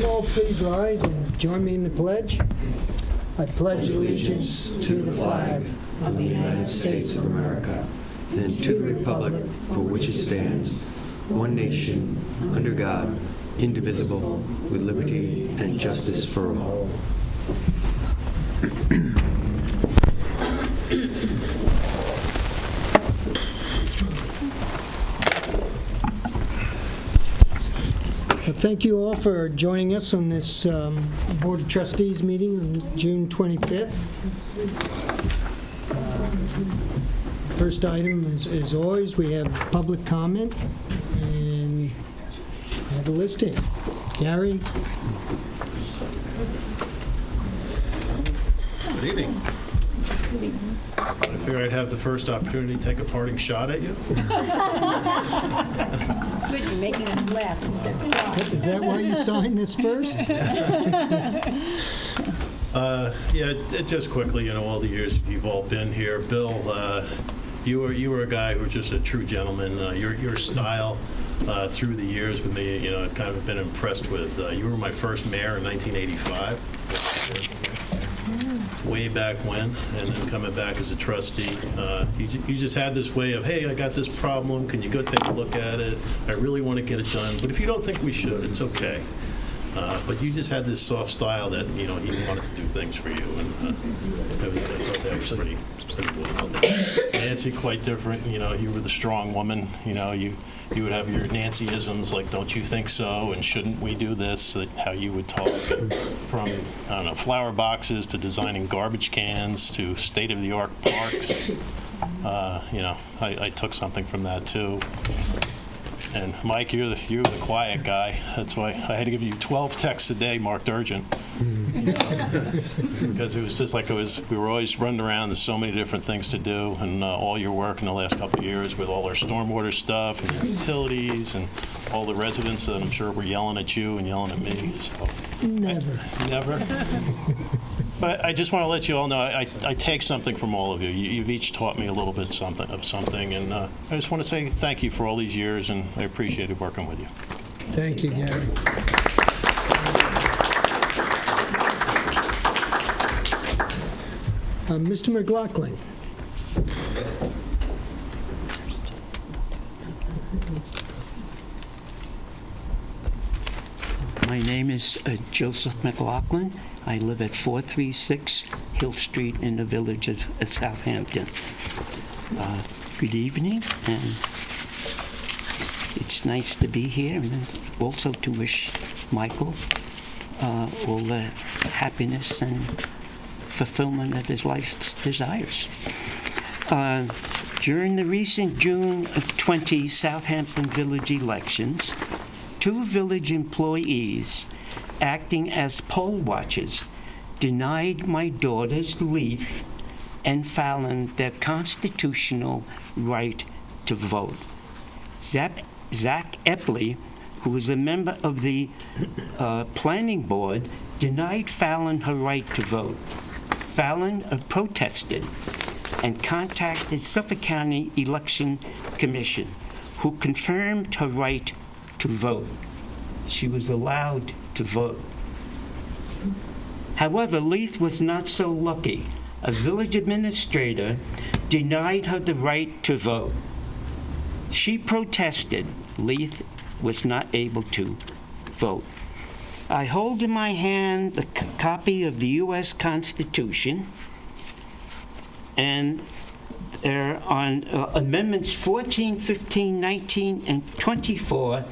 you all please rise and join me in the pledge? I pledge allegiance to the flag of the United States of America and to the republic for which it stands, one nation, under God, indivisible, with liberty and justice for all. Well, thank you all for joining us on this Board of Trustees meeting on June 25th. First item, as always, we have public comment, and I have a list here. Gary? Good evening. I figured I'd have the first opportunity to take a parting shot at you. Good, you're making us laugh instead of cry. Is that why you signed this first? Just quickly, all the years you've all been here. Bill, you were a guy who was just a true gentleman. Your style through the years with me, I've kind of been impressed with. You were my first mayor in 1985. It's way back when, and then coming back as a trustee. You just had this way of, hey, I got this problem. Can you go take a look at it? I really want to get it done. But if you don't think we should, it's okay. But you just had this soft style that, he wanted to do things for you. And I thought that was pretty well. Nancy, quite different. You were the strong woman. You would have your Nancyisms like, don't you think so? And shouldn't we do this? How you would talk from, flower boxes to designing garbage cans to state-of-the-art parks. I took something from that, too. And Mike, you're the quiet guy. That's why I had to give you 12 texts a day marked urgent. Because it was just like we were always running around. There's so many different things to do, and all your work in the last couple of years with all our stormwater stuff and your utilities and all the residents that I'm sure were yelling at you and yelling at me. So Never. But I just want to let you all know I take something from all of you. You've each taught me a little bit of something, and I just want to say thank you for all these years, and I appreciated working with you. Thank you, Gary. Mr. McLaughlin. My name is Joseph McLaughlin. I live at 436 Hill Street in the village of Southampton. Good evening, and it's nice to be here, and also to wish Michael all the happiness and fulfillment of his life's desires. During the recent June 20 Southampton village elections, 2 village employees acting as poll watchers denied my daughters Leith and Fallon their constitutional right to vote. Zach Epley, who is a member of the planning board, denied Fallon her right to vote. Fallon protested and contacted Suffolk County Election Commission, who confirmed her right to vote. She was allowed to vote. However, Leith was not so lucky. A village administrator denied her the right to vote. She protested. Leith was not able to vote. I hold in my hand the copy of the U.S. Constitution, and there on Amendments 14, 15, 19, and 24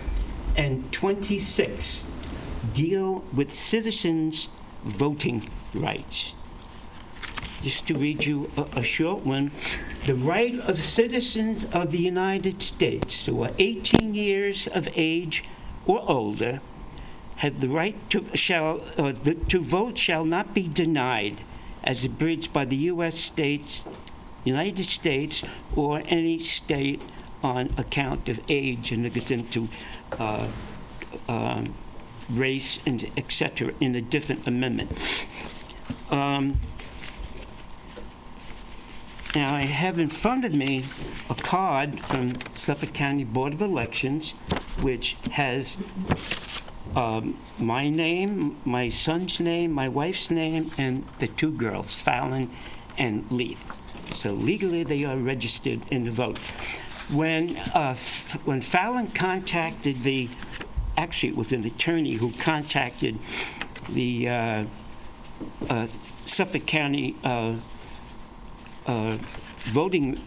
and 26 deal with citizens' voting rights. Just to read you a short one, the right of citizens of the United States who are 18 years of age or older have the right to vote shall not be denied as abridged by the United States or any state on account of age, and it gets into race and etc. in a different amendment. Now I have in front of me a card from Suffolk County Board of Elections, which has my name, my son's name, my wife's name, and the two girls, Fallon and Leith. So legally, they are registered in the vote. When Fallon contacted actually it was an attorney who contacted the Suffolk County voting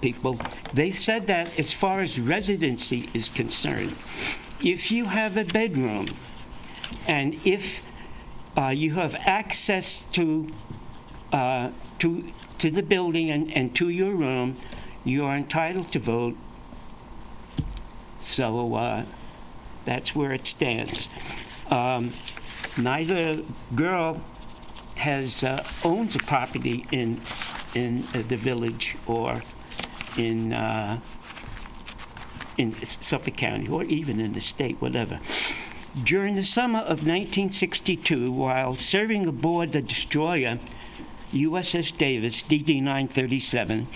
people, they said that as far as residency is concerned, if you have a bedroom and if you have access to the building and to your room, you are entitled to vote. So that's where it stands. Neither girl owns a property in the village or in Suffolk County or even in the state, whatever. During the summer of 1962, while serving aboard the destroyer USS Davis, DD 937,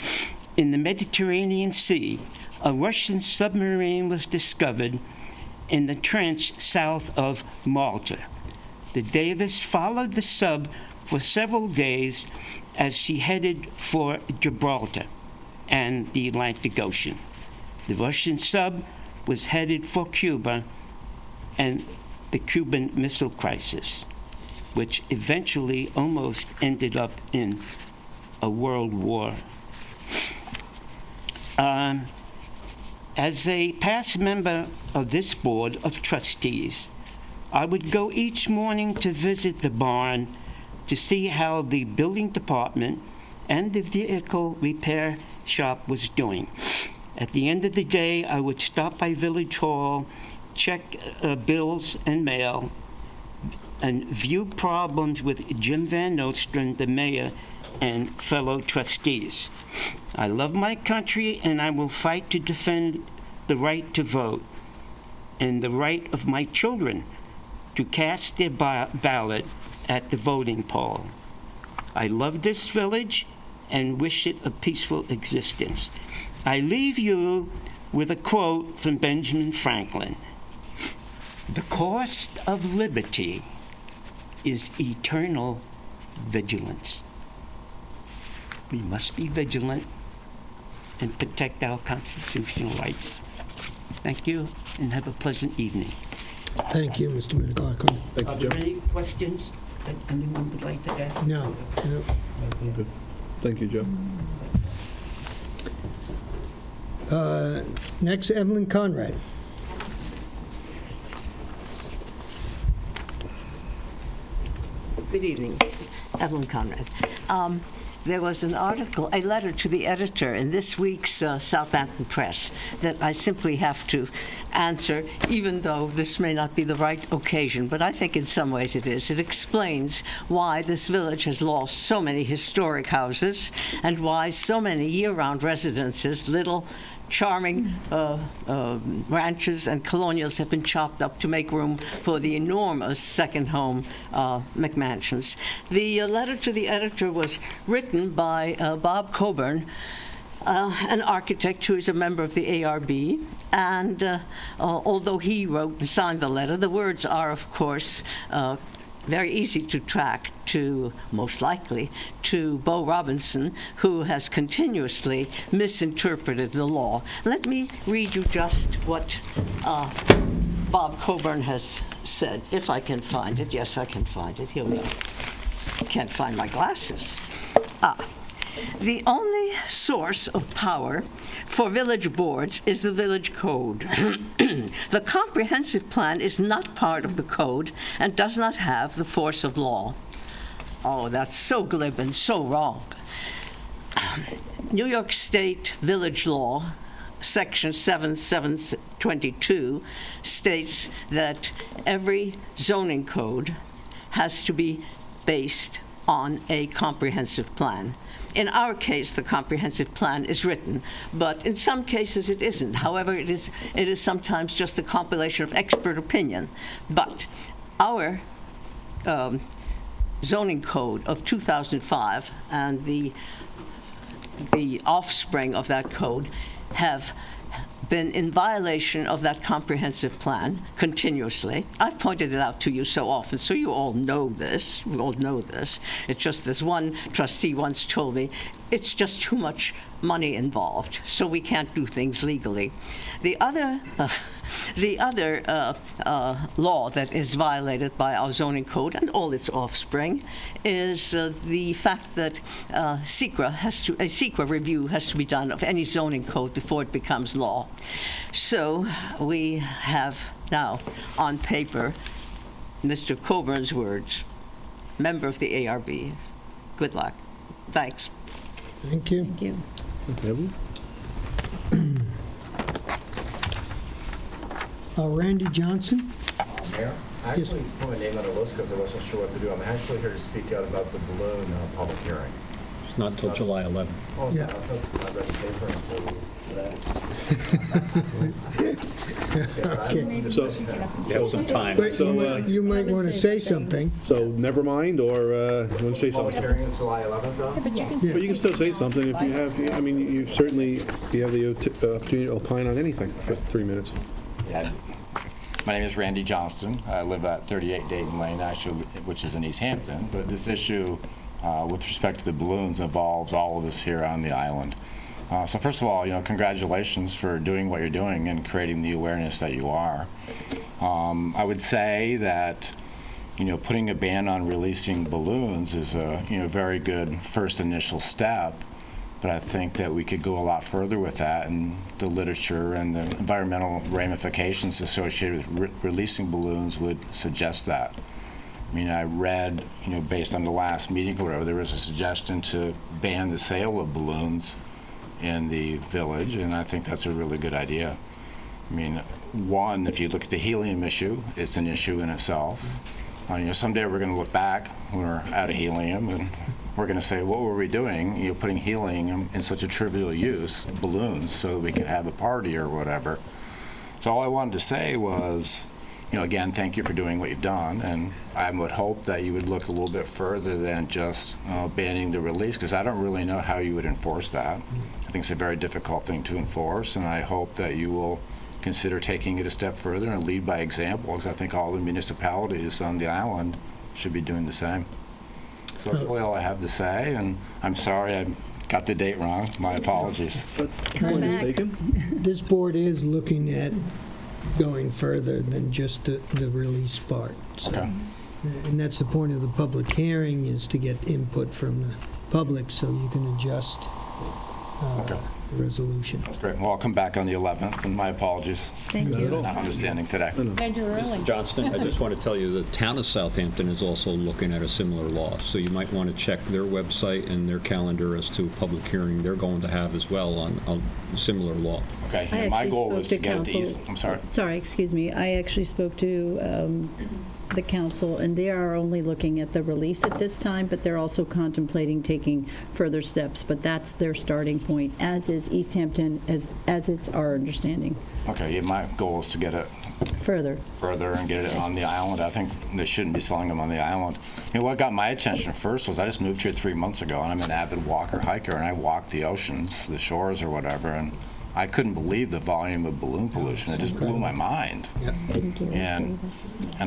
in the Mediterranean Sea, a Russian submarine was discovered in the trench south of Malta. The Davis followed the sub for several days as she headed for Gibraltar and the Atlantic Ocean. The Russian sub was headed for Cuba and the Cuban Missile Crisis, which eventually almost ended up in a world war. As a past member of this board of trustees, I would go each morning to visit the barn to see how the building department and the vehicle repair shop was doing. At the end of the day, I would stop by Village Hall, check bills and mail, and view problems with Jim Van Nostrand, the mayor, and fellow trustees. I love my country, and I will fight to defend the right to vote and the right of my children to cast their ballot at the voting poll. I love this village and wish it a peaceful existence. I leave you with a quote from Benjamin Franklin. The cost of liberty is eternal vigilance. We must be vigilant and protect our constitutional rights. Thank you, and have a pleasant evening. Thank you, Mr. McLaughlin. Are there any questions that anyone would like to ask? No. Good. Thank you, Joe. Next, Evelyn Conrad. Good evening, Evelyn Conrad. There was an article, a letter to the editor in this week's Southampton Press that I simply have to answer, even though this may not be the right occasion, but I think in some ways it is. It explains why this village has lost so many historic houses and why so many year-round residences, little charming ranches and colonials have been chopped up to make room for the enormous second home McMansions. The letter to the editor was written by Bob Coburn, an architect who is a member of the ARB, and although he wrote and signed the letter, the words are, of course, very easy to track to, most likely, to Bo Robinson, who has continuously misinterpreted the law. Let me read you just what Bob Coburn has said, if I can find it. Yes, I can find it. Here we are. I can't find my glasses. The only source of power for village boards is the village code. The comprehensive plan is not part of the code and does not have the force of law. Oh, that's so glib and so wrong. New York State Village Law, Section 7722, states that every zoning code has to be based on a comprehensive plan. In our case, the comprehensive plan is written, but in some cases it isn't. However, it is sometimes just a compilation of expert opinion. But our zoning code of 2005 and the offspring of that code have been in violation of that comprehensive plan continuously. I've pointed it out to you so often, so you all know this. We all know this. It's just this one trustee once told me, it's just too much money involved, so we can't do things legally. The other law that is violated by our zoning code and all its offspring is the fact that a secra review has to be done of any zoning code before it becomes law. So we have now on paper Mr. Coburn's words, member of the ARB. Good luck. Thanks. Thank you. Thank you. Have we? Randy Johnson? Mayor, I Yes. actually put my name on the list because I wasn't sure what to do. I'm actually here to speak out about the balloon public hearing. It's not till July 11th. Oh, Yeah. I thought I read the paper and so Okay. So, You have some time. But So, you might want to say something. so never mind, or you want to say Public something? hearing is July 11th, though? But you can But you can still say something if you have, I mean, you certainly, you have the opportunity to opine on anything for 3 minutes. Yeah. My name is Randy Johnston. I live at 38 Dayton Lane, actually, which is in East Hampton. But this issue, with respect to the balloons, involves all of us here on the island. So first of all, congratulations for doing what you're doing and creating the awareness that you are. I would say that, putting a ban on releasing balloons is a, very good first initial step. But I think that we could go a lot further with that, and the literature and the environmental ramifications associated with releasing balloons would suggest that. I mean, I read, based on the last meeting or whatever, there was a suggestion to ban the sale of balloons in the village, and I think that's a really good idea. I mean, one, if you look at the helium issue, it's an issue in itself. Someday we're going to look back when we're out of helium, and we're going to say, what were we doing, putting helium in such a trivial use, balloons, so that we could have a party or whatever. So all I wanted to say was, again, thank you for doing what you've done, and I would hope that you would look a little bit further than just banning the release, because I don't really know how you would enforce that. I think it's a very difficult thing to enforce, and I hope that you will consider taking it a step further and lead by example, because I think all the municipalities on the island should be doing the same. So that's really all I have to say, and I'm sorry I got the date wrong. My apologies. But point is taken. This board is looking at going further than just the release part. So, Okay. and that's the point of the public hearing, is to get input from the public so you can adjust Okay. the resolution. That's great. Well, I'll come back on the 11th, and my apologies Thank Not at you. all. for not understanding today. Glad you're early. Mr. Johnston, I just want to tell you the town of Southampton is also looking at a similar law, so you might want to check their website and their calendar as to a public hearing they're going to have as well on a similar law. Okay. I And my actually goal spoke was to to get it to council. I'm sorry. Sorry, excuse me. I actually spoke to the council, and they are only looking at the release at this time, but they're also contemplating taking further steps. But that's their starting point, as is East Hampton, as it's our understanding. Okay. Yeah, my goal is to get it Further. further and get it on the island. I think they shouldn't be selling them on the island. What got my attention first was I just moved here 3 months ago, and I'm an avid walker, hiker, and I walk the oceans, the shores or whatever, and I couldn't believe the volume of balloon pollution. It just blew my mind. And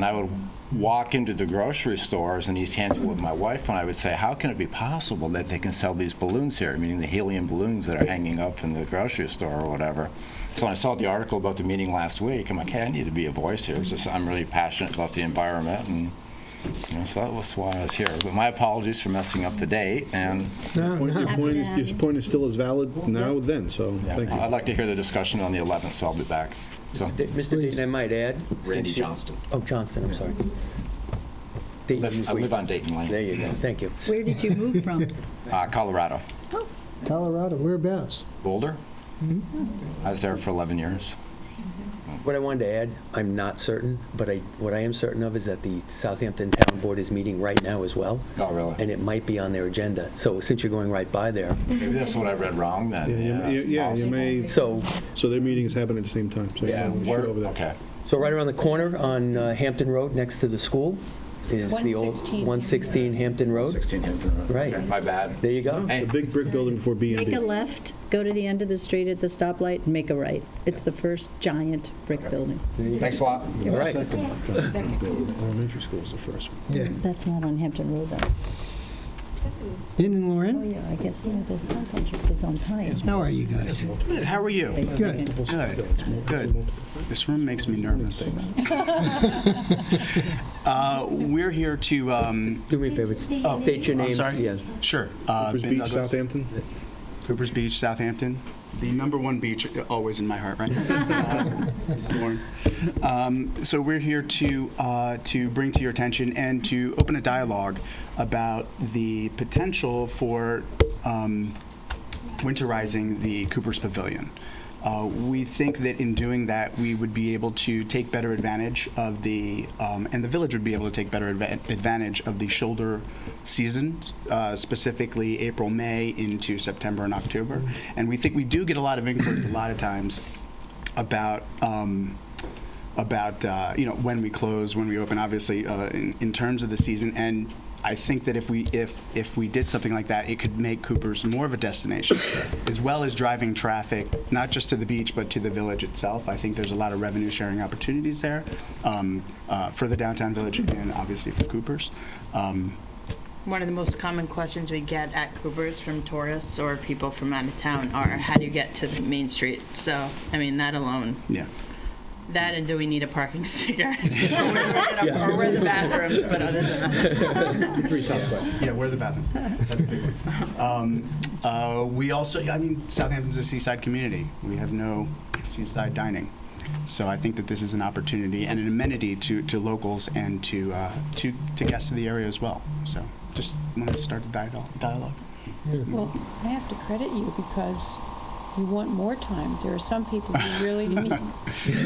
I would walk into the grocery stores in East Hampton with my wife, and I would say, how can it be possible that they can sell these balloons here, meaning the helium balloons that are hanging up in the grocery store or whatever. So when I saw the article about the meeting last week, I'm like, hey, I need to be a voice here. It's just, I'm really passionate about the environment, and so that was why I was here. But my apologies for messing up the date, and No, no. Your point is still as valid now then, so thank you. I'd like to hear the discussion on the 11th, so I'll be back. So, Mr. Dayton, I might add. Randy since you- Johnston. Oh, Johnston, I'm sorry. Dayton, I live on Dayton Lane. There you go, thank you. Where did you move from? Colorado. Colorado, whereabouts? Boulder. I was there for 11 years. What I wanted to add, I'm not certain, but what I am certain of is that the Southampton Town Board is meeting right now as well, Oh, really? and it might be on their agenda. So since you're going right by there, Maybe that's what I read wrong then. Yeah, you may, so so their meetings happen at the same time, so you Yeah, want to where, shoot over there. okay. right around the corner on Hampton Road, next to the school, is the old 116 Hampton Road. 16 Hampton Road. Right. Okay, my bad. There you go. The big brick building before B&B. Make a left, go to the end of the street at the stoplight, and make a right. It's the first giant brick building. Thanks a lot. All right. Elementary school is the first one. Yeah. That's not on Hampton Road, though. Ben and Oh, Lauren, yeah, I guess, no, the park entrance is on Pines. how are you guys? Good, how are you? Good. Good. This room makes me nervous. We're here to, Do me a favor. State your I'm names. sorry? Yes. sure. Coopers Ben Beach, Douglas, Southampton. Coopers Beach, Southampton. The number one beach, always in my heart, right? Lauren. So we're here to bring to your attention and to open a dialogue about the potential for winterizing the Coopers Pavilion. We think that in doing that, we would be able to take better advantage of and the village would be able to take better advantage of the shoulder seasons, specifically April, May into September and October. And we think we do get a lot of inquiries a lot of times about when we close, when we open, obviously, in terms of the season. And I think that if we did something like that, it could make Coopers more of a destination, as well as driving traffic, not just to the beach, but to the village itself. I think there's a lot of revenue sharing opportunities there for the downtown village and obviously for Coopers. One of the most common questions we get at Coopers from tourists or people from out of town are, how do you get to the main street? So, I mean, that alone. Yeah. That and do we need a parking sticker? Or where are the bathrooms? But other than that. Three top questions. Yeah, where are the bathrooms? That's a big one. We also, I mean, Southampton's a seaside community. We have no seaside dining. So I think that this is an opportunity and an amenity to locals and to guests of the area as well. So just wanted to start the dialogue. Well, I have to credit you because you want more time. There are some people who really need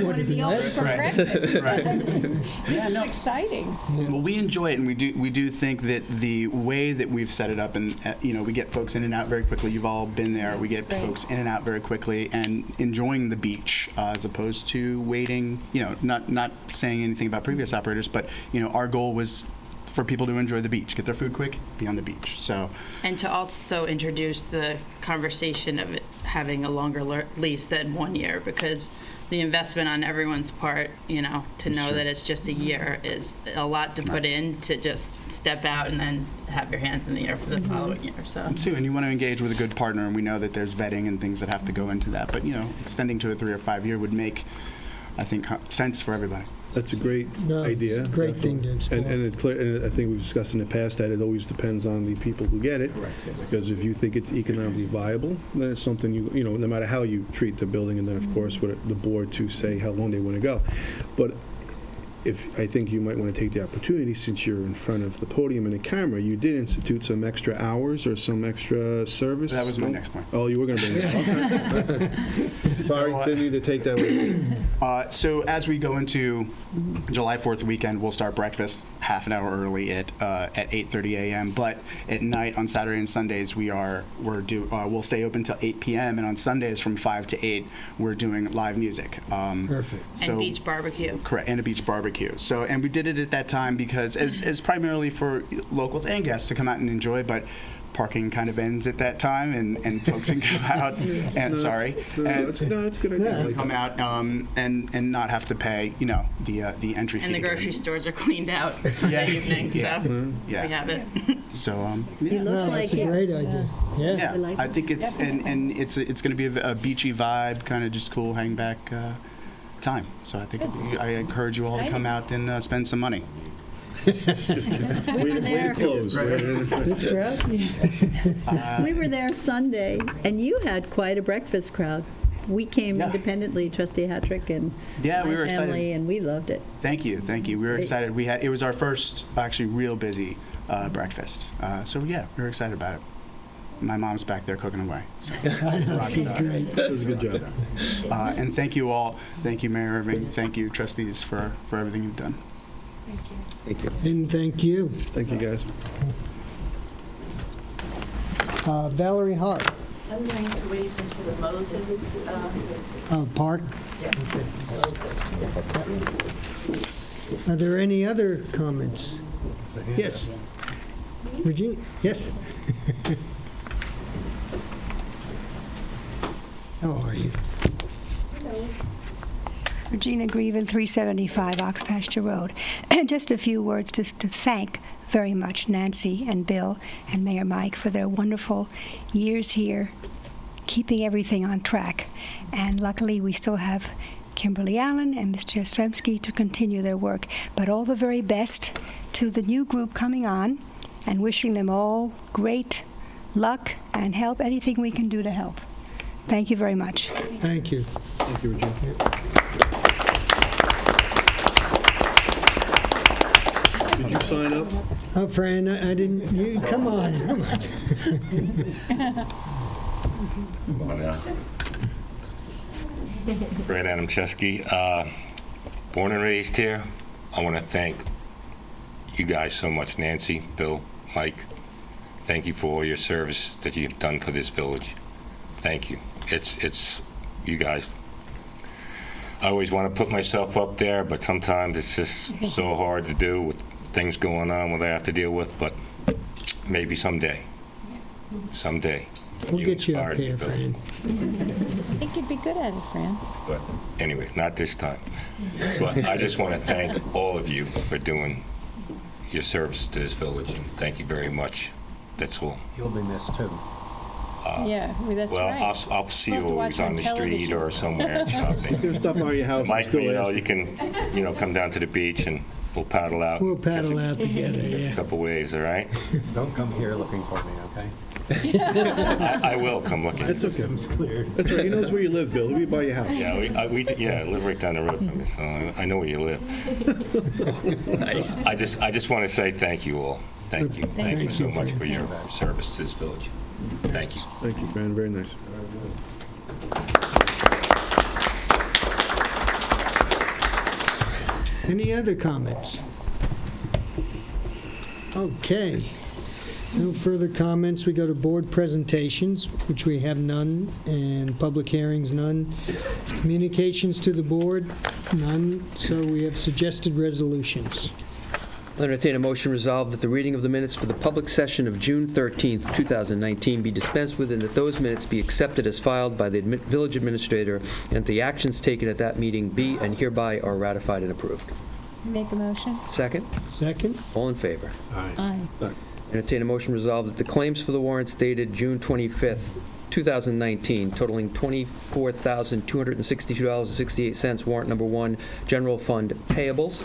want to be open for breakfast. Right. This is exciting. Well, we enjoy it, and we do think that the way that we've set it up, and we get folks in and out very quickly. You've all been there. We get folks in and out very quickly, and enjoying the beach as opposed to waiting. Not saying anything about previous operators, but our goal was for people to enjoy the beach, get their food quick, be on the beach. So, And to also introduce the conversation of it having a longer lease than 1 year, because the investment on everyone's part, to know that it's just a year is a lot to put in to just step out and then have your hands in the air for the following year. So, and you want to engage with a good partner, and we know that there's vetting and things that have to go into that. But extending to a 3 or 5 year would make, I think, sense for everybody. That's a great idea. It's a great thing to explore. And I think we've discussed in the past that it always depends on the people who get it. Correct, yes. Because if you think it's economically viable, then it's something no matter how you treat the building, and then of course what the board to say how long they want to go. But I think you might want to take the opportunity, since you're in front of the podium and the camera, you did institute some extra hours or some extra service. That was my next point. Oh, you were going to bring that up. Okay. Sorry, didn't need to take that with So as we go into July 4th weekend, we'll start breakfast half an hour early at 8:30 a.m. But at night on Saturday and Sundays we'll stay open till 8 p.m. and on Sundays from 5 to 8 we're doing live music. Perfect. and beach barbecue. Correct, and a beach barbecue. So, and we did it at that time because as primarily for locals and guests to come out and enjoy, but parking kind of ends at that time, and folks can come out and that's a good idea. come out and not have to pay the entry fee. And the grocery stores are cleaned out Sunday evening, Yeah. so Yeah. we have it. So You look No, like that's a it. great idea. Yeah. yeah, like I it. think it's and it's going to be a beachy vibe, kind of just cool hang back time. So I think I encourage you all to come out and spend some money. We were there. Close. This crowd? We were there Sunday, and you had quite a breakfast crowd. We came Yeah. independently, Trustee Hattrick and Yeah, we my were excited. family, and we loved it. Thank you. We were great. excited. It was our first actually real busy breakfast. So yeah, we were excited about it. My mom's back there cooking away. So. She's great. That was a good job. And thank you all. Thank you, Mayor Irving. Thank you, trustees, for everything you've done. Thank you. And thank you. Thank you, guys. Valerie Hart, I'm going to wait until the Moses. Park. Are there any other comments? Yes. Regina, yes? How are you? Regina Grieven, 375 Ox Pasture Road. And just a few words to thank very much Nancy and Bill and Mayor Mike for their wonderful years here, keeping everything on track. And luckily, we still have Kimberly Allen and Mr. Ostremski to continue their work. But all the very best to the new group coming on, and wishing them all great luck and help, anything we can do to help. Thank you very much. Thank you. Thank you, Regina. Did you sign up? Oh, Fran, I didn't, you, come on. Fred Adam Chesky, born and raised here. I want to thank you guys so much, Nancy, Bill, Mike. Thank you for all your service that you've done for this village. Thank you. It's you guys. I always want to put myself up there, but sometimes it's just so hard to do with things going on what I have to deal with, but maybe someday. Someday. We'll get you up here, Fran. I think you'd be good at it, Fran. But anyway, not this time. But I just want to thank all of you for doing your service to this village, and thank you very much. That's all. You'll be missed too. Yeah, that's Well, right. I'll see you We'll have to watch always on the street television. or somewhere shopping. He's going to stop by your house. Mike, and still you know, ask you can, come down to the beach and we'll paddle out. We'll paddle out together, A yeah. couple waves, all right? Don't come here looking for me, okay? I will come looking. That's okay. That's right. He knows where you live, Bill. He'll be by your house. Yeah, I live right down the road from you, so I know where you live. Nice. I just want to say thank you all. Thank you. Thank you so you, much Fran. for your service to this village. Thank you. Thank you, Fran. Very nice. Any other comments? Okay. No further comments. We go to board presentations, which we have none, and public hearings, none. Communications to the board, none. So we have suggested resolutions. I'll entertain a motion resolved that the reading of the minutes for the public session of June 13th, 2019 be dispensed with, and that those minutes be accepted as filed by the village administrator, and that the actions taken at that meeting be and hereby are ratified and approved. Make a motion? Second? Second? All in favor? Aye. Entertain a motion resolved that the claims for the warrants dated June 25th, 2019, totaling $24,262.68, warrant number 1, general fund payables,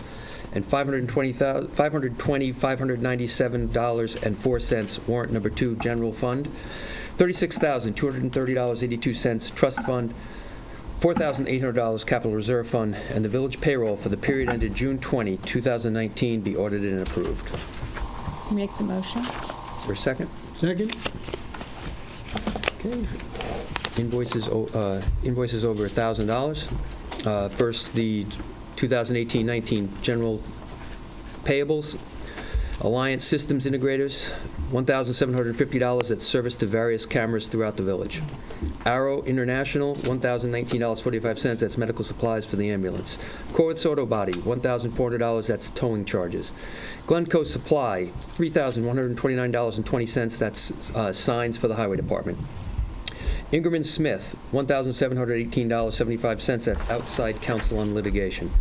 and $597.04, warrant number 2, general fund, $36,230.82, trust fund, $4,800 capital reserve fund, and the village payroll for the period ended June 20, 2019 be audited and approved. Make the motion? Is there a second? Second? Okay. Invoices over $1,000. First, the 2018-19 general payables. Alliance Systems Integrators, $1,750 that's service to various cameras throughout the village. Arrow International, $1,019.45, that's medical supplies for the ambulance. Corwitz Auto Body, $1,400, that's towing charges. Glencoe Supply, $3,129.20, that's signs for the highway department. Ingerman Smith, $1,718.75, that's outside counsel on litigation.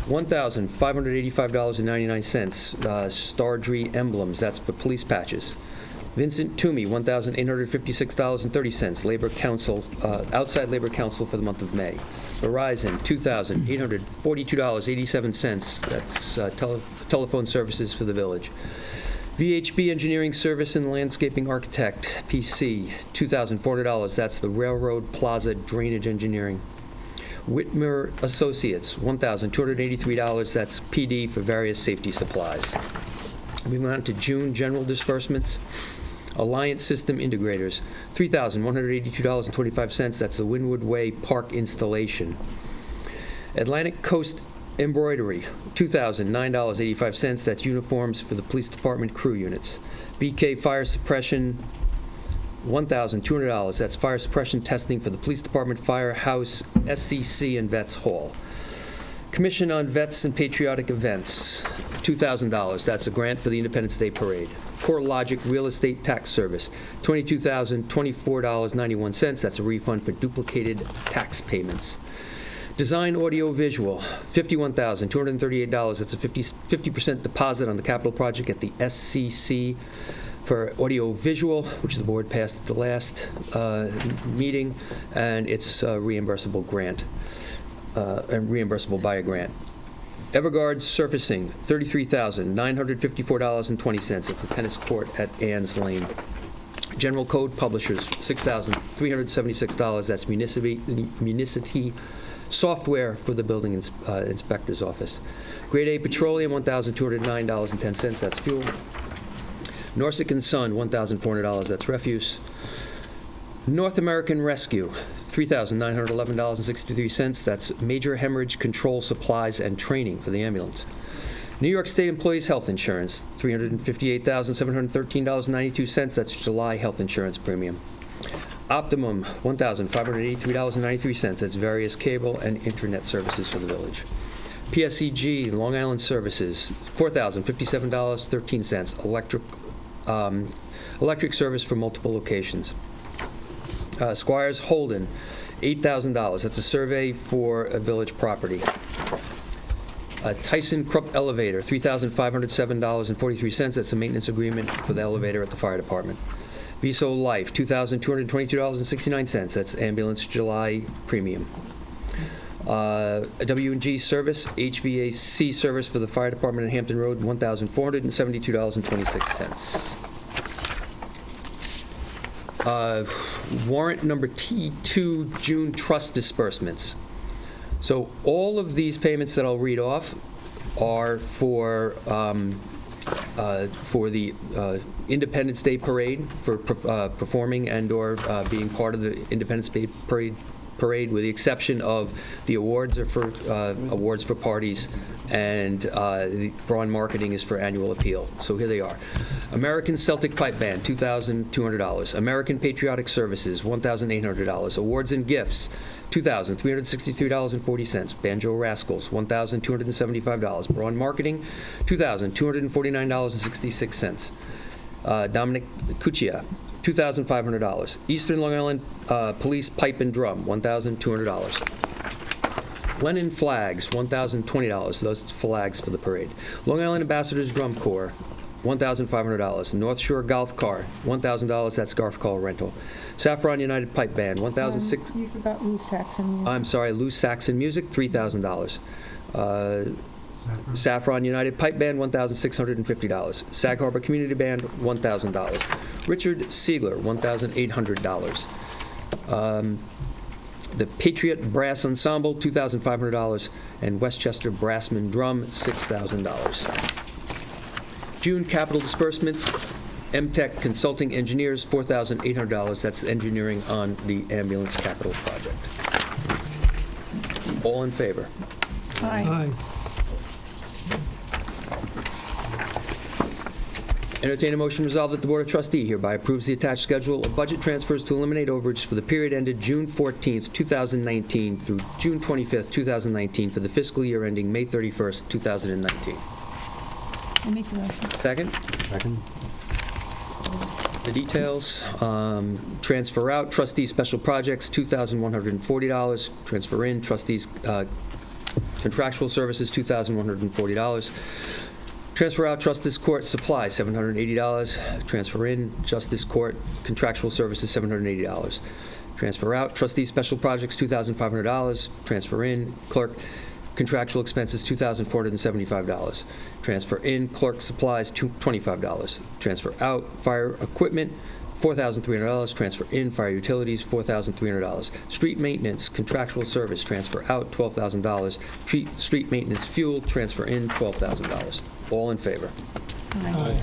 $1,585.99, Stardree emblems, that's for police patches. Vincent Toomey, $1,856.30, labor counsel, outside labor counsel for the month of May. Verizon, $2,842.87, that's telephone services for the village. VHB Engineering Service and Landscaping Architect, PC, $2,400, that's the Railroad Plaza Drainage Engineering. Whitmer Associates, $1,283, that's PD for various safety supplies. Moving on to June general disbursements. Alliance System Integrators, $3,182.25, that's the Wynwood Way Park installation. Atlantic Coast Embroidery, $2,009.85, that's uniforms for the police department crew units. BK Fire Suppression, $1,200, that's fire suppression testing for the police department, firehouse, SCC, and Vets Hall. Commission on Vets and Patriotic Events, $2,000. That's a grant for the Independence Day Parade. Core Logic Real Estate Tax Service, $22,024.91. That's a refund for duplicated tax payments. Design Audio Visual, $51,238. That's a 50% deposit on the capital project at the SCC for audio visual, which the board passed at the last meeting, and it's a reimbursable grant, and reimbursable by a grant. Everguard Surfacing, $33,954.20. It's a tennis court at Ann's Lane. General Code Publishers, $6,376. That's municipal software for the building inspector's office. Grade A Petroleum, $1,209.10. That's fuel. Norsec and Son, $1,400. That's refuse. North American Rescue, $3,911.63. That's major hemorrhage control supplies and training for the ambulance. New York State Employees Health Insurance, $358,713.92. That's July health insurance premium. Optimum, $1,583.93. That's various cable and internet services for the village. PSEG, Long Island Services, $4,057.13. Electric service for multiple locations. Squires Holden, $8,000. That's a survey for a village property. Tyson Krupp Elevator, $3,507.43. That's a maintenance agreement for the elevator at the fire department. Viso Life, $2,222.69. That's ambulance July premium. W&G Service, HVAC service for the fire department at Hampton Road, $1,472.26. Warrant number T2, June trust disbursements. So all of these payments that I'll read off are for the Independence Day Parade, for performing and/or being part of the Independence Day Parade, with the exception of the awards are for awards for parties, and the Braun Marketing is for annual appeal. So here they are. American Celtic Pipe Band, $2,200. American Patriotic Services, $1,800. Awards and Gifts, $2,363.40. Banjo Rascals, $1,275. Braun Marketing, $2,249.66. Dominic Cuccia, $2,500. Eastern Long Island Police Pipe and Drum, $1,200. Lenin Flags, $1,020. Those flags for the parade. Long Island Ambassadors Drum Corps, $1,500. North Shore Golf Cart, $1,000. That's golf cart rental. Saffron United Pipe Band, $1,600. You forgot Lou Saxon. I'm sorry, Lou Saxon Music, $3,000. Saffron United Pipe Band, $1,650. Sag Harbor Community Band, $1,000. Richard Siegler, $1,800. The Patriot Brass Ensemble, $2,500. And Westchester Brassman Drum, $6,000. June capital disbursements, MTech Consulting Engineers, $4,800. That's engineering on the ambulance capital project. All in favor? Aye. Entertain a motion resolved that the Board of Trustees hereby approves the attached schedule of budget transfers to eliminate overage for the period ended June 14th, 2019 through June 25th, 2019 for the fiscal year ending May 31st, 2019. I make the motion. Second? Second. The details, transfer out, Trustees Special Projects, $2,140. Transfer in, Trustees Contractual Services, $2,140. Transfer out, Justice Court Supplies, $780. Transfer in, Justice Court Contractual Services, $780. Transfer out, Trustees Special Projects, $2,500. Transfer in, Clerk Contractual Expenses, $2,475. Transfer in, Clerk Supplies, $25. Transfer out, Fire Equipment, $4,300. Transfer in, Fire Utilities, $4,300. Street Maintenance Contractual Service, transfer out, $12,000. Street Maintenance Fuel, transfer in, $12,000. All in favor? Aye.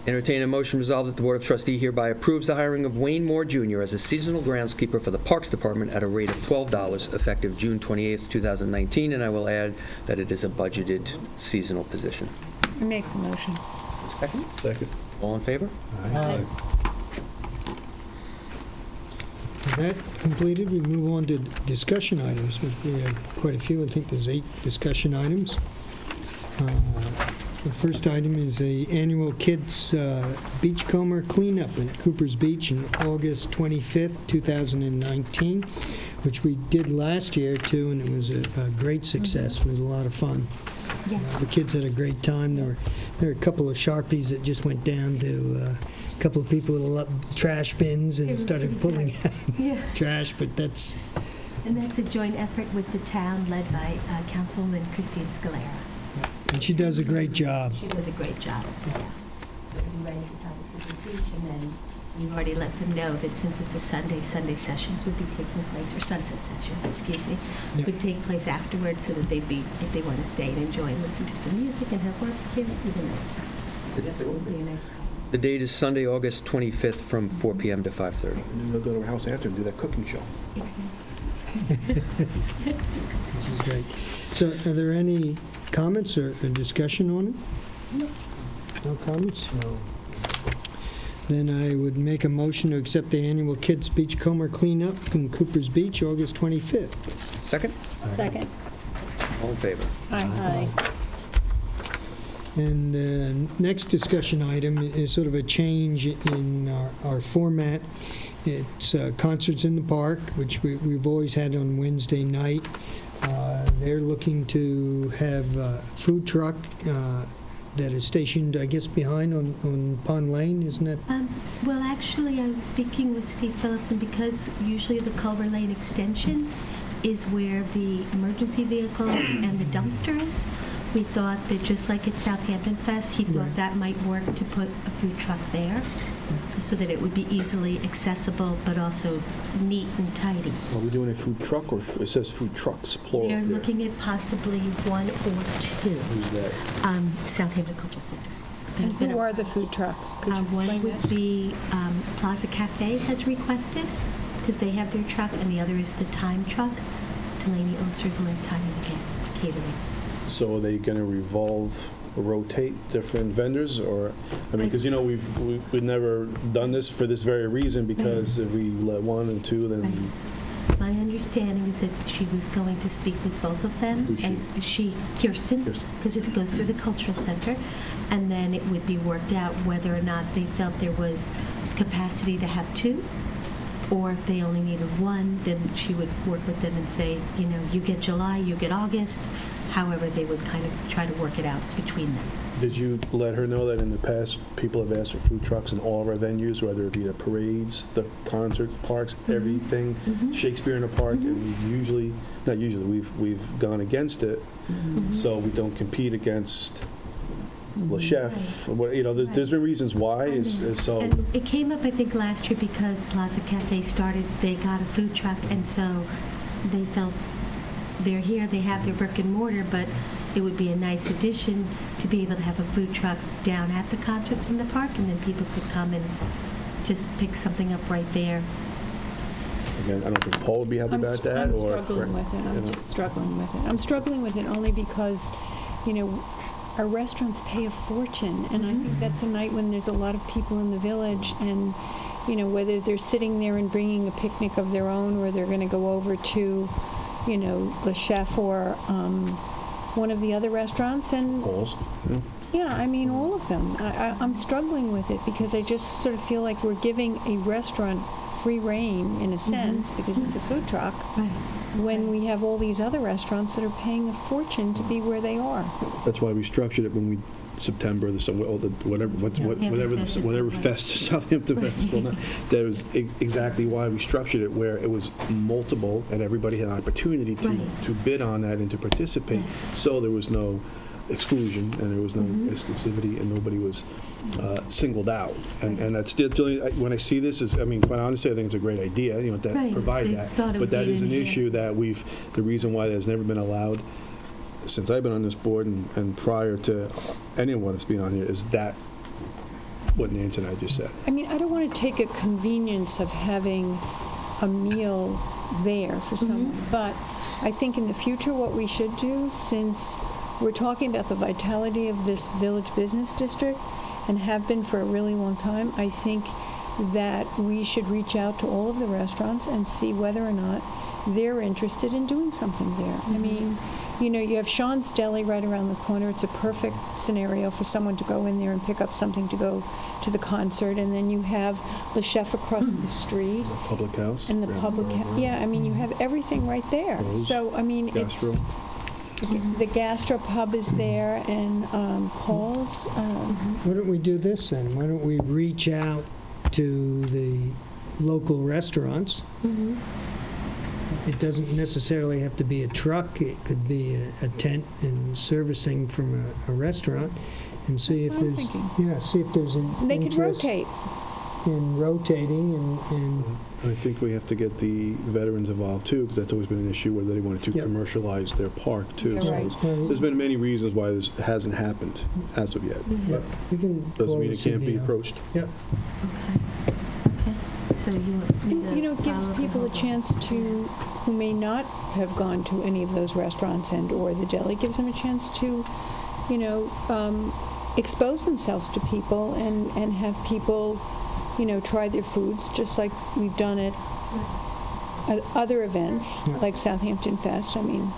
Entertain a motion resolved that the Board of Trustees hereby approves the hiring of Wayne Moore Jr. as a seasonal groundskeeper for the Parks Department at a rate of $12 effective June 28th, 2019, and I will add that it is a budgeted seasonal position. I make the motion. Second? Second. All in favor? Aye. That completed, we move on to discussion items, which we had quite a few. I think there's 8 discussion items. The first item is the annual Kids Beachcomber Cleanup at Cooper's Beach on August 25th, 2019, which we did last year, too, and it was a great success. It was a lot of fun. Yeah. The kids had a great time. There were a couple of Sharpies that just went down to a couple of people with trash bins and started pulling out trash, but that's... And that's a joint effort with the town, led by Councilwoman Christine Scalera. And she does a great job. She does a great job, yeah. So we'll be ready for time at the beach, and then we've already let them know that since it's a Sunday sessions would be taking place, or sunset sessions, excuse me, would take place afterwards, so that they'd be, if they want to stay and enjoy and listen to some music and have barbecue, it would be nice. So it would be a nice couple. The date is Sunday, August 25th from 4 p.m. to 5:30. And then they'll go to our house after and do that cooking show. Exactly. Which is great. So are there any comments or discussion on it? No. No comments? No. Then I would make a motion to accept the annual Kids Beachcomber Cleanup in Cooper's Beach, August 25th. Second? Second. All in favor? Aye. And the next discussion item is sort of a change in our format. It's Concerts in the Park, which we've always had on Wednesday night. They're looking to have a food truck that is stationed, I guess, behind on Pond Lane, isn't it? Well, actually, I was speaking with Steve Phillips, and because usually the Culver Lane extension is where the emergency vehicles and the dumpster is, we thought that just like at Southampton Fest, he thought that might work to put a food truck there so that it would be easily accessible but also neat and tidy. Are we doing a food truck, or it says food trucks, plural? We are there? looking at possibly 1 or 2. Who's that? Southampton Cultural Center. And There's been who a- are the food trucks? Could you One explain would that? be Plaza Cafe has requested, because they have their truck, and the other is the Time Truck, Delaney O Circle and Time and Catering. So are they going to revolve or rotate different vendors, or, I mean, because, you know, we've never done this for this very reason, because if we let 1 and 2, then My understanding is that she was going to speak with both of them. Who's she? And she, Kirsten, because it goes through the Cultural Center, and then it would be worked out whether or not they felt there was capacity to have 2, or if they only needed 1, then she would work with them and say, you know, you get July, you get August. However, they would kind of try to work it out between them. Did you let her know that in the past, people have asked for food trucks in all of our venues, whether it be the parades, the concert parks, everything, Shakespeare in the Park, and we've we've gone against it, so we don't compete against Le Chef. You know, there's been reasons why. And it came up, I think, last year because Plaza Cafe started, they got a food truck, and so they felt they're here, they have their brick and mortar, but it would be a nice addition to be able to have a food truck down at the concerts in the park, and then people could come and just pick something up right there. Again, I don't think Paul would be happy about that. I'm struggling with it. I'm just struggling with it. I'm struggling with it only because, you know, our restaurants pay a fortune, and I think that's a night when there's a lot of people in the village, and, you know, whether they're sitting there and bringing a picnic of their own, or they're going to go over to, you know, Le Chef or one of the other restaurants, and Paul's. yeah, I mean, all of them. I'm struggling with it because I just sort of feel like we're giving a restaurant free reign, in a sense, because it's a food truck, when we have all these other restaurants that are paying a fortune to be where they are. That's why we structured it when we September, whatever fest, Southampton Fest is called now. That was exactly why we structured it, where it was multiple, and everybody had an opportunity to bid on that and to participate. So there was no exclusion, and there was no exclusivity, and nobody was singled out. And that's still, when I see this, I mean, quite honestly, I think it's a great idea, you know, to provide that. But that is an issue that the reason why that's never been allowed since I've been on this board and prior to anyone that's been on here is that what Nancy and I just said. I mean, I don't want to take a convenience of having a meal there for someone, but I think in the future what we should do, since we're talking about the vitality of this village business district and have been for a really long time, I think that we should reach out to all of the restaurants and see whether or not they're interested in doing something there. I mean, you know, you have Sean's Deli right around the corner. It's a perfect scenario for someone to go in there and pick up something to go to the concert. And then you have Le Chef across the street. The public house. And the public, yeah, I mean, you have everything right there. Rose, So, I mean, Gastro. the Gastro Pub is there, and Paul's. Why don't we do this then? Why don't we reach out to the local restaurants? It doesn't necessarily have to be a truck. It could be a tent and servicing from a restaurant, and see That's if what I'm there's thinking. see if there's an They could interest rotate. in rotating and I think we have to get the veterans involved too, because that's always been an issue whether they wanted to Yep. commercialize their park too. Yeah, So right. it's- there's been many reasons why this hasn't happened as of yet. yeah, we can Doesn't call mean the it can't be CBO. approached. Yep. Okay. So you want me to And, you know, it gives follow up people a with- chance to, who may not have gone to any of those restaurants and/or the deli, gives them a chance to, you know, expose themselves to people and have people, you know, try their foods, just like we've done at other events, Yeah. like Southampton Fest. I mean,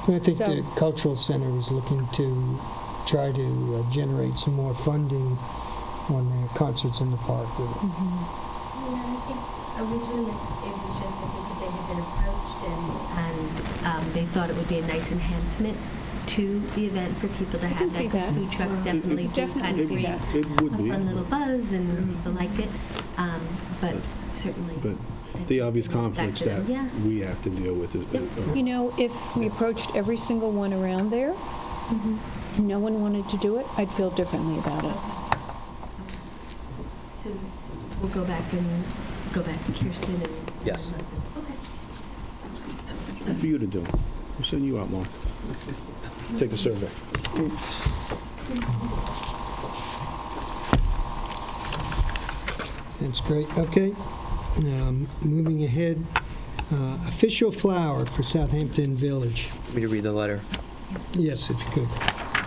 And I think So- the Cultural Center is looking to try to generate some more funding on their concerts in the park with it. Yeah, I think originally it was just, I think that they had been approached and they thought it would be a nice enhancement to the event for people to can have see that, because that. food trucks definitely do Definitely kind of see create that. It would a be, fun little buzz and people like it. But certainly. but I the think obvious it goes back conflicts to that them. Yeah. we have to deal with is. you know, if we approached every single one around there, and no one wanted to do it, I'd feel differently about it. So we'll go back to Kirsten and. Yes. Okay. Good for you to do. We'll send you out, Mark. Take a survey. That's great. Okay. Moving ahead, official flower for Southampton Village. Want me to read the letter? Yes, if you could.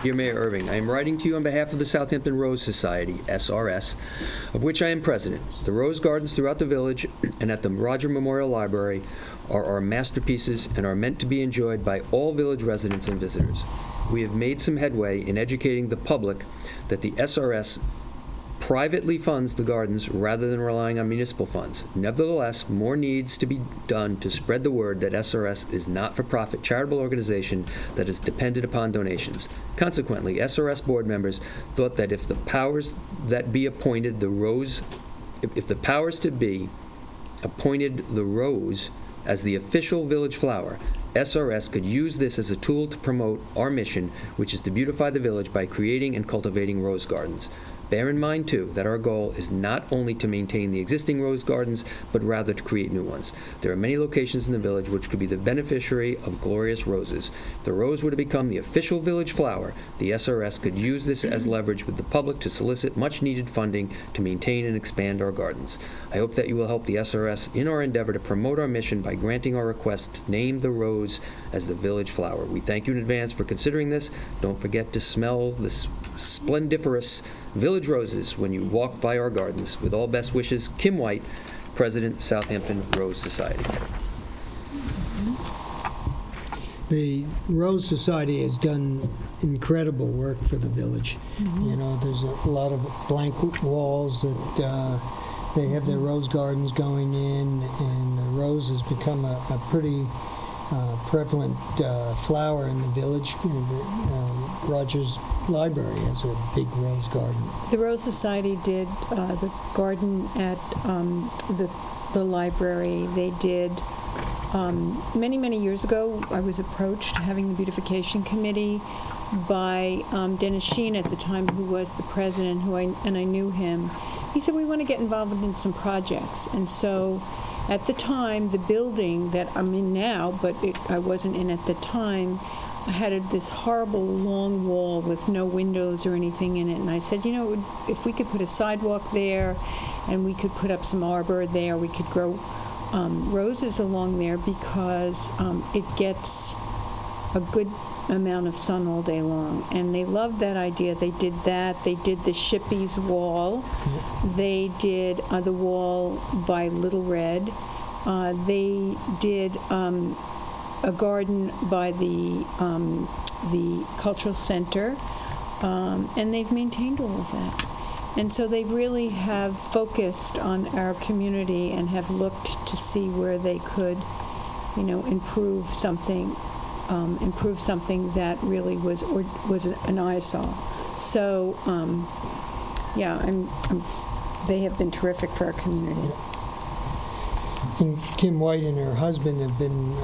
Dear Mayor Irving, I am writing to you on behalf of the Southampton Rose Society, SRS, of which I am president. The rose gardens throughout the village and at the Roger Memorial Library are our masterpieces and are meant to be enjoyed by all village residents and visitors. We have made some headway in educating the public that the SRS privately funds the gardens rather than relying on municipal funds. Nevertheless, more needs to be done to spread the word that SRS is not-for-profit charitable organization that is dependent upon donations. Consequently, SRS board members thought that if the powers that be appointed the rose, if the powers to be appointed the rose as the official village flower, SRS could use this as a tool to promote our mission, which is to beautify the village by creating and cultivating rose gardens. Bear in mind, too, that our goal is not only to maintain the existing rose gardens, but rather to create new ones. There are many locations in the village which could be the beneficiary of glorious roses. If the rose were to become the official village flower, the SRS could use this as leverage with the public to solicit much-needed funding to maintain and expand our gardens. I hope that you will help the SRS in our endeavor to promote our mission by granting our request to name the rose as the village flower. We thank you in advance for considering this. Don't forget to smell the splendiferous village roses when you walk by our gardens. With all best wishes, Kim White, President, Southampton Rose Society. The Rose Society has done incredible work for the village. You know, there's a lot of blank walls that they have their rose gardens going in, and the rose has become a pretty prevalent flower in the village. Rogers Library has a big rose garden. The Rose Society did the garden at the library. They did, many, many years ago, I was approached, having the beautification committee, by Dennis Sheen at the time, who was the president, and I knew him. He said, we want to get involved in some projects. And so at the time, the building that I'm in now, but I wasn't in at the time, had this horrible long wall with no windows or anything in it. And I said, you know, if we could put a sidewalk there and we could put up some arbor there, we could grow roses along there, because it gets a good amount of sun all day long. And they loved that idea. They did that. They did the Shippies Wall. They did the wall by Little Red. They did a garden by the Cultural Center. And they've maintained all of that. And so they really have focused on our community and have looked to see where they could, improve something that really was an eyesore. So, they have been terrific for our community. And Kim White and her husband have been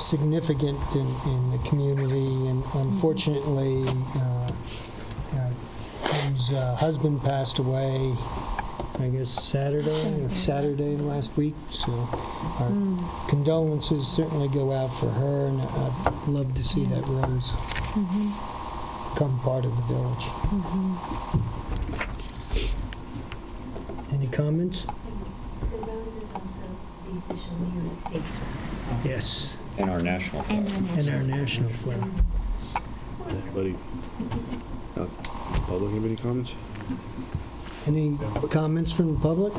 significant in the community, and unfortunately, Kim's husband passed away, I guess, Saturday last week. So our condolences certainly go out for her, and I'd love to see that rose become part of the village. Any comments? The rose is also the official New York State flag. Yes. And our national flag. And our national flag. Anybody? Public, have any comments? Any comments from the public?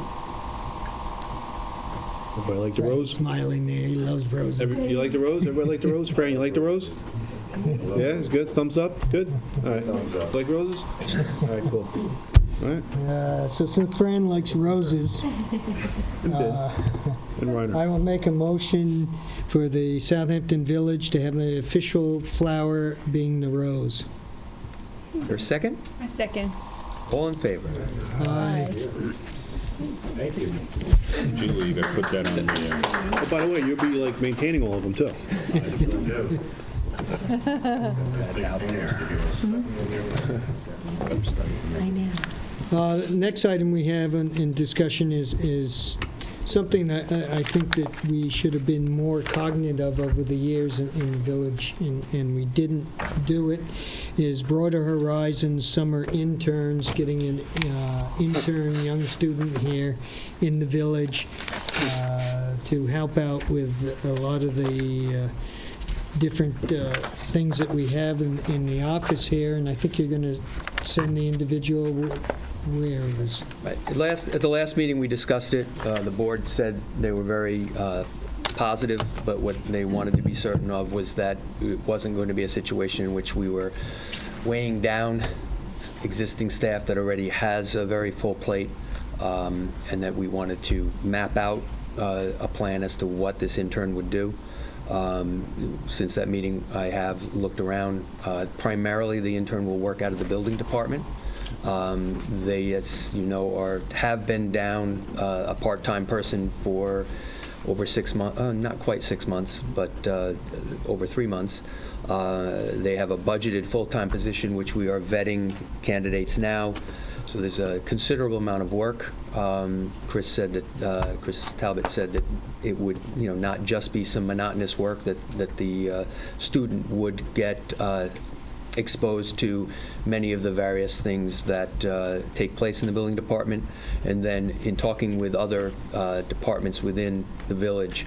Everybody like the rose? Smiling there. He loves roses. You like the rose? Everybody like the rose? Fran, you like the rose? Yeah, it's good. Thumbs up? Good? All right. Like roses? All right, cool. All right. So since Fran likes roses, And Reiner. I will make a motion for the Southampton Village to have the official flower being the rose. Your second? A second. All in favor? Aye. Julie, you got to put that on the... Oh, by the way, you'll be like maintaining all of them too. I know. Next item we have in discussion is something that I think that we should have been more cognizant of over the years in the village, and we didn't do it, is Broader Horizons summer interns, getting an intern young student here in the village to help out with a lot of the different things that we have in the office here, and I think you're going to send the individual where it was. Right. At the last meeting, we discussed it. The board said they were very positive, but what they wanted to be certain of was that it wasn't going to be a situation in which we were weighing down existing staff that already has a very full plate, and that we wanted to map out a plan as to what this intern would do. Since that meeting, I have looked around. Primarily, the intern will work out of the building department. They, as you know, have been down a part-time person for over 6 months, not quite 6 months, but over 3 months. They have a budgeted full-time position, which we are vetting candidates now. So there's a considerable amount of work. Chris Talbot said that it would, not just be some monotonous work, that the student would get exposed to many of the various things that take place in the building department, and then in talking with other departments within the village,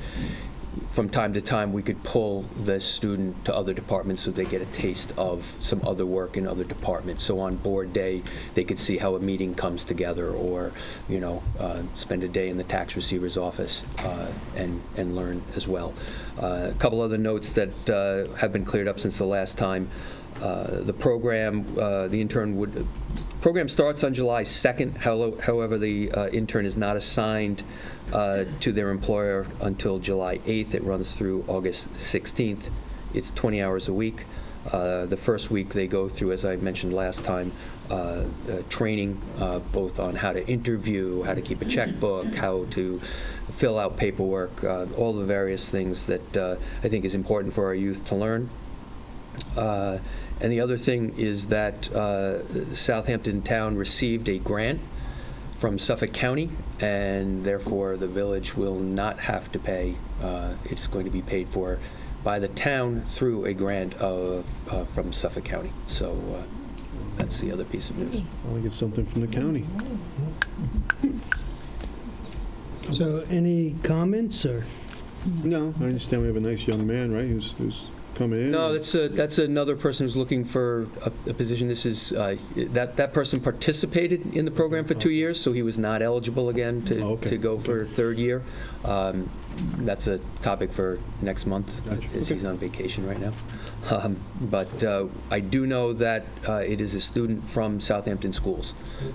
from time to time we could pull the student to other departments so they get a taste of some other work in other departments. So on board day, they could see how a meeting comes together, or spend a day in the tax receiver's office and learn as well. A couple other notes that have been cleared up since the last time. The program, program starts on July 2nd. However, the intern is not assigned to their employer until July 8th. It runs through August 16th. It's 20 hours a week. The first week they go through, as I mentioned last time, training both on how to interview, how to keep a checkbook, how to fill out paperwork, all the various things that I think is important for our youth to learn. And the other thing is that Southampton Town received a grant from Suffolk County, and therefore the village will not have to pay. It's going to be paid for by the town through a grant from Suffolk County. So that's the other piece of news. I want to get something from the county. So any comments, or? No, I understand we have a nice young man, right, who's coming in? No, that's another person who's looking for a position. This is, that person participated in the program for 2 years, so he was not eligible again to go for third year. That's a topic for next month, as he's on vacation right now. But I do know that it is a student from Southampton Schools.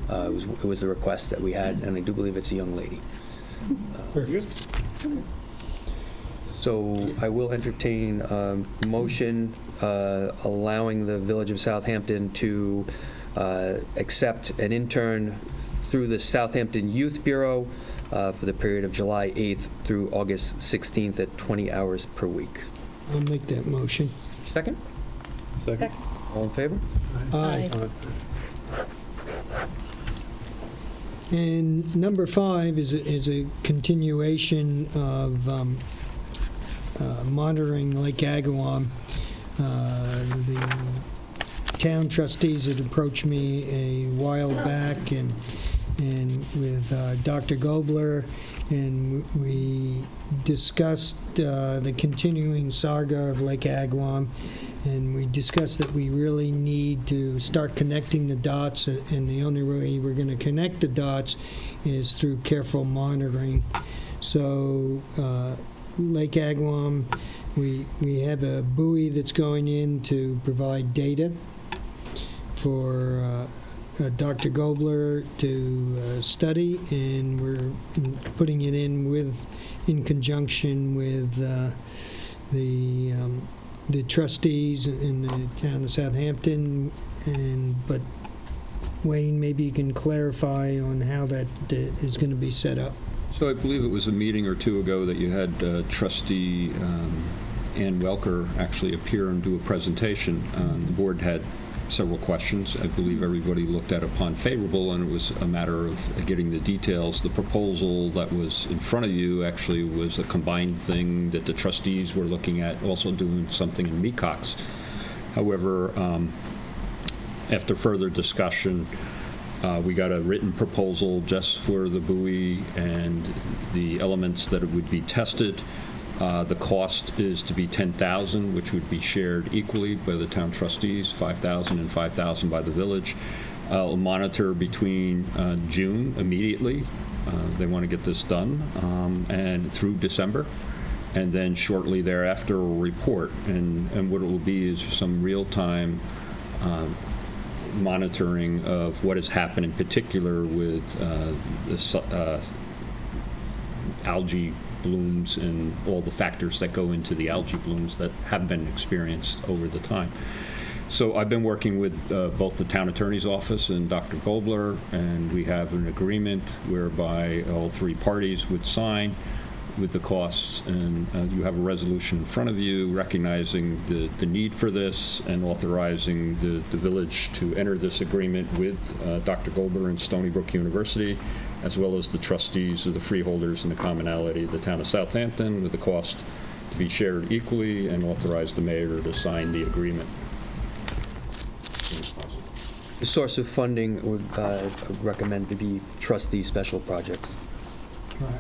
It was a request that we had, and I do believe it's a young lady. Perfect. So I will entertain a motion allowing the Village of Southampton to accept an intern through the Southampton Youth Bureau for the period of July 8th through August 16th at 20 hours per week. I'll make that motion. Second? Second. All in favor? Aye. And number 5 is a continuation of monitoring Lake Agawam. The town trustees had approached me a while back, and with Dr. Gobler, and we discussed the continuing saga of Lake Agawam, and we discussed that we really need to start connecting the dots, and the only way we're going to connect the dots is through careful monitoring. So Lake Agawam, we have a buoy that's going in to provide data for Dr. Gobler to study, and we're putting it in conjunction with the trustees in the town of Southampton. But Wayne, maybe you can clarify on how that is going to be set up. So I believe it was a meeting or two ago that you had trustee Ann Welker actually appear and do a presentation. The board had several questions. I believe everybody looked at upon favorable, and it was a matter of getting the details. The proposal that was in front of you actually was a combined thing that the trustees were looking at, also doing something in Mecox. However, after further discussion, we got a written proposal just for the buoy and the elements that it would be tested. The cost is to be $10,000, which would be shared equally by the town trustees, $5,000 and $5,000 by the village. I'll monitor between June immediately. They want to get this done, and through December. And then shortly thereafter, we'll report. And what it will be is some real-time monitoring of what has happened, in particular with the algae blooms and all the factors that go into the algae blooms that have been experienced over the time. So I've been working with both the town attorney's office and Dr. Gobler, and we have an agreement whereby all three parties would sign with the costs, and you have a resolution in front of you recognizing the need for this and authorizing the village to enter this agreement with Dr. Gobler and Stony Brook University, as well as the trustees of the freeholders and the commonality of the town of Southampton, with the cost to be shared equally, and authorize the mayor to sign the agreement. The source of funding would recommend to be trustee special projects. Right.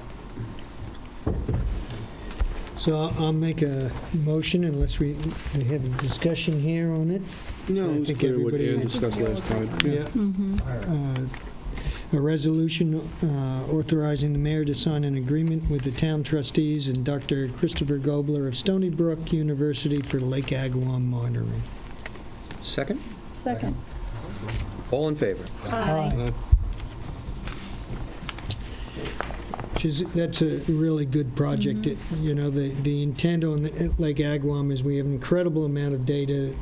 So I'll make a motion unless we have a discussion here on it. No, I it was think clear what everybody Ann discussed last time. Yeah. A resolution authorizing the mayor to sign an agreement with the town trustees and Dr. Christopher Gobler of Stony Brook University for Lake Agawam monitoring. Second? Second. All in favor? Aye. That's a really good project. You know, the intent on Lake Agawam is we have an incredible amount of data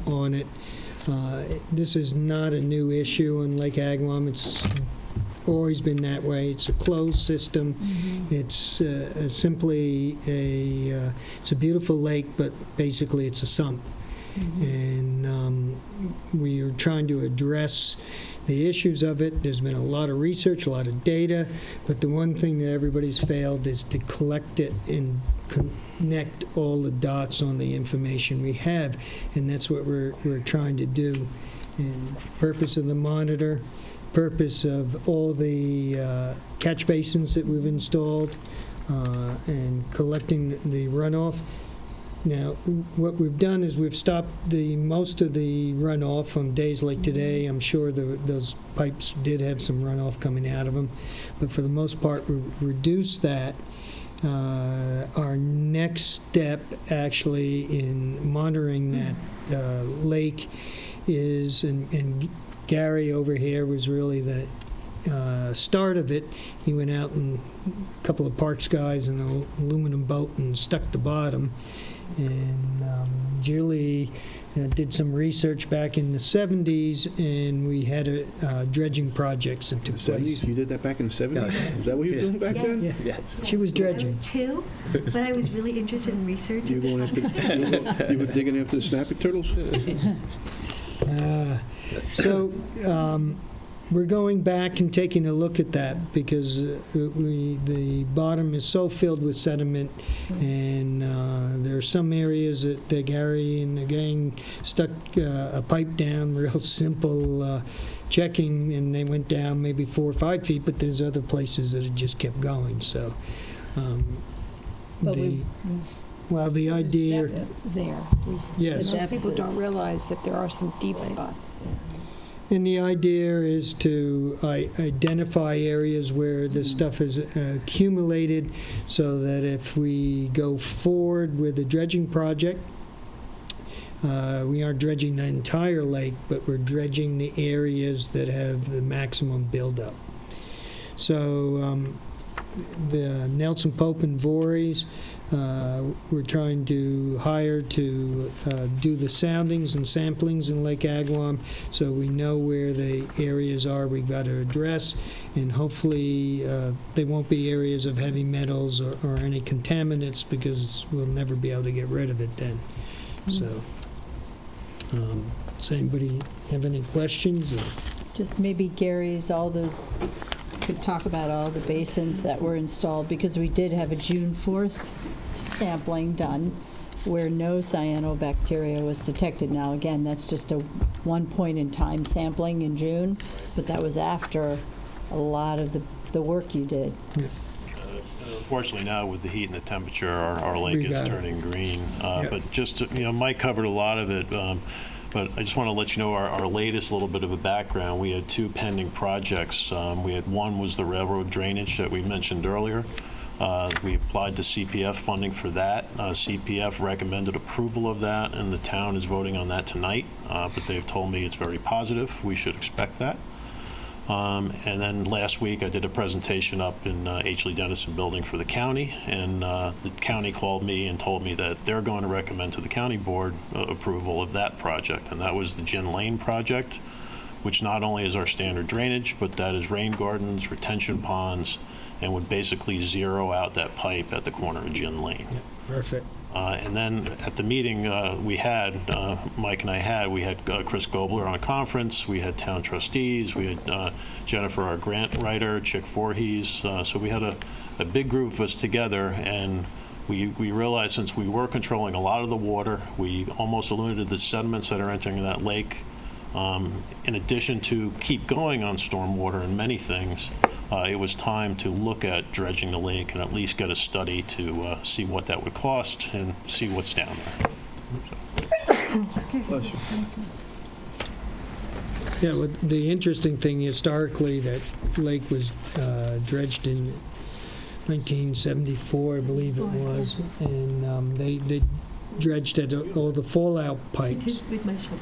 on it. This is not a new issue on Lake Agawam. It's always been that way. It's a closed system. It's simply it's a beautiful lake, but basically it's a sump. And we are trying to address the issues of it. There's been a lot of research, a lot of data, but the one thing that everybody's failed is to collect it and connect all the dots on the information we have, and that's what we're trying to do. And purpose of the monitor, purpose of all the catch basins that we've installed, and collecting the runoff. Now, what we've done is we've stopped most of the runoff on days like today. I'm sure those pipes did have some runoff coming out of them, but for the most part, we reduced that. Our next step, actually, in monitoring that lake is, and Gary over here was really the start of it. He went out and a couple of parks guys in an aluminum boat and stuck the bottom. And Julie did some research back in the 70s, and we had a dredging projects that took The 70s? place. You did that back in the 70s? Is that what you were doing back then? Yes. Yeah. She was I dredging. was 2, but I was really interested in research. You were going after, you were digging after the snapping turtles? So we're going back and taking a look at that because the bottom is so filled with sediment, and there are some areas that Gary and the gang stuck a pipe down, real simple checking, and they went down maybe 4 or 5 feet, but there's other places that it just kept going. So But the idea... There. Yes. Most people don't realize that there are some deep spots there. And the idea is to identify areas where this stuff is accumulated so that if we go forward with the dredging project, we aren't dredging the entire lake, but we're dredging the areas that have the maximum buildup. So the Nelson Pope and Voorhees, we're trying to hire to do the soundings and samplings in Lake Agawam, so we know where the areas are we've got to address, and hopefully they won't be areas of heavy metals or any contaminants, because we'll never be able to get rid of it then. So, does anybody have any questions? Just maybe Gary's, could talk about all the basins that were installed, because we did have a June 4th sampling done where no cyanobacteria was detected. Now, again, that's just a one point in time sampling in June, but that was after a lot of the work you did. Unfortunately, now with the heat and the temperature, our lake is turning green. But just, Mike covered a lot of it. But I just want to let you know our latest little bit of a background. We had 2 pending projects. One was the railroad drainage that we mentioned earlier. We applied to CPF funding for that. CPF recommended approval of that, and the town is voting on that tonight. But they've told me it's very positive. We should expect that. And then last week I did a presentation up in H. Lee Dennison building for the county, and the county called me and told me that they're going to recommend to the county board approval of that project, and that was the Gin Lane project, which not only is our standard drainage, but that is rain gardens, retention ponds, and would basically zero out that pipe at the corner of Gin Lane. Perfect. And then at the meeting Mike and I had, we had Chris Gobler on a conference, we had town trustees, we had Jennifer, our grant writer, Chick Voorhees. So we had a big group of us together, and we realized since we were controlling a lot of the water, we almost eliminated the sediments that are entering that lake. In addition to keep going on stormwater and many things, it was time to look at dredging the lake and at least get a study to see what that would cost and see what's down there. Yeah, well, the interesting thing historically, that lake was dredged in 1974, I believe it was, and they dredged at all the fallout pipes. With my shovel.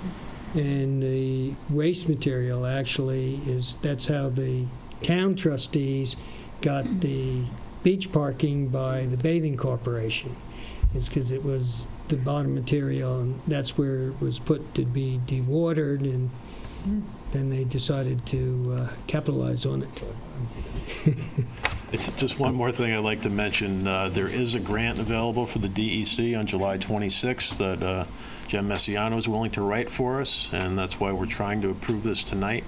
And the waste material actually that's how the town trustees got the beach parking by the bathing corporation. It's because it was the bottom material, and that's where it was put to be dewatered, and then they decided to capitalize on it. It's just one more thing I'd like to mention. There is a grant available for the DEC on July 26th that Jen Messiano is willing to write for us, and that's why we're trying to approve this tonight.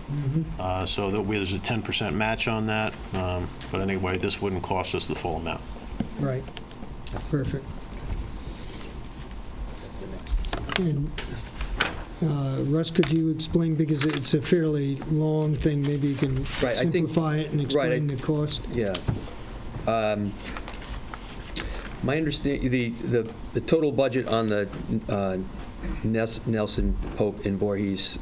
So there's a 10% match on that. But anyway, this wouldn't cost us the full amount. Right. Perfect. And Russ, could you explain, because it's a fairly long thing, maybe you can simplify it and explain the cost? Yeah. My understanding, the total budget on the Nelson Pope and Voorhees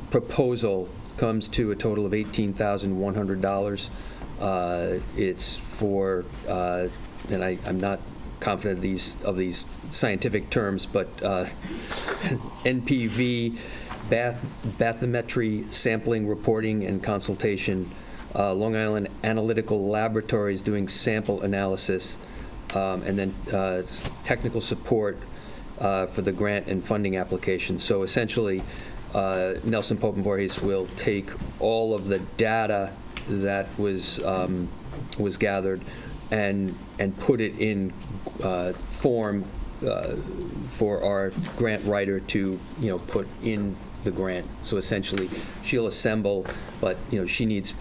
proposal comes to a total of $18,100. It's for, and I'm not confident of these scientific terms, but NPV, bathymetry, sampling, reporting, and consultation, Long Island Analytical Laboratories doing sample analysis, and then technical support for the grant and funding application. So essentially, Nelson Pope and Voorhees will take all of the data that was gathered and put it in form for our grant writer to put in the grant. So essentially, she'll assemble, but she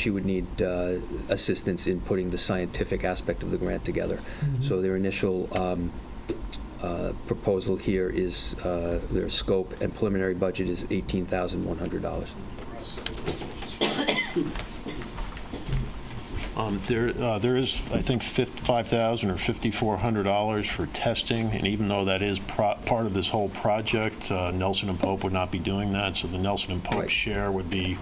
would need assistance in putting the scientific aspect of the grant together. Mm-hmm. So their initial proposal here is their scope and preliminary budget is $18,100. There is, I think, $5,000 or $5,400 for testing, and even though that is part of this whole project, Nelson and Pope would not be doing that, so the Nelson and Pope share would be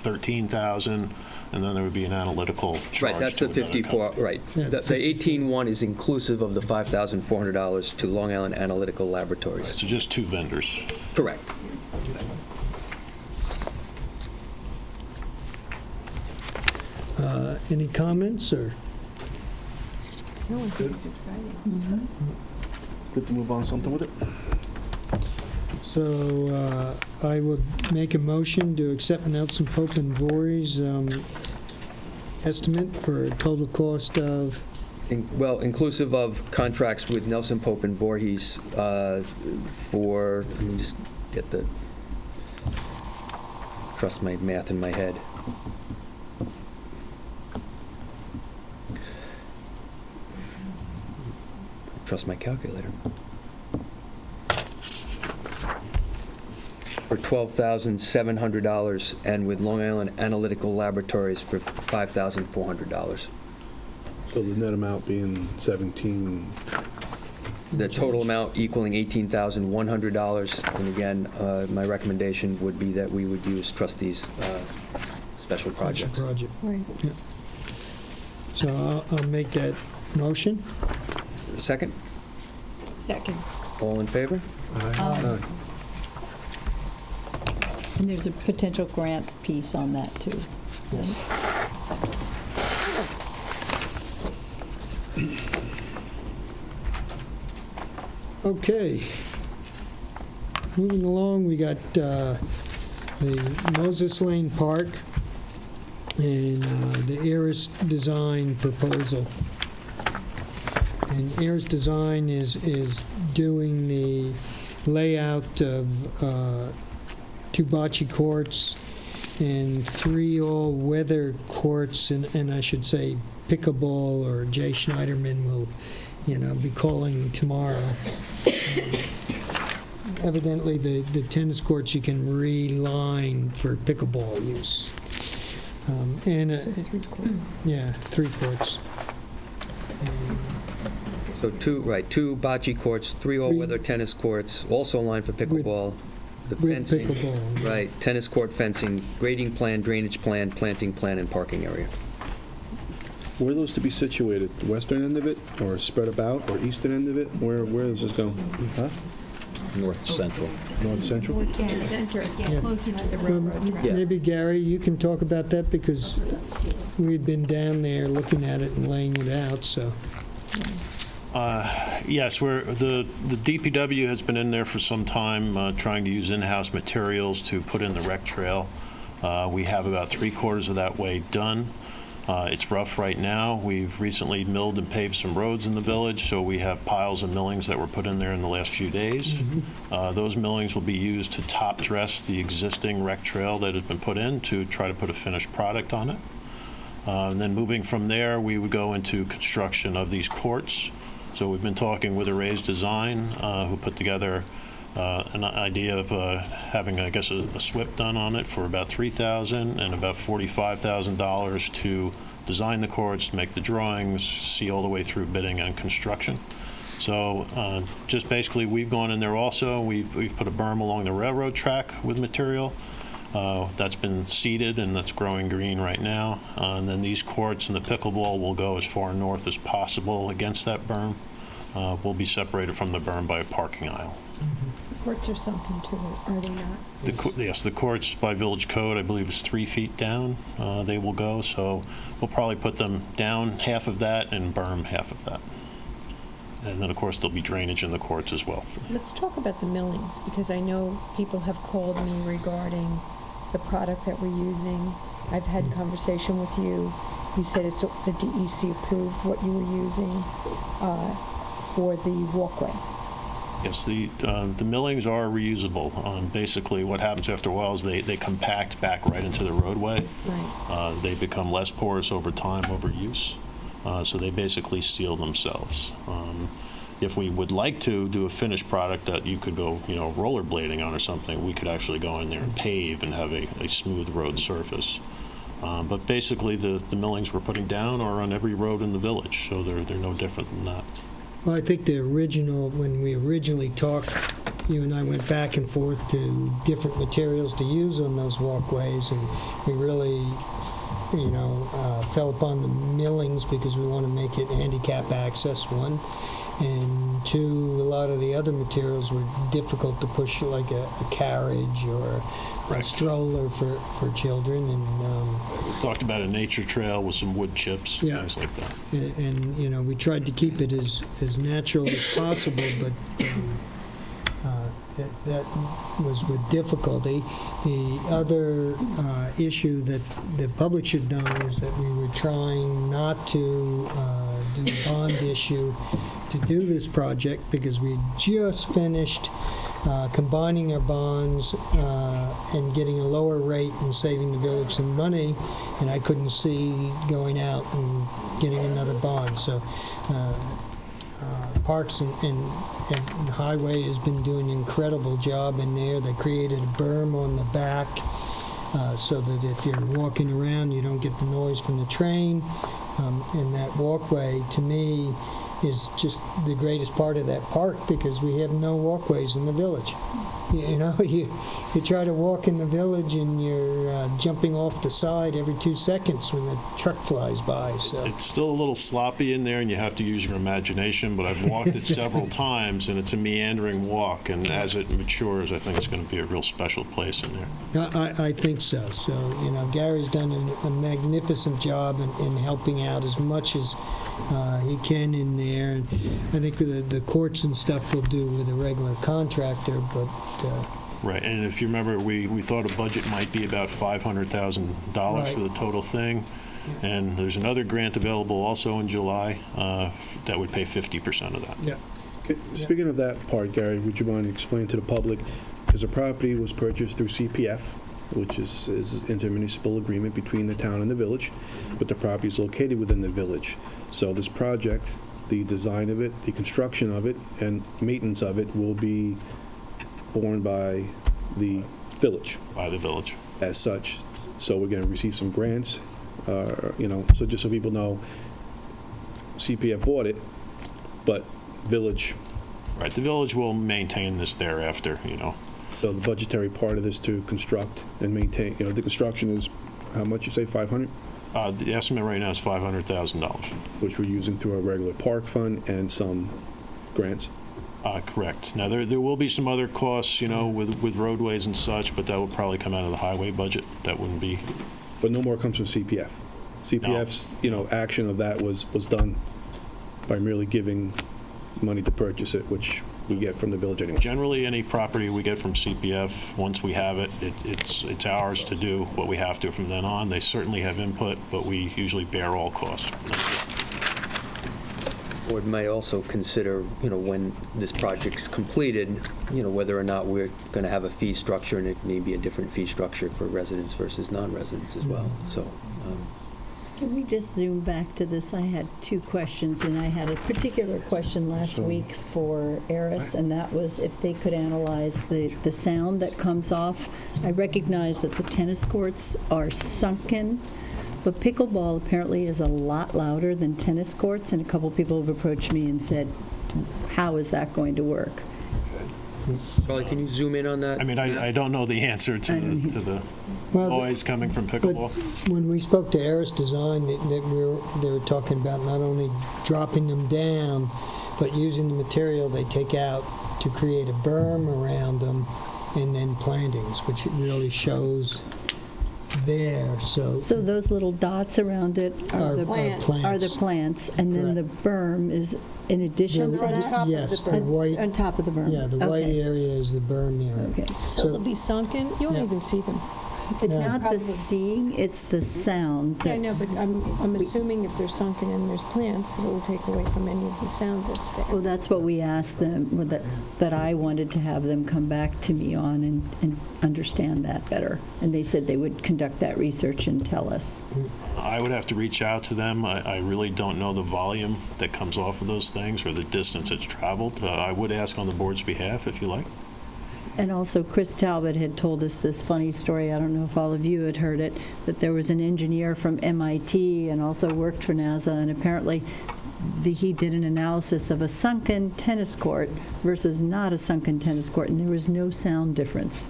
$13,000, and then there would be an analytical charge. Right, that's the 54, right. The 18.1 is inclusive of the $5,400 to Long Island Analytical Laboratories. So just two vendors. Correct. Any comments, or? No, I think it's exciting. Good to move on something with it. So I would make a motion to accept Nelson Pope and Voorhees estimate for a total cost of, Inclusive of contracts with Nelson Pope and Voorhees for, let me just trust my math in my head. Trust my calculator. For $12,700, and with Long Island Analytical Laboratories for $5,400. So the net amount being 17. The total amount equaling $18,100. And again, my recommendation would be that we would use Trustees special projects. project. Right. Yeah. So I'll make that motion. Second? Second. All in favor? Aye. And there's a potential grant piece on that, too. Yes. Okay. Moving along, we got the Moses Lane Park and the Eris Design proposal. And Eris Design is doing the layout of 2 bocce courts and 3 all-weather courts, and I should say pickleball, or Jay Schneiderman will, be calling tomorrow. Evidently, the tennis courts you can reline for pickleball use. And 3 courts. yeah, 3 courts. So 2 bocce courts, 3 all-weather tennis courts, also lined for pickleball. The With fencing, pickleball, yeah. right, tennis court fencing, grading plan, drainage plan, planting plan, and parking area. Where are those to be situated? The western end of it, or spread about, or eastern end of it? Where does this go? Huh? North Central. North Central? Center, Yeah. closer to the railroad tracks. Maybe, Gary, you can talk about that, because we'd been down there looking at it and laying it out, so. Yes, the DPW has been in there for some time, trying to use in-house materials to put in the rec trail. We have about 3/4 of that way done. It's rough right now. We've recently milled and paved some roads in the village, so we have piles of millings that were put in there in the last few days. Those millings will be used to top dress the existing rec trail that has been put in to try to put a finished product on it. And then moving from there, we would go into construction of these courts. So we've been talking with Array's Design, who put together an idea of having, I guess, a SWIP done on it for about $3,000 and about $45,000 to design the courts, make the drawings, see all the way through bidding and construction. So just basically, we've gone in there also. We've put a berm along the railroad track with material. That's been seeded, and that's growing green right now. And then these courts and the pickleball will go as far north as possible against that berm. Will be separated from the berm by a parking aisle. The courts are sunken too, are they not? Yes, the courts by village code, I believe, is 3 feet down. They will go, so we'll probably put them down half of that and berm half of that. And then, of course, there'll be drainage in the courts as well. Let's talk about the millings, because I know people have called me regarding the product that we're using. I've had conversation with you. You said it's the DEC approved what you were using for the walkway. Yes, the millings are reusable. Basically, what happens after a while is they compact back right into the roadway. Right. They become less porous over time, over use. So they basically seal themselves. If we would like to do a finished product that you could go, rollerblading on or something, we could actually go in there and pave and have a smooth road surface. But basically, the millings we're putting down are on every road in the village, so they're no different than that. Well, I think when we originally talked, you and I went back and forth to different materials to use on those walkways, and we really, fell upon the millings because we want to make it handicap access, one. And two, a lot of the other materials were difficult to push, like a carriage or a stroller for children. And we talked about a nature trail with some wood chips, things like that. And we tried to keep it as natural as possible, but that was with difficulty. The other issue that the public should know is that we were trying not to do a bond issue to do this project because we just finished combining our bonds and getting a lower rate and saving the village some money, and I couldn't see going out and getting another bond. So Parks and Highway has been doing an incredible job in there. They created a berm on the back so that if you're walking around, you don't get the noise from the train. And that walkway, to me, is just the greatest part of that park because we have no walkways in the village. You try to walk in the village and you're jumping off the side every 2 seconds when the truck flies by. So it's still a little sloppy in there, and you have to use your imagination. But I've walked it several times, and it's a meandering walk. And as it matures, I think it's going to be a real special place in there. I think so. So Gary's done a magnificent job in helping out as much as he can in there. And I think the courts and stuff will do with a regular contractor, but. Right, and if you remember, we thought a budget might be about $500,000 for the total thing, and there's another grant available also in July that would pay 50% of that. Yeah. Speaking of that part, Gary, would you mind explaining to the public, because the property was purchased through CPF, which is intermunicipal agreement between the town and the village, but the property is located within the village. So this project, the design of it, the construction of it, and maintenance of it will be borne by the village. By the village. As such. So we're going to receive some grants, so just so people know, CPF bought it, but village. Right, the village will maintain this thereafter, So the budgetary part of this to construct and maintain, the construction is, how much you say, 500? The estimate right now is $500,000. Which we're using through our regular park fund and some grants. Correct. Now, there will be some other costs, with roadways and such, but that will probably come out of the highway budget. That wouldn't be... But no more comes from CPF. CPF's, action of that was done by merely giving money to purchase it, which we get from the village anyway. Generally, any property we get from CPF, once we have it, it's ours to do what we have to from then on. They certainly have input, but we usually bear all costs. Board might also consider, when this project's completed, whether or not we're going to have a fee structure, and it may be a different fee structure for residents versus non-residents as well. So, Can we just zoom back to this? I had two questions, and I had a particular question last week for Eris, and that was if they could analyze the sound that comes off. I recognize that the tennis courts are sunken, But pickleball apparently is a lot louder than tennis courts, and a couple people have approached me and said, how is that going to work? Charlie, can you zoom in on that? I mean, I don't know the answer to the Well, noise coming from pickleball. But when we spoke to Aris Design, they were talking about not only dropping them down, but using the material they take out to create a berm around them, and then plantings, which it really shows there. So those little dots around it Are plants. are the plants, and then the berm is in addition to that? Yes, the white. On top of the berm. Yeah, the white Okay. area is the berm area. Okay. So they'll be sunken, you won't Yeah. even see them. It's Yeah. not the seeing, it's the sound. Yeah, I that- know, but I'm assuming if they're sunken and there's plants, it will take away from any of the sound that's there. Well, that's what we asked them, that I wanted to have them come back to me on and understand that better. And they said they would conduct that research and tell us. I would have to reach out to them. I really don't know the volume that comes off of those things or the distance it's traveled. I would ask on the board's behalf if you like. And also, Chris Talbot had told us this funny story, I don't know if all of you had heard it, that there was an engineer from MIT and also worked for NASA, and apparently he did an analysis of a sunken tennis court versus not a sunken tennis court, and there was no sound difference.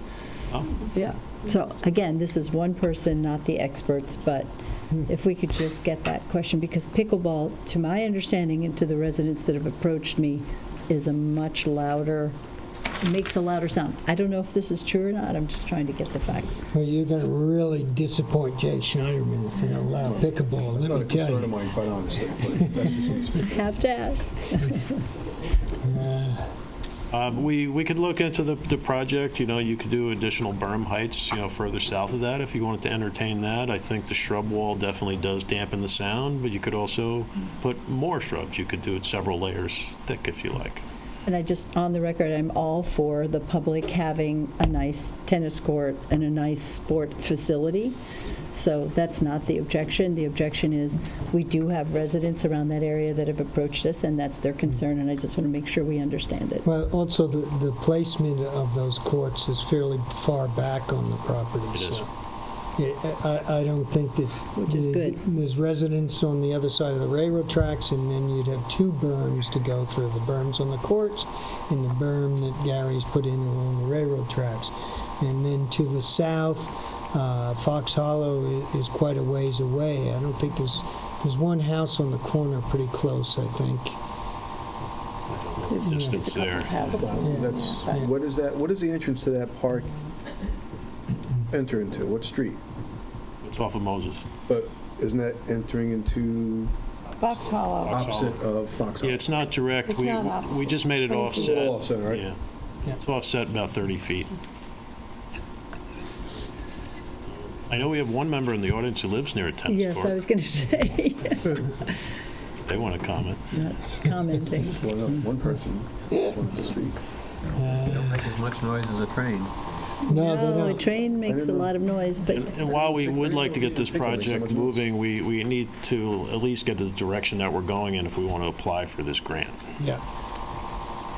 Oh. Yeah. So again, this is one person, not the experts, but if we could just get that question, because pickleball, to my understanding and to the residents that have approached me, is a much louder, makes a louder sound. I don't know if this is true or not. I'm just trying to get the facts. Well, you're going to really disappoint Jay Schneiderman if you don't allow pickleball, let me tell you. mine, quite honestly, but that's just me speaking. Have to ask. We could look into the project. You could do additional berm heights, further south of that if you wanted to entertain that. I think the shrub wall definitely does dampen the sound, but you could also put more shrubs. You could do it several layers thick if you like. And I just, on the record, I'm all for the public having a nice tennis court and a nice sport facility. So that's not the objection. The objection is we do have residents around that area that have approached us, and that's their concern, and I just want to make sure we understand it. Well, also, the placement of those courts is fairly far back on the property. It is. I don't think that... Which is good. There's residents on the other side of the railroad tracks, and then you'd have two berms to go through, the berms on the courts and the berm that Gary's put in along the railroad tracks. And then to the south, Fox Hollow is quite a ways away. I don't think there's one house on the corner pretty close, I think. Distance there. What is the entrance to that park enter into? What street? It's off of Moses. But isn't that entering into Fox Hollow. opposite of Fox Hollow? Yeah, it's not direct. It's not opposite. We just made it 20 offset. feet. A little offset, right? Yeah. It's offset about 30 feet. I know we have one member in the audience who lives near a tennis Yes, court. I was going to say, They want to comment. not commenting. One person, one the street. They don't make as much noise as a train. No, they No, a don't. train makes a lot of noise, but And while we would like to get this project moving, we need to at least get the direction that we're going in if we want to apply for this grant. Yeah.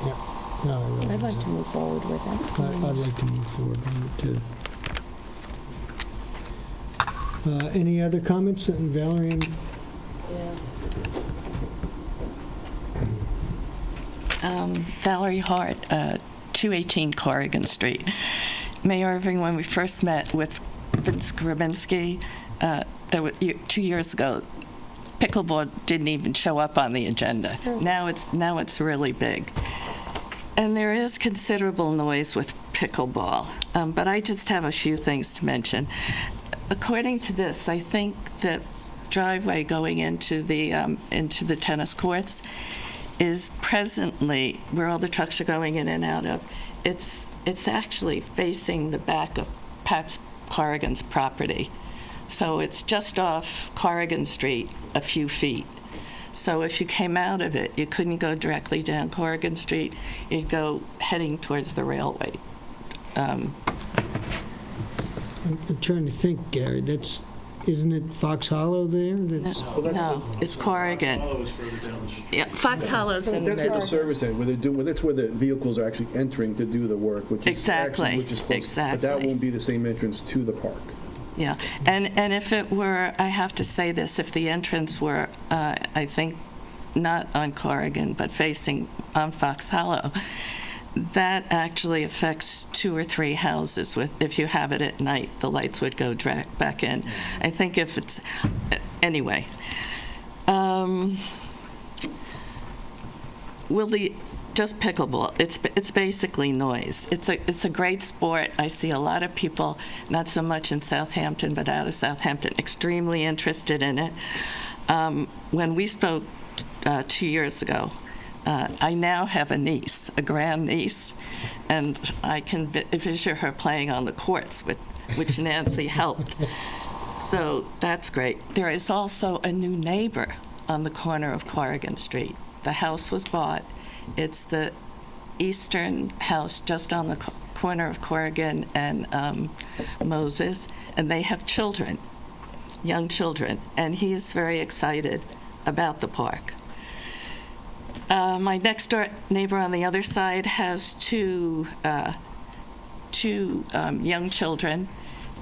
Yeah. No, I realize I'd like that. to move forward with it. I'd like to move forward on it, too. Any other comments, Valerie? Valerie Hart, 218 Corrigan Street. Mayor Irving, when we first met with Vince Grabinski 2 years ago, pickleball didn't even show up on the agenda. Now it's really big. And there is considerable noise with pickleball, but I just have a few things to mention. According to this, I think the driveway going into the tennis courts is presently where all the trucks are going in and out of. It's actually facing the back of Pat Corrigan's property. So it's just off Corrigan Street a few feet. So if you came out of it, you couldn't go directly down Corrigan Street. You'd go heading towards the railway. I'm trying to think, Gary. Isn't it Fox Hollow there? No, it's Corrigan. Hollow is further down the street. Yeah, Fox Hollow's in That's where the the service end, that's where the vehicles are actually entering to do the work, which is Exactly, actually, which is close. But that exactly. won't be the same entrance to the park. Yeah, and if it were, I have to say this, if the entrance were, I think, not on Corrigan, but facing on Fox Hollow, that actually affects 2 or 3 houses. If you have it at night, the lights would go back in. I think if it's, anyway. Just pickleball. It's basically noise. It's a great sport. I see a lot of people, not so much in Southampton, but out of Southampton, extremely interested in it. When we spoke 2 years ago, I now have a niece, a grandniece, and I can visualize her playing on the courts, which Nancy helped. So that's great. There is also a new neighbor on the corner of Corrigan Street. The house was bought. It's the eastern house just on the corner of Corrigan and Moses, and they have children, young children, and he's very excited about the park. My next door neighbor on the other side has two young children,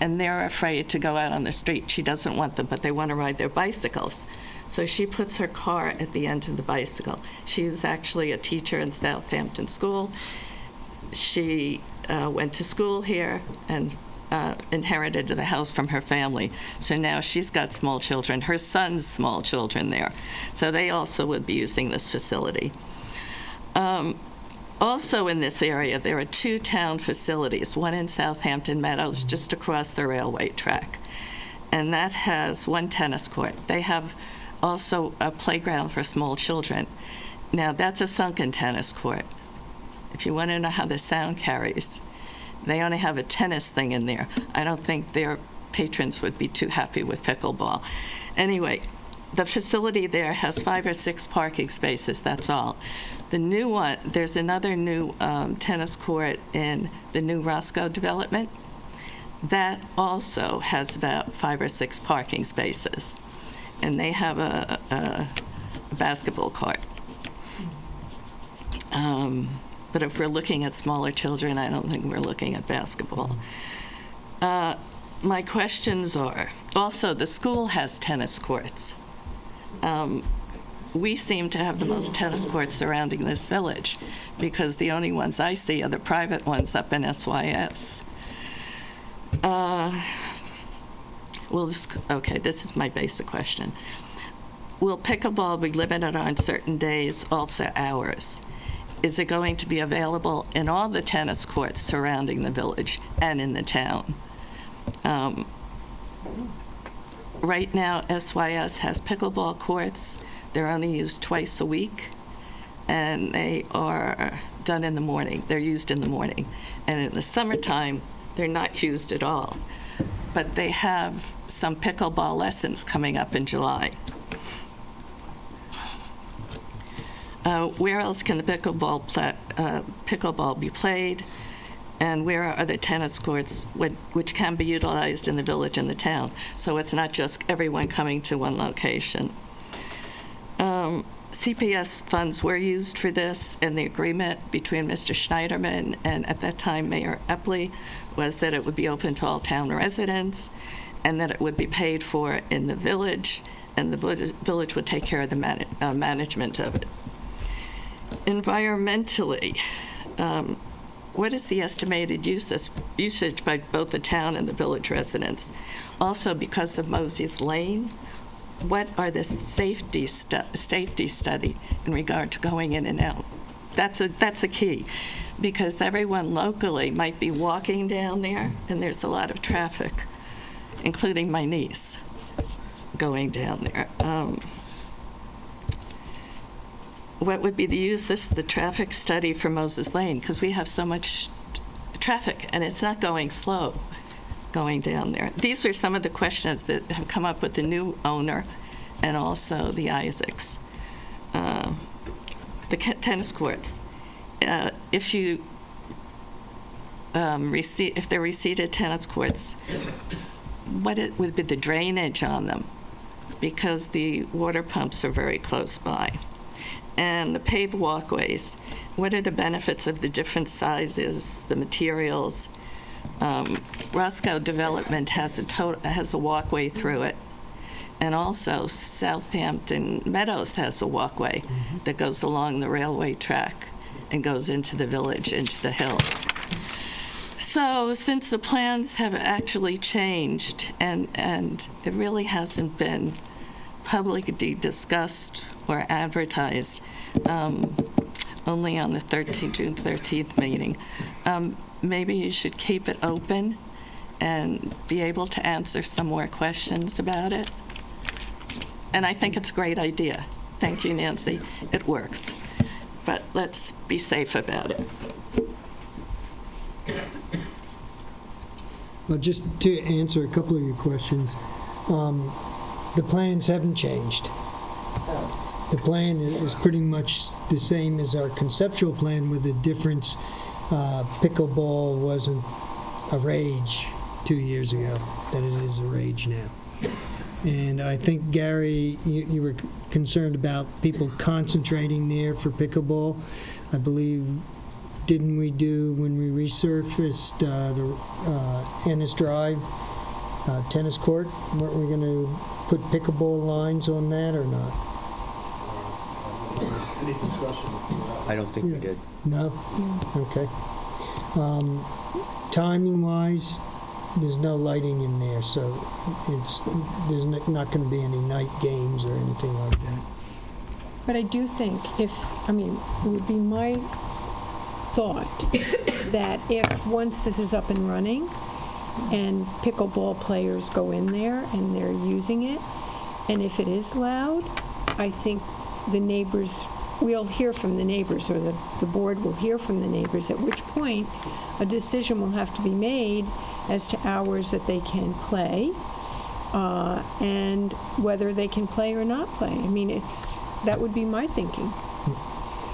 and they're afraid to go out on the street. She doesn't want them, but they want to ride their bicycles. So she puts her car at the end of the bicycle. She was actually a teacher in Southampton School. She went to school here and inherited the house from her family. So now she's got small children, her son's small children there. So they also would be using this facility. Also in this area, there are 2 town facilities, one in Southampton Meadows, just across the railway track. And that has 1 tennis court. They have also a playground for small children. Now, that's a sunken tennis court. If you want to know how the sound carries, they only have a tennis thing in there. I don't think their patrons would be too happy with pickleball. Anyway, the facility there has 5 or 6 parking spaces, that's all. The new one, there's another new tennis court in the new Roscoe development. That also has about 5 or 6 parking spaces. And they have a basketball court. But if we're looking at smaller children, I don't think we're looking at basketball. My questions are, also the school has tennis courts. We seem to have the most tennis courts surrounding this village because the only ones I see are the private ones up in SYS. This is my basic question. Will pickleball be limited on certain days, also hours? Is it going to be available in all the tennis courts surrounding the village and in the town? Right now, SYS has pickleball courts. They're only used twice a week, and they are done in the morning. They're used in the morning. And in the summertime, they're not used at all. But they have some pickleball lessons coming up in July. Where else can the pickleball be played? And where are other tennis courts which can be utilized in the village and the town? So it's not just everyone coming to one location. CPS funds were used for this, and the agreement between Mr. Schneiderman and at that time Mayor Epley was that it would be open to all town residents and that it would be paid for in the village, and the village would take care of the management of it. Environmentally, what is the estimated usage by both the town and the village residents? Also, because of Mosey's Lane, what are the safety study in regard to going in and out? That's a key, because everyone locally might be walking down there, and there's a lot of traffic, including my niece, going down there. What would be the use of the traffic study for Moses Lane? Because we have so much traffic, and it's not going slow going down there. These are some of the questions that have come up with the new owner and also the Isaacs. The tennis courts. If they're reseated tennis courts, what would be the drainage on them? Because the water pumps are very close by. And the paved walkways, what are the benefits of the different sizes, the materials? Roscoe Development has a walkway through it, and also Southampton Meadows has a walkway that goes along the railway track and goes into the village, into the hill. So since the plans have actually changed, and it really hasn't been publicly discussed or advertised, only on the June 13th meeting, maybe you should keep it open and be able to answer some more questions about it. And I think it's a great idea. Thank you, Nancy. It works. But let's be safe about it. Well, just to answer a couple of your questions, the plans haven't changed. The plan is pretty much the same as our conceptual plan, with the difference pickleball wasn't a rage 2 years ago, that it is a rage now. And I think, Gary, you were concerned about people concentrating there for pickleball. I believe, didn't we do, when we resurfaced the Ennis Drive tennis court, weren't we going to put pickleball lines on that or not? Any discussion? I don't think we did. No? Okay. Timing-wise, there's no lighting in there, so there's not going to be any night games or anything like that. But I do think it would be my thought that if once this is up and running and pickleball players go in there and they're using it, and if it is loud, I think the neighbors, we'll hear from the neighbors, or the board will hear from the neighbors, at which point a decision will have to be made as to hours that they can play and whether they can play or not play. I mean, that would be my thinking.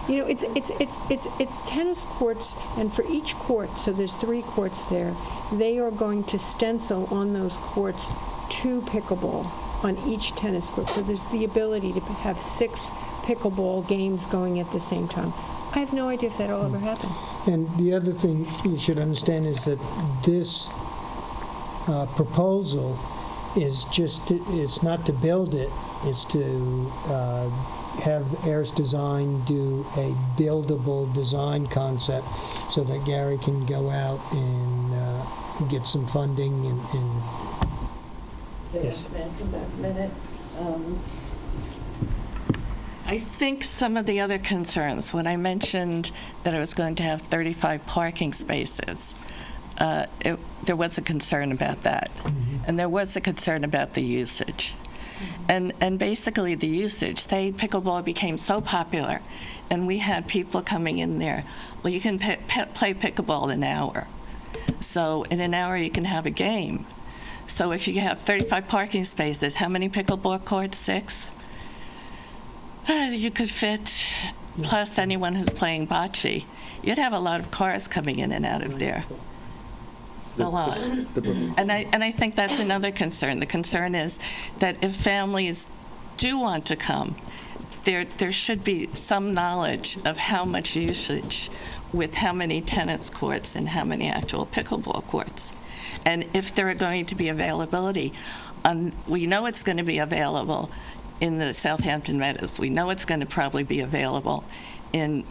You know, it's tennis courts, and for each court, so there's 3 courts there, they are going to stencil on those courts 2 pickleball on each tennis court. So there's the ability to have 6 pickleball games going at the same time. I have no idea if that'll ever happen. And the other thing you should understand is that this proposal is it's not to build it, it's to have Ayers Design do a buildable design concept so that Gary can go out and get some funding and yes. I think some of the other concerns, when I mentioned that I was going to have 35 parking spaces, there was a concern about that. And there was a concern about the usage. And basically the usage, say pickleball became so popular and we had people coming in there, well, you can play pickleball in an hour. So in an hour you can have a game. So if you have 35 parking spaces, how many pickleball courts? 6? You could fit, plus anyone who's playing bocce. You'd have a lot of cars coming in and out of there. A lot. And I think that's another concern. The concern is that if families do want to come, there should be some knowledge of how much usage with how many tennis courts and how many actual pickleball courts. And if there are going to be availability, we know it's going to be available in the Southampton Meadows. We know it's going to probably be available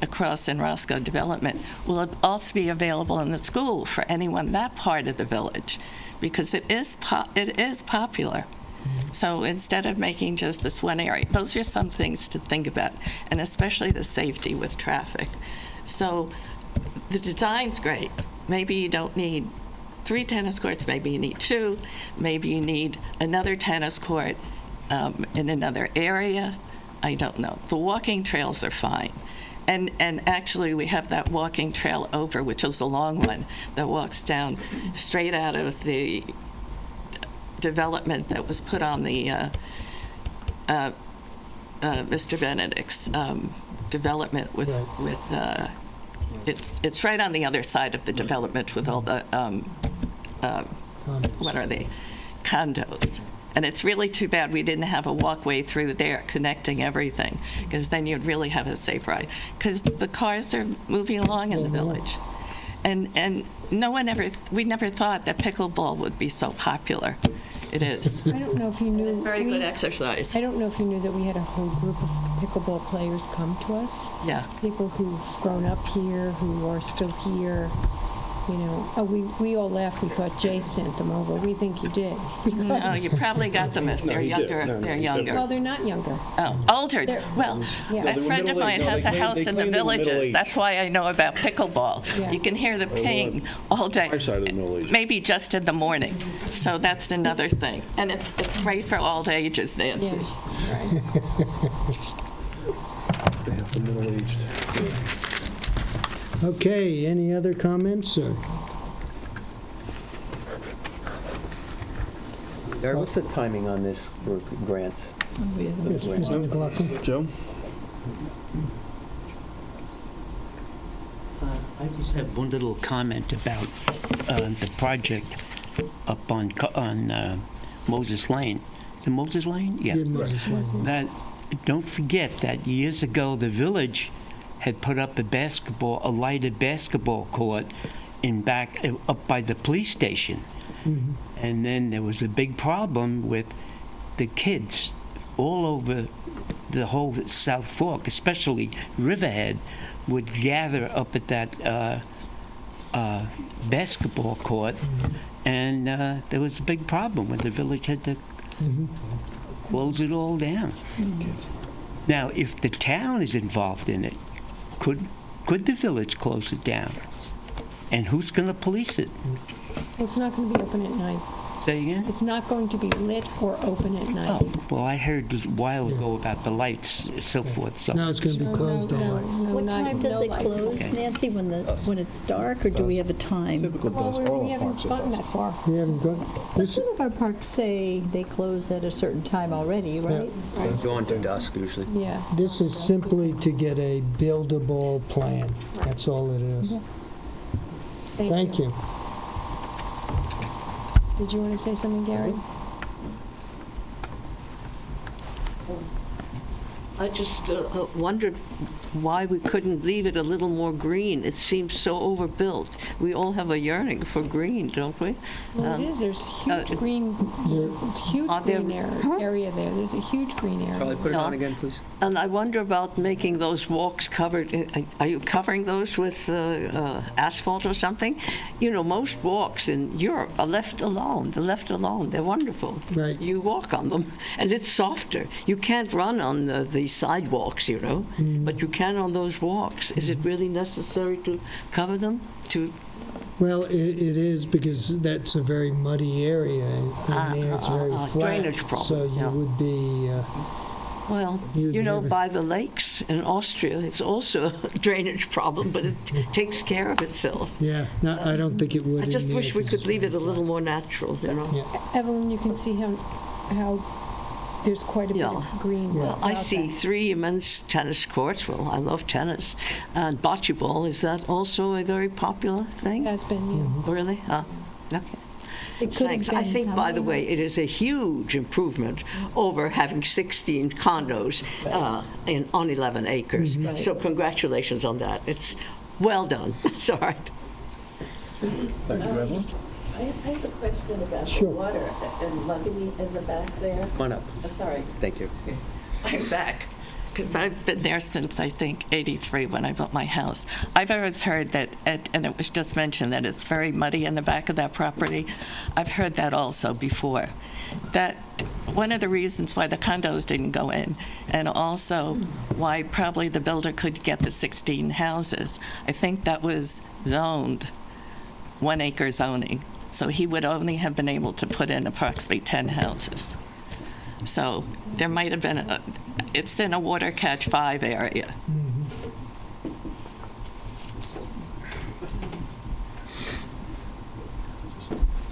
across in Roscoe Development. Will it also be available in the school for anyone in that part of the village? Because it is popular. So instead of making just this one area, those are some things to think about, and especially the safety with traffic. So the design's great. Maybe you don't need 3 tennis courts, maybe you need 2, maybe you need another tennis court in another area. I don't know. The walking trails are fine. And actually, we have that walking trail over, which is the long one, that walks down straight out of the development that was put on the Mr. Benedict's development with it's right on the other side of the development with all the what are they, condos. And it's really too bad we didn't have a walkway through there connecting everything, because then you'd really have a safe ride. Because the cars are moving along in the village. And no one ever, we never thought that pickleball would be so popular. It is. I don't know if you knew. It's very good exercise. I don't know if you knew that we had a whole group of pickleball players come to us. Yeah. People who've grown up here, who are still here. You know, we all laughed. We thought Jay sent them over. We think you did. No, you probably got them if they're younger. They're younger. Well, they're not younger. Oh, older. Well, Yeah. a friend of mine has a house in the Villages. That's why I know about pickleball. Yeah. You can hear the ping all day. My side of the Middle Ages. Maybe just in the morning. So that's another thing. And it's great for all ages, Nancy. Yeah. Right. They have the middle-aged. Okay, any other comments, or? Gary, what's the timing on this for grants? Yes, Mr. McLaughlin. Joe? I just have one little comment about the project up on Moses Lane. The Moses Lane? Yeah. Yeah, Moses Lane. That, don't forget that years ago, the village had put up a lighted basketball court up by the police station. Mhm. And then there was a big problem with the kids all over the whole South Fork, especially Riverhead, would gather up at that basketball court, and there was a big problem when the village had to close it all down. Now, if the town is involved in it, could the village close it down? And who's going to police it? It's not going to be open at night. Say again? It's not going to be lit or open at night. Well, I heard a while ago about the lights and so forth. So. Now it's going to be closed down. What time does it close, Nancy, when it's dark, or do we have a time? Well, we haven't gotten that far. We haven't got, this, Some of our parks say they close at a certain time already, right? Go on to dusk usually. Yeah. this is simply to get a buildable plan. That's all it is. Thank you. Did you want to say something, Gary? I just wondered why we couldn't leave it a little more green. It seems so overbuilt. We all have a yearning for green, don't we? Well, it is. There's huge green, area there. There's a huge green area. Probably put it on again, please. And I wonder about making those walks covered. Are you covering those with asphalt or something? You know, most walks in Europe are left alone. They're left alone. They're wonderful. Right. You walk on them, and it's softer. You can't run on the sidewalks, you know, but you can on those walks. Is it really necessary to cover them? Well, it is, because that's a very muddy area, and there it's very flat. Drainage problem. So you would be, Well, You'd you know, never- by the lakes in Austria, it's also a drainage problem, but it takes care of itself. yeah, no, I don't think it would. I in just there, wish we 'cause could it's leave it a very little more natural, you know? Yeah. Evelyn, you can see how there's quite a bit of green. Well, I out see there. 3 immense tennis courts. Well, I love tennis. And bocce ball, is that also a very popular thing? It has been, yeah. Really? Okay. It could have Thanks. I been think, how by the many way, it is a huge improvement over having 16 condos on 11 acres. Right. So congratulations on that. It's well done. Sorry. Thank you, Evelyn. I have a question about Sure. the water and lugging in the back there. Come on up. Sorry. Thank you. I'm back, because I've been there since, I think, '83 when I built my house. I've always heard that, and it was just mentioned, that it's very muddy in the back of that property. I've heard that also before. That one of the reasons why the condos didn't go in, and also why probably the builder could get the 16 houses, I think that was zoned 1 acre zoning. So he would only have been able to put in approximately 10 houses. So there might have been, it's in a water catch 5 area.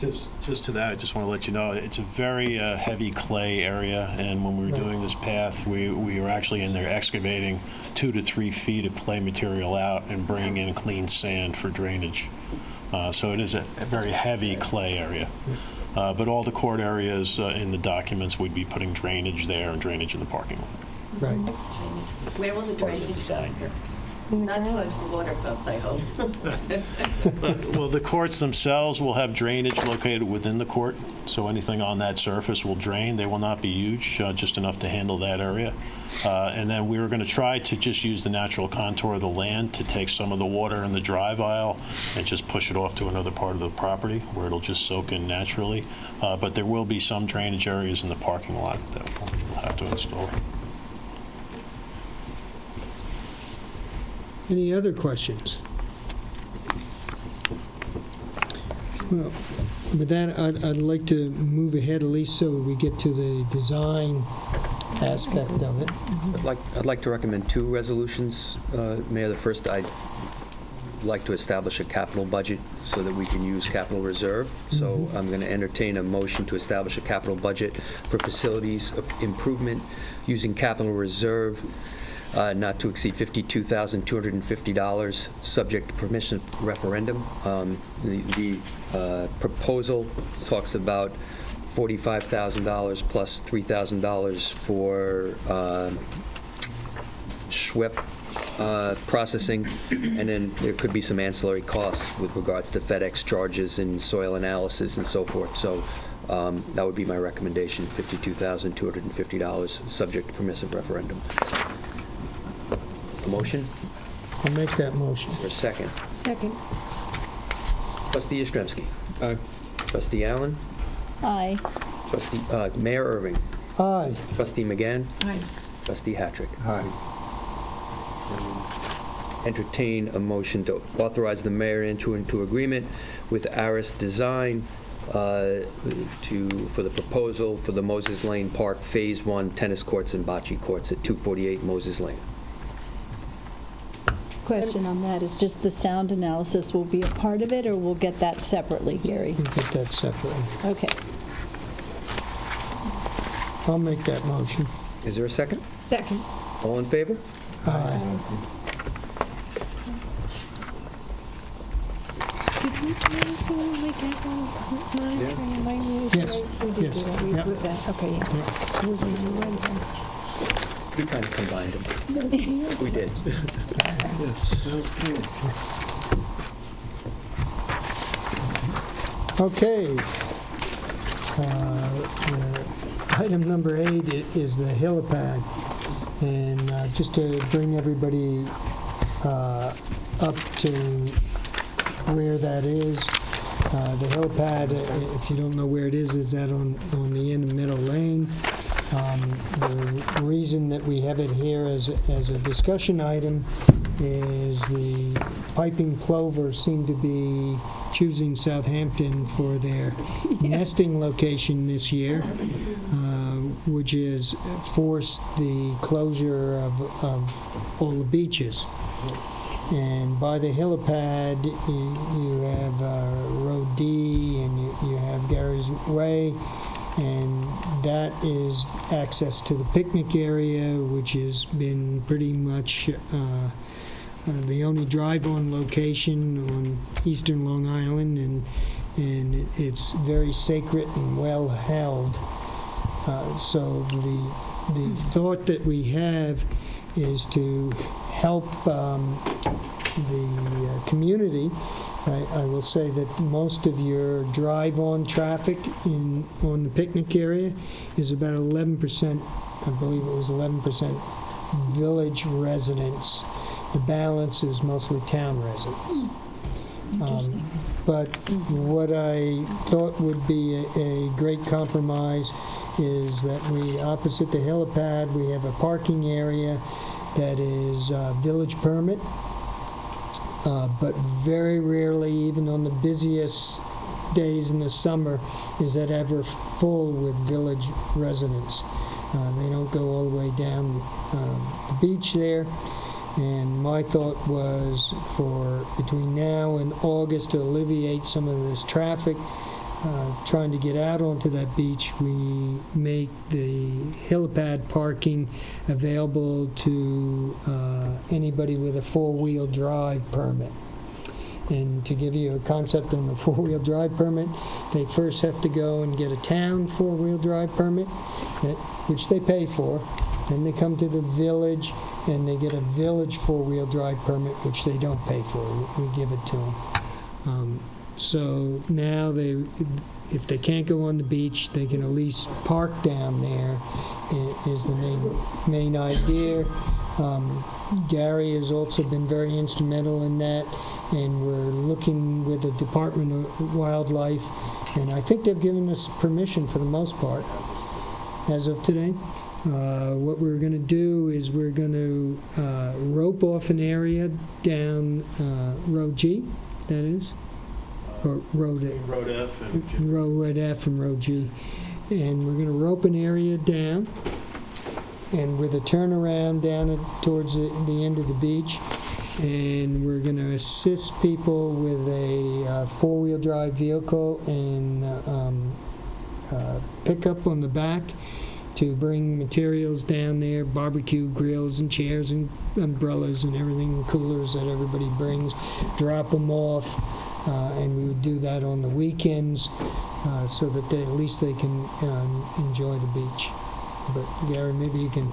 Just to that, I just want to let you know, it's a very heavy clay area, and when we were doing this path, we were actually in there excavating 2 to 3 feet of clay material out and bringing in clean sand for drainage. So it is a very heavy clay area. But all the court areas in the documents, we'd be putting drainage there and drainage in the parking lot. Right. Where will the drainage go? Not towards the water pumps, I hope. Well, the courts themselves will have drainage located within the court, so anything on that surface will drain. They will not be huge, just enough to handle that area. And then we were going to try to just use the natural contour of the land to take some of the water in the drive aisle and just push it off to another part of the property where it'll just soak in naturally. But there will be some drainage areas in the parking lot that we'll have to install. Any other questions? Well, with that, I'd like to move ahead at least so we get to the design aspect of it. I'd like to recommend two resolutions, Mayor. The first, I'd like to establish a capital budget so that we can use capital reserve. So I'm going to entertain a motion to establish a capital budget for facilities improvement using capital reserve not to exceed $52,250, subject to permission referendum. The proposal talks about $45,000 plus $3,000 for SWIP processing, and then there could be some ancillary costs with regards to FedEx charges and soil analysis and so forth. So that would be my recommendation, $52,250, subject to permissive referendum. A motion? I'll make that motion. Or a second? Second. Trustee Yastrzemski. Aye. Trustee Allen. Aye. Trustee Mayor Irving. Aye. Trustee McGann. Aye. Trustee Hattrick. Aye. Entertain a motion to authorize the mayor into agreement with Aris Design for the proposal for the Moses Lane Park Phase 1 tennis courts and bocce courts at 248 Moses Lane. Question on that is just the sound analysis will be a part of it, or we'll get that separately, Gary? We'll get that separately. Okay. I'll make that motion. Is there a second? Second. All in favor? Aye. Did we do anything like capital monitoring? Yes. We did Yes. do that. We Yep. approved that. Okay, yeah. We can do right then. We kind of combined them. We did. Okay. Item number 8 is the helipad. And just to bring everybody up to where that is, the helipad, if you don't know where it is that on the end of Meadow Lane. The reason that we have it here as a discussion item is the piping plover seem to be choosing Southampton for their nesting location this year, which has forced the closure of all the beaches. And by the helipad, you have Road D and you have Gary's Way, and that is access to the picnic area, which has been pretty much the only drive-on location on eastern Long Island, and it's very sacred and well held. So the thought that we have is to help the community. I will say that most of your drive-on traffic on the picnic area is about 11%, I believe it was 11% village residents. The balance is mostly town residents. Interesting. But what I thought would be a great compromise is that opposite the helipad, we have a parking area that is village permit. But very rarely, even on the busiest days in the summer, is that ever full with village residents. They don't go all the way down the beach there. And my thought was for between now and August to alleviate some of this traffic, trying to get out onto that beach, we make the helipad parking available to anybody with a four-wheel drive permit. And to give you a concept on the four-wheel drive permit, they first have to go and get a town four-wheel drive permit, which they pay for. Then they come to the village, and they get a village four-wheel drive permit, which they don't pay for. We give it to them. So now if they can't go on the beach, they can at least park down there, is the main idea. Gary has also been very instrumental in that, and we're looking with the Department of Wildlife, and I think they've given us permission for the most part as of today. What we're going to do is we're going to rope off an area down Road G, that is, or Road F. Road F and Road G. And we're going to rope an area down, and with a turnaround down towards the end of the beach, and we're going to assist people with a four-wheel drive vehicle and pickup on the back to bring materials down there, barbecue grills and chairs and umbrellas and everything, coolers that everybody brings, drop them off, and we would do that on the weekends so that at least they can enjoy the beach. But Gary, maybe you can...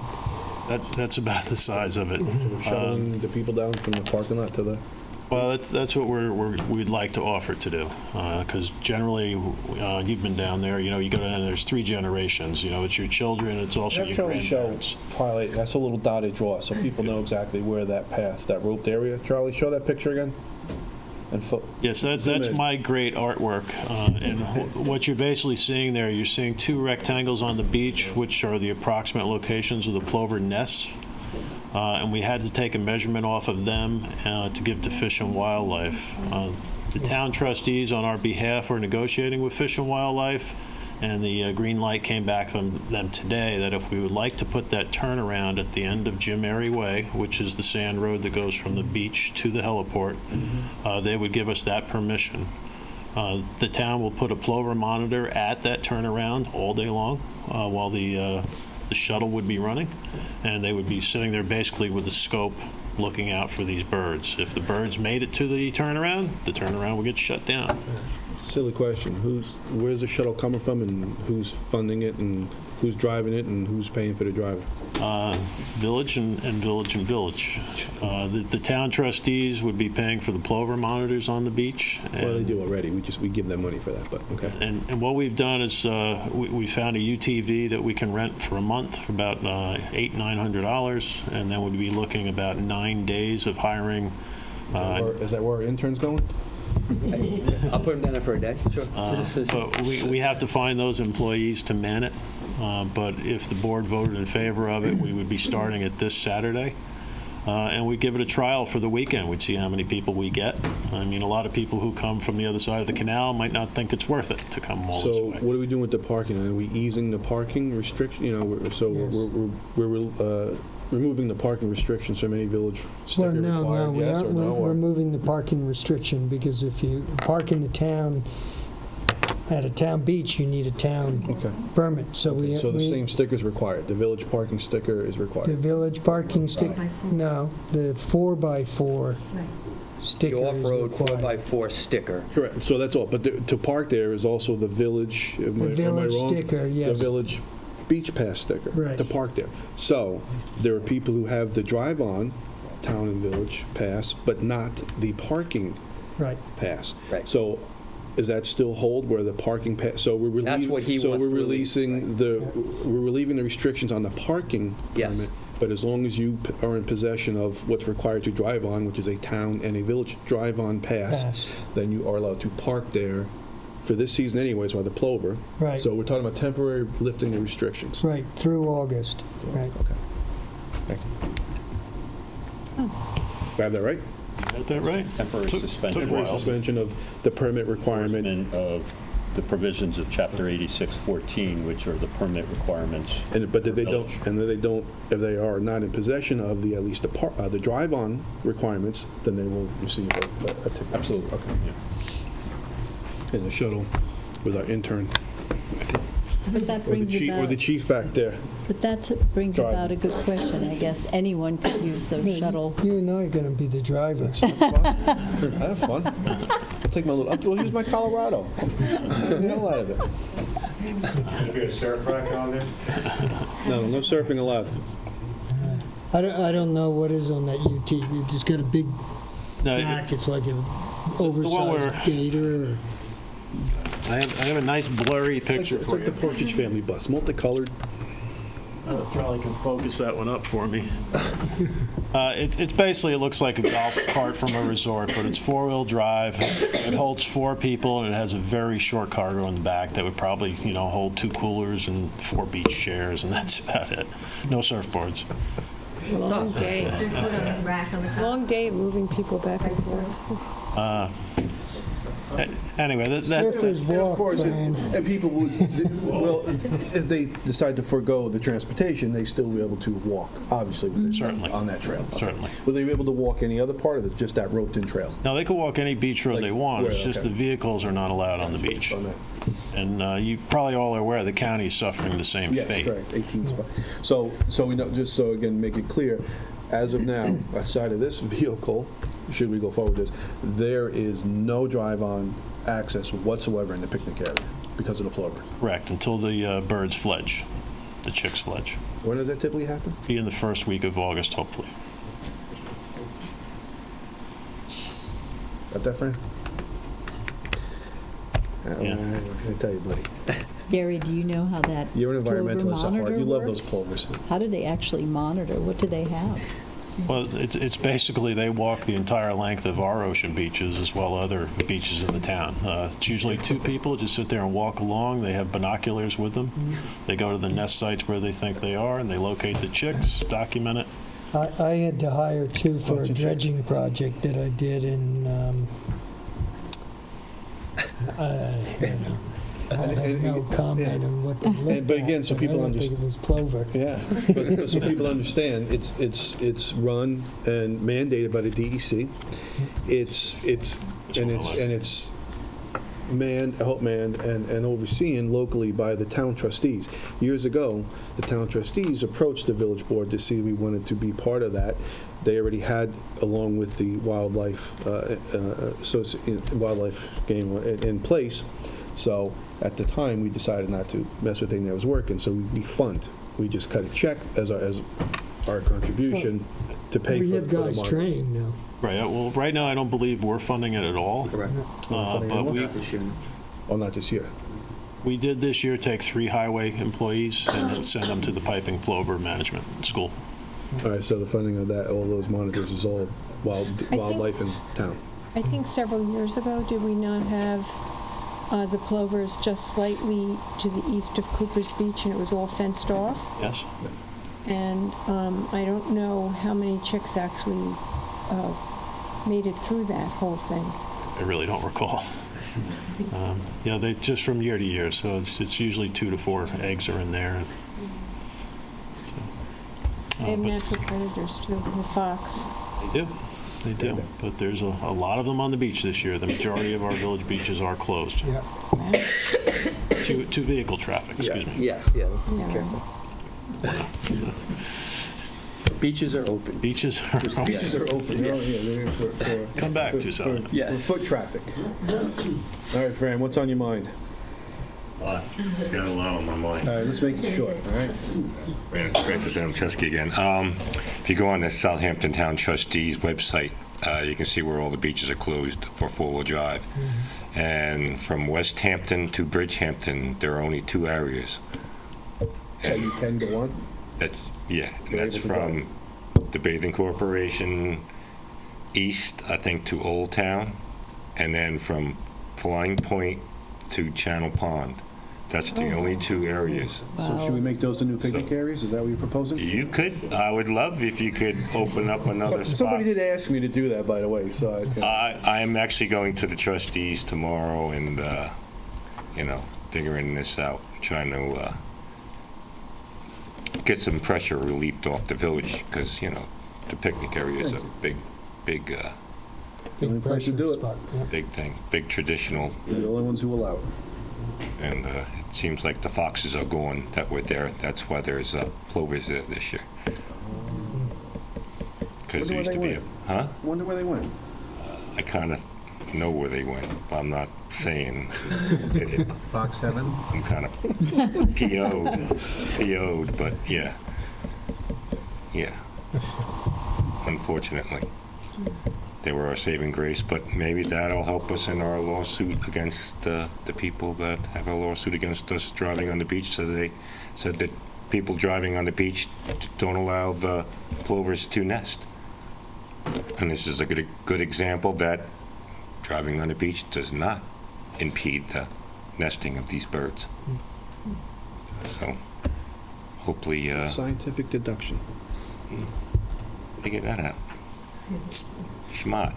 That's about the size of it. Shuttling the people down from the parking lot to the... Well, that's what we'd like to offer to do, because generally, you've been down there, you go down there, there's 3 generations, it's your children, it's also your grandparents. Charlie, that's a little dotted draw, so people know exactly where that path, that roped area. Charlie, show that picture again. Yes, that's my great artwork, and what you're basically seeing there, you're seeing 2 rectangles on the beach, which are the approximate locations of the plover nests. And we had to take a measurement off of them to give to Fish and Wildlife. The town trustees on our behalf are negotiating with Fish and Wildlife, and the green light came back from them today that if we would like to put that turnaround at the end of Jim Mary Way, which is the sand road that goes from the beach to the heliport, they would give us that permission. The town will put a plover monitor at that turnaround all day long while the shuttle would be running, and they would be sitting there basically with a scope looking out for these birds. If the birds made it to the turnaround would get shut down. Silly question. Where's the shuttle coming from, and who's funding it, and who's driving it, and who's paying for the driver? Village and village and village. The town trustees would be paying for the plover monitors on the beach. Well, they do already. We give them money for that, but okay. And what we've done is we found a UTV that we can rent for a month for about $800-900, and then we'd be looking about 9 days of hiring. Is that where our intern's going? I'll put them down there for a day. Sure. But we have to find those employees to man it. But if the board voted in favor of it, we would be starting it this Saturday. And we'd give it a trial for the weekend. We'd see how many people we get. I mean, a lot of people who come from the other side of the canal might not think it's worth it to come all this way. So what are we doing with the parking? Are we easing the parking restriction? We're removing the parking restrictions from any village sticker required, we aren't. We're removing the parking restriction, because if you park in the town, at a town beach, you need a town permit. So the same sticker is required. The village parking sticker is required. The village parking sticker, no, the 4x4 sticker The is off-road required. 4x4 sticker. Correct. So that's all. But to park there is also the village. Am I village wrong? sticker, yes. The village beach pass sticker to park there. So there are people who have the drive-on town and village pass, but not the parking pass. Right. So does that still hold where the parking pass? So we're That's what he so wants we're to release, releasing we're relieving the restrictions on the parking permit. But as long as you are in possession of what's required to drive on, which is a town and a village drive-on pass, then you are allowed to park there for this season anyways, or the plover. Right. So we're talking about temporary lifting the restrictions. Right, through August. Right. Okay. Thank you. I have that right? Got that right? Temporary suspension. Temporary suspension of the permit requirement. Of the provisions of Chapter 8614, which are the permit requirements. But if they don't, if they are not in possession of at least the drive-on requirements, then they will receive a ticket. Absolutely. Okay. In the shuttle with our intern. But that Or the brings chief, or the about, chief back there. but that brings Drive. about a good question. I guess anyone could use those shuttle. You and I are going to be the drivers. That's fun. I have fun. I'll take my little, I'll use my Colorado. Get the hell out of it. Is there a surf rack on there? No surfing allowed. I don't know what is on that UT. You just got a big No, back. It's like an we're- oversized gator. Or, I have a nice blurry picture It's for like you. the Partridge Family bus, multicolored. Probably can focus that one up for me. It's basically, it looks like a golf cart from a resort, but it's four-wheel drive. It holds 4 people, and it has a very short cargo in the back that would probably, hold 2 coolers and 4 beach chairs, and that's about it. No surfboards. Long day. Long day of moving people back and forth. Anyway, surfers And of walk, course, Fran. and people would, well, if they decide to forego the transportation, they still be able to walk, obviously, Certainly. on that trail. Certainly. Will they be able to walk any other part, or is it just that roped-in trail? Now, they can walk any beach road Like they want. It's where, just okay. the vehicles are not allowed on the beach. On that. And you probably all are aware the county is suffering the same Yes, fate. correct, 18 spot. So we know, just so again, make it clear, as of now, outside of this vehicle, should we go forward with this, there is no drive-on access whatsoever in the picnic area because of the plover. Correct, until the birds fledge, the chicks fledge. When does that typically happen? Be in the first week of August, hopefully. Got that, Fran? Yeah. I'm going to tell you, buddy. Gary, do you know how that You're an plover environmentalist at heart. monitor You love works? those plovers. How do they actually monitor? What do they have? Well, it's basically, they walk the entire length of our ocean beaches as well as other beaches in the town. It's usually 2 people, just sit there and walk along. They have binoculars with them. They go to the nest sites where they think they are, and they locate the chicks, document it. I had to hire 2 for a dredging project that I did in. I have no comment on what they looked But again, at, so but people I don't think it was plover. Yeah, but so people understand, it's run and mandated by the DEC. It's manned and overseen locally by the town trustees. Years ago, the town trustees approached the village board to see if we wanted to be part of that. They already had, along with the wildlife game in place. So at the time, we decided not to mess with anything that was working. So we fund. We just cut a check as our contribution to pay for We the have guys monitors. trained now. Right, well, right now, I don't believe we're funding it at all. Correct. But Oh, not this year. we did this year take 3 highway employees and then send them to the piping plover management school. All right, so the funding of that, all those monitors is all wildlife in town. I think several years ago, did we not have the plovers just slightly to the east of Cooper's Beach, and it was all fenced off? Yes? And I don't know how many chicks actually made it through that whole thing. I really don't recall. They just from year to year, so it's usually 2 to 4 eggs are in there. They have natural predators too, the fox. They do. But there's a lot of them on the beach this year. The majority of our village beaches are closed. Yeah. To vehicle traffic, excuse me. Yes, let's be Yeah. careful. Beaches are open. Beaches are open. Beaches are open. Yes. They're for Come back, Tucson. for foot traffic. All right, Fran, what's on your mind? Got a lot on my mind. All right, let's make it short, all right? Francis M. Chesky again. If you go on the Southampton Town Trustees website, you can see where all the beaches are closed for four-wheel drive. And from West Hampton to Bridgehampton, there are only 2 areas. So you can go on? And You're that's able to from the Bathing Corporation east, I think, to Old Town, and then from Flying Point to Channel Pond. That's the only 2 areas. So should we make those the new picnic areas? Is that what you're proposing? You could, I would love if you could open up another spot. Somebody did ask me to do that, by the way, so I am actually going to the trustees tomorrow and, figuring this out, trying to get some pressure relieved off the village, because, the picnic area is a big Big place to do it. big thing, big traditional. We're the only ones who allow it. And it seems like the foxes are gone that were there. That's why there's plovers there this year. Because there used to be a... Wonder where they went. I kind of know where they went, but I'm not saying did it. Box 7? I'm kind of PO'd, but yeah. Yeah. Unfortunately. They were our saving grace, but maybe that'll help us in our lawsuit against the people that have a lawsuit against us driving on the beach. So they said that people driving on the beach don't allow the plovers to nest. And this is a good example that driving on the beach does not impede the nesting of these birds. So hopefully... Scientific deduction. Figure that out. Schmott.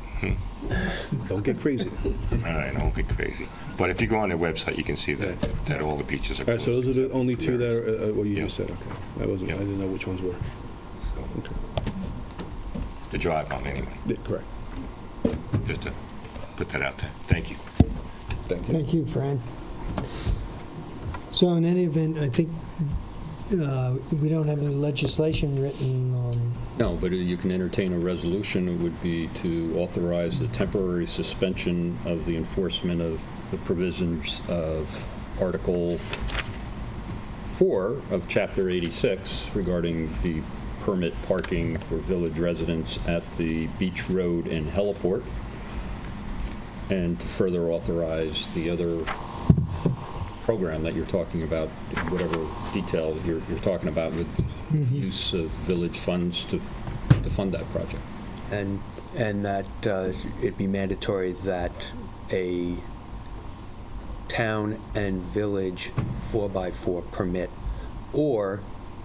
Don't get crazy. All right, don't get crazy. But if you go on their website, you can see that all the beaches are All right, so closed. those are the only two that are what you Yeah. just said. Okay, I didn't know which ones were. Okay. The drive on, anyway. Yeah, correct. Just to put that out there. Thank you. Thank you. Thank you, Fran. So in any event, I think we don't have any legislation written on... No, but you can entertain a resolution. It would be to authorize the temporary suspension of the enforcement of the provisions of Article 4 of Chapter 86 regarding the permit parking for village residents at the Beach Road and Heliport, and to further authorize the other program that you're talking about, whatever detail you're talking about, with use of village funds to fund that project. And that it'd be mandatory that a town and village 4x4 permit or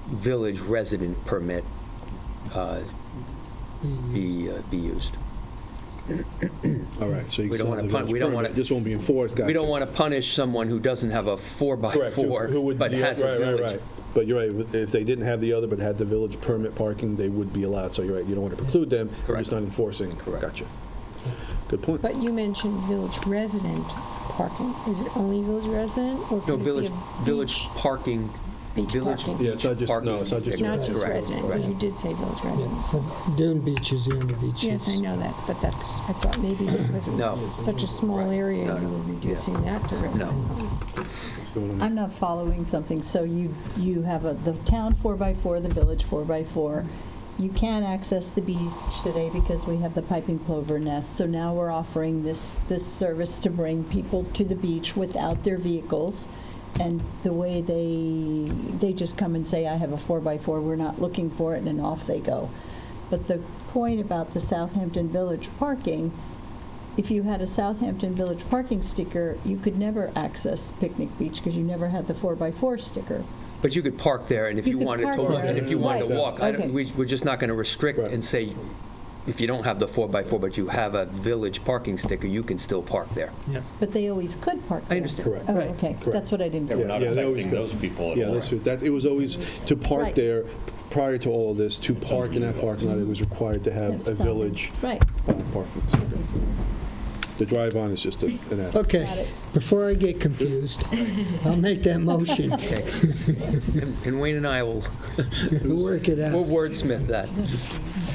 village resident permit be used. All right, so you We can don't have the want to village we don't permit. want to This won't be enforced. we Gotcha. don't want to punish someone who doesn't have a 4x4 Correct, who would but be- has a right, village. Right. But you're right, if they didn't have the other but had the village permit parking, they would be allowed. So you're right, you don't want to preclude them, you're Correct. just not enforcing. Correct. Gotcha. Good point. But you mentioned village resident parking. Is it only village resident, or No, could it be village a village beach- parking. beach village parking? Yeah, it's not just, parking. no, it's not just. Not just Correct, resident, correct. because you did say village residents. But Dune Beach is the only beach. Yes, I know that, but I thought maybe because it No. was such a small area, No, you no. were reducing that to resident. I'm not following something. So you have the town 4x4, the village 4x4. You can't access the beach today because we have the piping plover nest. So now we're offering this service to bring people to the beach without their vehicles. And the way they just come and say, I have a 4x4, we're not looking for it, and off they go. But the point about the Southampton Village parking, if you had a Southampton Village parking sticker, you could never access Picnic Beach because you never had the 4x4 sticker. But you could park there, and if You you could wanted park to, there. and if you wanted to Right. walk, Okay. we're just not going to restrict Right. and say, if you don't have the 4x4, but you have a village parking sticker, you can still park there. But they always could park there. I understand. Correct. Oh, Right. okay. Correct. That's what I didn't Yeah, get. we're not Yeah, they always affecting could. those people at Yeah, all. it was always to park Right. there, prior to all of this, to park in that parking lot, it was required to have a Something. village Right. parking. The drive-on is just an add. Got Okay, it. before I get confused, I'll make that motion. Okay. And Wayne and I will We'll work it we'll out. wordsmith that.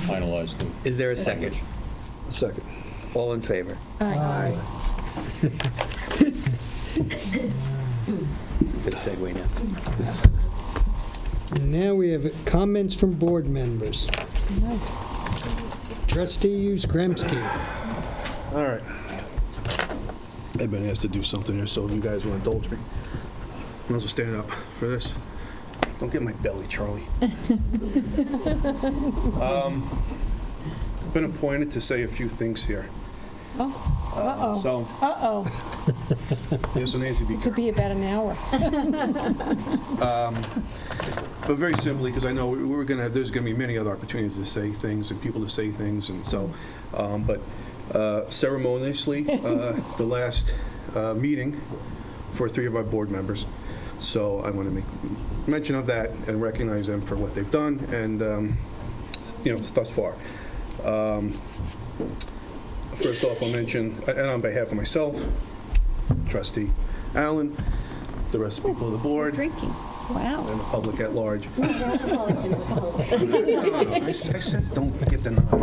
Finalize them. Is there a second? Second. All in favor? Aye. Good segue now. Now we have comments from board members. Trustee Kremski. All right. I've been asked to do something here, so if you guys will indulge me, might as well stand up for this. Don't get my belly, Charlie. I've been appointed to say a few things here. Uh-oh. So, Uh-oh. yes, so Nancy, be Could careful. be about an hour. But very simply, because I know there's going to be many other opportunities to say things and people to say things, and so, but ceremoniously, the last meeting for 3 of our board members. So I want to make mention of that and recognize them for what they've done and, thus far. First off, I'll mention, and on behalf of myself, Trustee Allen, the rest of the people of the board, Drinking. Wow. and the public at large. I said don't get the nod.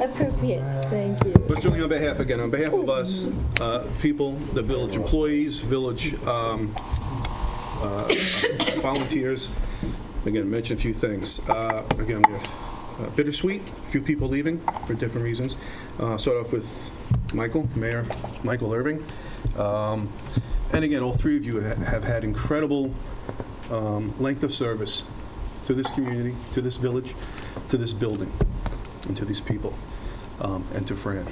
Appropriate. Thank you. But certainly on behalf of us, people, the village employees, village volunteers, again, mention a few things. Again, we have bittersweet, a few people leaving for different reasons. Start off with Mayor Michael Irving. And again, all three of you have had incredible length of service to this community, to this village, to this building, and to these people, and to Fran.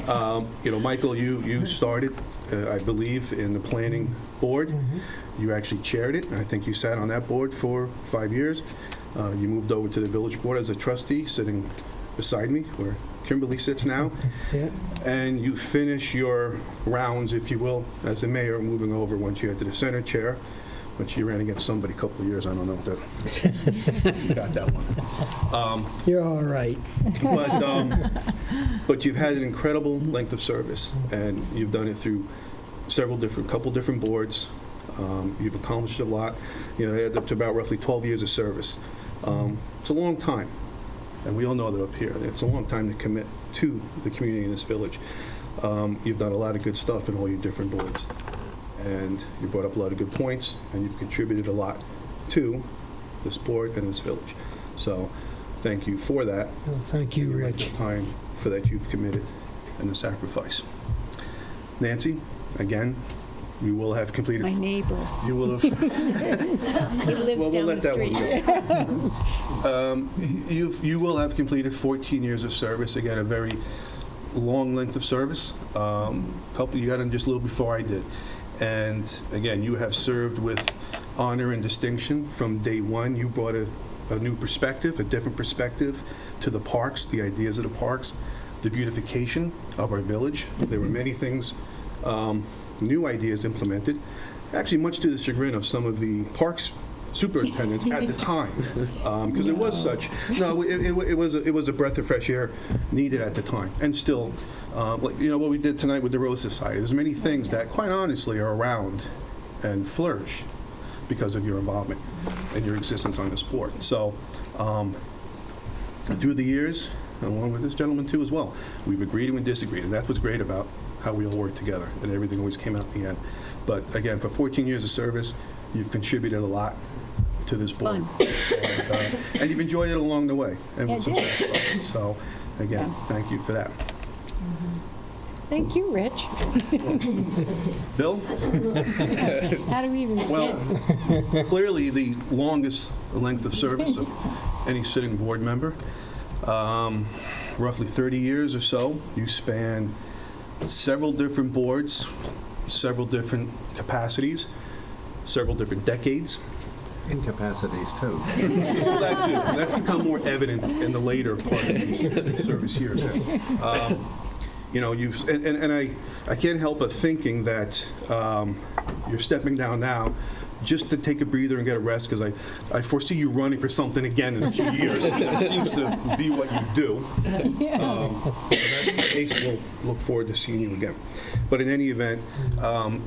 And, Michael, you started, I believe, in the planning board. You actually chaired it, and I think you sat on that board for 5 years. You moved over to the village board as a trustee, sitting beside me, where Kimberly sits now. Yeah. And you finish your rounds, if you will, as a mayor, moving over once you had to the center chair, which you ran against somebody a couple of years. I don't know if that got that one. You're all right. But you've had an incredible length of service, and you've done it through couple different boards. You've accomplished a lot. It adds up to about roughly 12 years of service. It's a long time, and we all know that up here. It's a long time to commit to the community in this village. You've done a lot of good stuff in all your different boards, and you brought up a lot of good points, and you've contributed a lot to this board and this village. So thank you for that. Well, thank you, Rich. The time for that you've committed and the sacrifice. Nancy, again, you will have completed. My neighbor. You will have. He lives Well, we'll down let the that one street. You will have completed 14 years of service. Again, a very long length of service. You got in just a little before I did. And again, you have served with honor and distinction from day one. You brought a new perspective, a different perspective to the parks, the ideas of the parks, the beautification of our village. There were many things, new ideas implemented, actually much to the chagrin of some of the parks superintendents at the time, because it was such. No, it was a breath of fresh air needed at the time, and still, what we did tonight with the Rose Society. There's many things that, quite honestly, are around and flourish because of your involvement and your existence on this board. So, through the years, along with this gentleman too as well, we've agreed and disagreed, and that's what's great about how we all work together, and everything always came out in the end. But again, for 14 years of service, you've contributed a lot to this board. And you've enjoyed it along the way. And with some sacrifice. So, again, thank you for that. Thank you, Rich. Bill? How do we even begin? Well, clearly the longest length of service of any sitting board member. Roughly 30 years or so. You span several different boards, several different capacities, several different decades. Incapacities, too. Well, that too. That's become more evident in the later part of these service years. I can't help but thinking that you're stepping down now just to take a breather and get a rest, because I foresee you running for something again in a few years. That seems to be what you do. In that case, we'll look forward to seeing you again. But in any event,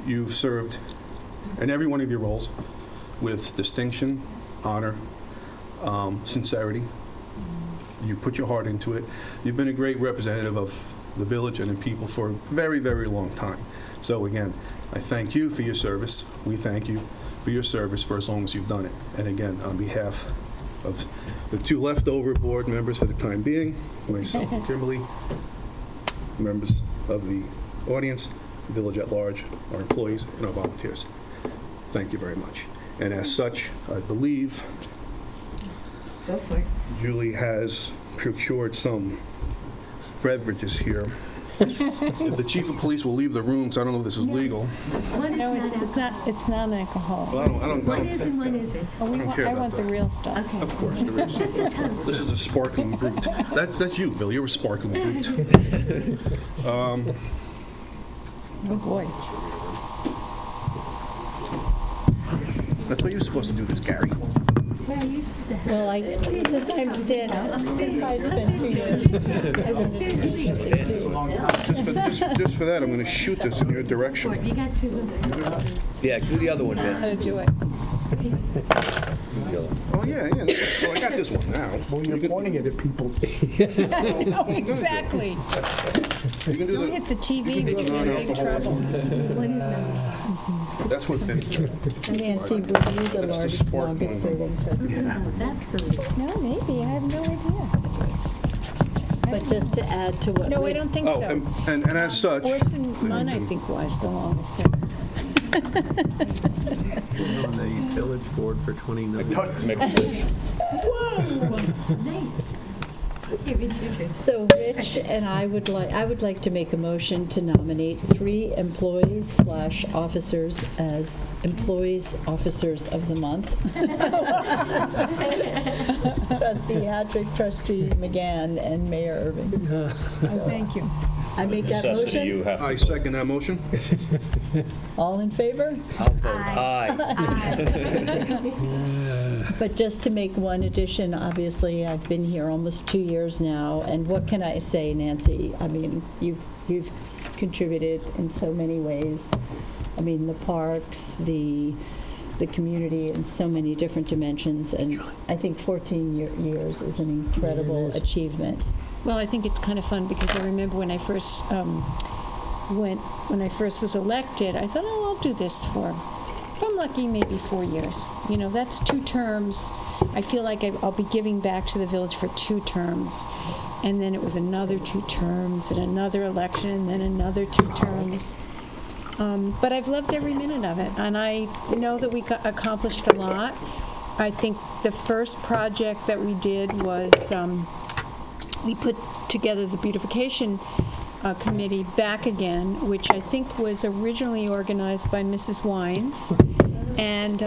you've served in every one of your roles with distinction, honor, sincerity. You put your heart into it. You've been a great representative of the village and the people for a very, very long time. So again, I thank you for your service. We thank you for your service for as long as you've done it. And again, on behalf of the two leftover board members for the time being, myself and Kimberly, members of the audience, the village at large, our employees, and our volunteers, thank you very much. And as such, I believe Julie has procured some beverages here. If the chief of police will leave the room, so I don't know if this is legal. What is No, it's non-alcoholic. Well, I don't What is and what isn't? Oh, I want the real stuff. Okay. Of course, there is. Just a toast. This is a sparkling brute. That's you, Bill. You're a sparkling brute. Oh, boy. That's what you're supposed to do this, Gary. Well, since I've spent 2 years. Just for that, I'm going to shoot this in your direction. You got two. Yeah, do the other one, How man. to do it. Oh, yeah. Well, I got this one now. Well, you're pointing it at people. No, exactly. You can do Don't hit the TV, we'll be in big trouble. That's what Nancy, were you the largest, longest serving trustee? Absolutely. No, maybe, I have no idea. But just to add to what. No, I Rich- don't think Oh, so. and as such, Orson Munn, I think, was the longest serving. On the village board for 29 So Rich and I would like to make a motion to nominate 3 employees/officers as employees, officers of the month. Trustee Hadrick, Trustee McGann, and Mayor Irving. Thank you. I make that motion. I second that motion. All in favor? Aye. But just to make one addition, obviously, I've been here almost 2 years now, and what can I say, Nancy? I mean, you've contributed in so many ways. I mean, the parks, the community in so many different dimensions, and I think 14 years is an incredible achievement. Well, I think it's kind of fun because I remember when I first when I first was elected, I thought, oh, I'll do this for, if I'm lucky, maybe 4 years. You know, that's 2 terms. I feel like I'll be giving back to the village for 2 terms. And then it was another 2 terms, and another election, and then another 2 terms. But I've loved every minute of it, and I know that we accomplished a lot. I think the first project that we did was we put together the beautification committee back again, which I think was originally organized by Mrs. Wines. And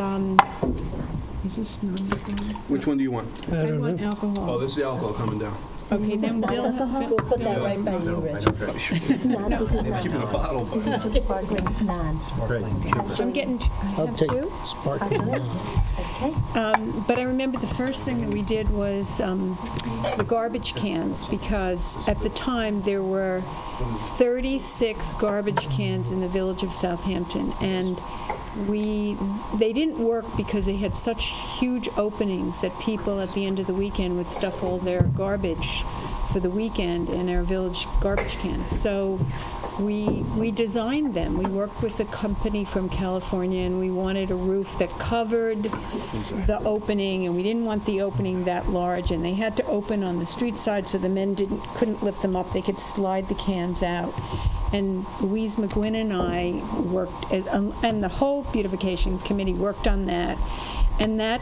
is this non-alcoholic? Which one do you want? I want alcohol. Oh, this is the alcohol coming down. Okay, then Bill. We'll put that right by you, Rich. No, this is not. Keeping a bottle, but This is just sparkling non. I'm getting. I I'll have take 2. sparkling. Okay. But I remember the first thing that we did was the garbage cans, because at the time there were 36 garbage cans in the village of Southampton, and they didn't work because they had such huge openings that people at the end of the weekend would stuff all their garbage for the weekend in our village garbage cans. So we designed them. We worked with a company from California, and we wanted a roof that covered the opening, and we didn't want the opening that large, and they had to open on the street side so the men couldn't lift them up. They could slide the cans out. And Louise McGuinn and I worked, and the whole beautification committee worked on that. And that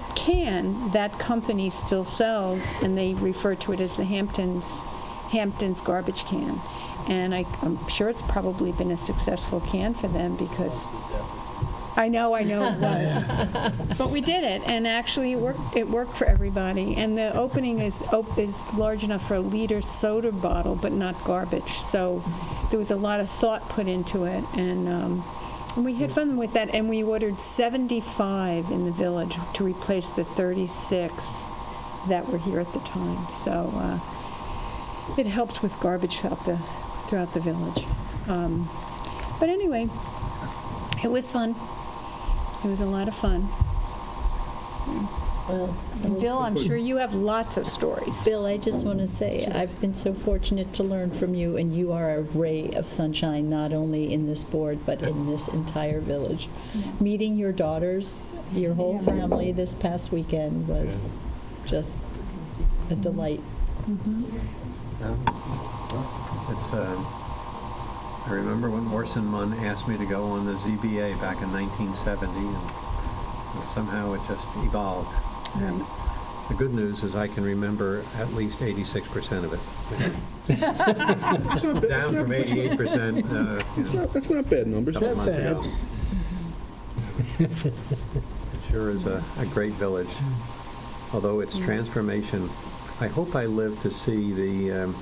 company still sells, and they refer to it as the Hamptons garbage can. And I'm sure it's probably been a successful can for them, because I know it was. But we did it, and actually it worked for everybody. And the opening is large enough for a liter soda bottle, but not garbage. So there was a lot of thought put into it, and we had fun with that. And we ordered 75 in the village to replace the 36 that were here at the time. So it helped with garbage throughout the village. But anyway, it was fun. It was a lot of fun. Well, And Bill, I'm sure you have lots of stories. Bill, I just want to say, I've been so fortunate to learn from you, and you are a ray of sunshine, not only in this board, but in this entire village. Meeting your daughters, your whole family this past weekend was just a delight. It's, I remember when Orson Munn asked me to go on the ZBA back in 1970, and somehow it just evolved. And the good news is I can remember at least 86% of it. Down from 88%. That's not bad numbers. A couple months ago. It sure is a great village. Although its transformation, I hope I live to see when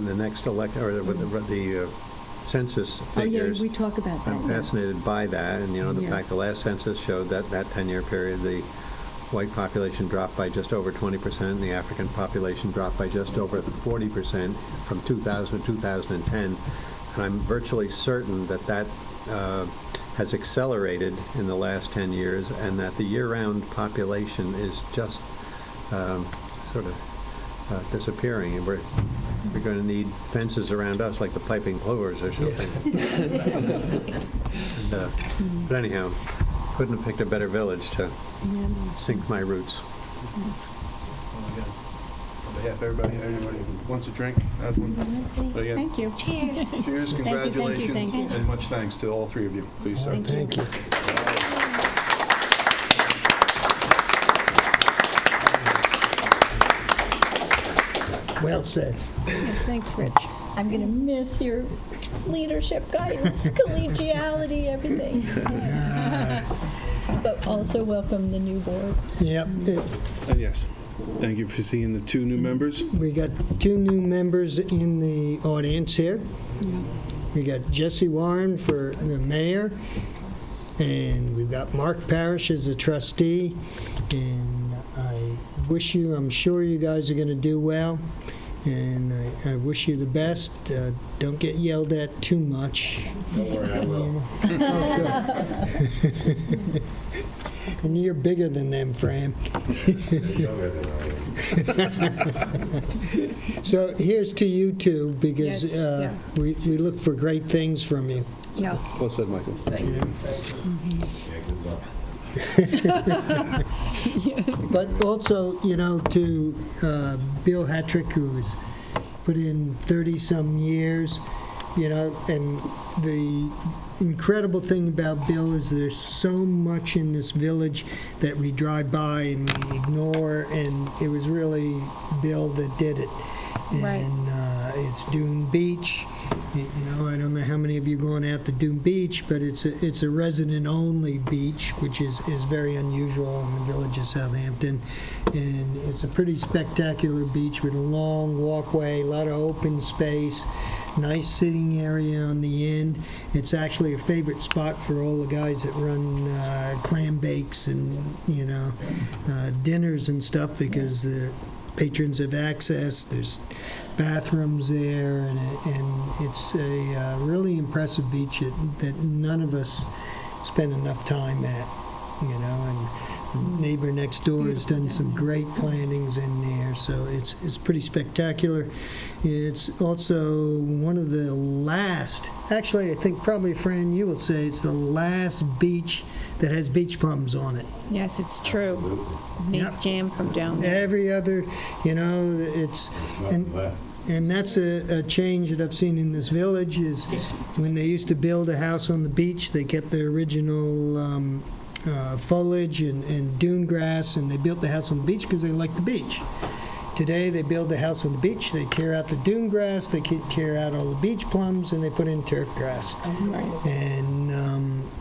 the next election, or the census figures. Oh, yeah, we talk about that. I'm fascinated by that, and the fact the last census showed that 10-year period, the white population dropped by just over 20%, and the African population dropped by just over 40% from 2000 to 2010. And I'm virtually certain that has accelerated in the last 10 years, and that the year-round population is just sort of disappearing. And we're going to need fences around us like the piping plovers or something. But anyhow, couldn't have picked a better village to sink my roots. On behalf of everybody who wants a drink, have one. But again, Thank you. Cheers. cheers, congratulations, thank you. and much thanks to all three of you for your service. Thank you. Well said. Yes, thanks, Rich. I'm going to miss your leadership, guidance, collegiality, everything. But also welcome the new board. Yep. And yes, thank you for seeing the two new members. We got two new members in the audience here. We got Jesse Warren for the mayor, and we've got Mark Parrish as a trustee. And I'm sure you guys are going to do well, and I wish you the best. Don't get yelled at too much. Don't worry, I will. And you're bigger than them, Fran. Younger than I am. So here's to you two, because Yes, yeah. we look for great things from you. Yeah. Well said, Michael. Yeah, good luck. But also, to Bill Hattrick, who's put in 30-some years, and the incredible thing about Bill is there's so much in this village that we drive by and we ignore, and it was really Bill that did it. Right. And it's Dune Beach. I don't know how many of you are going out to Dune Beach, but it's a resident-only beach, which is very unusual in the village of Southampton. And it's a pretty spectacular beach with a long walkway, a lot of open space, nice sitting area on the end. It's actually a favorite spot for all the guys that run clam bakes and, dinners and stuff, because the patrons have access. There's bathrooms there, and it's a really impressive beach that none of us spend enough time at, and the neighbor next door has done some great plantings in there, so it's pretty spectacular. It's also one of the last, actually I think probably, Fran, you will say it's the last beach that has beach plums on it. Yes, it's true. Make Yep. jam from down there. Every other, it's, and that's a change that I've seen in this village, is when they used to build a house on the beach, they kept the original foliage and dune grass, and they built the house on the beach because they liked the beach. Today, they build the house on the beach, they tear out the dune grass, they tear out all the beach plums, and they put in turf grass. And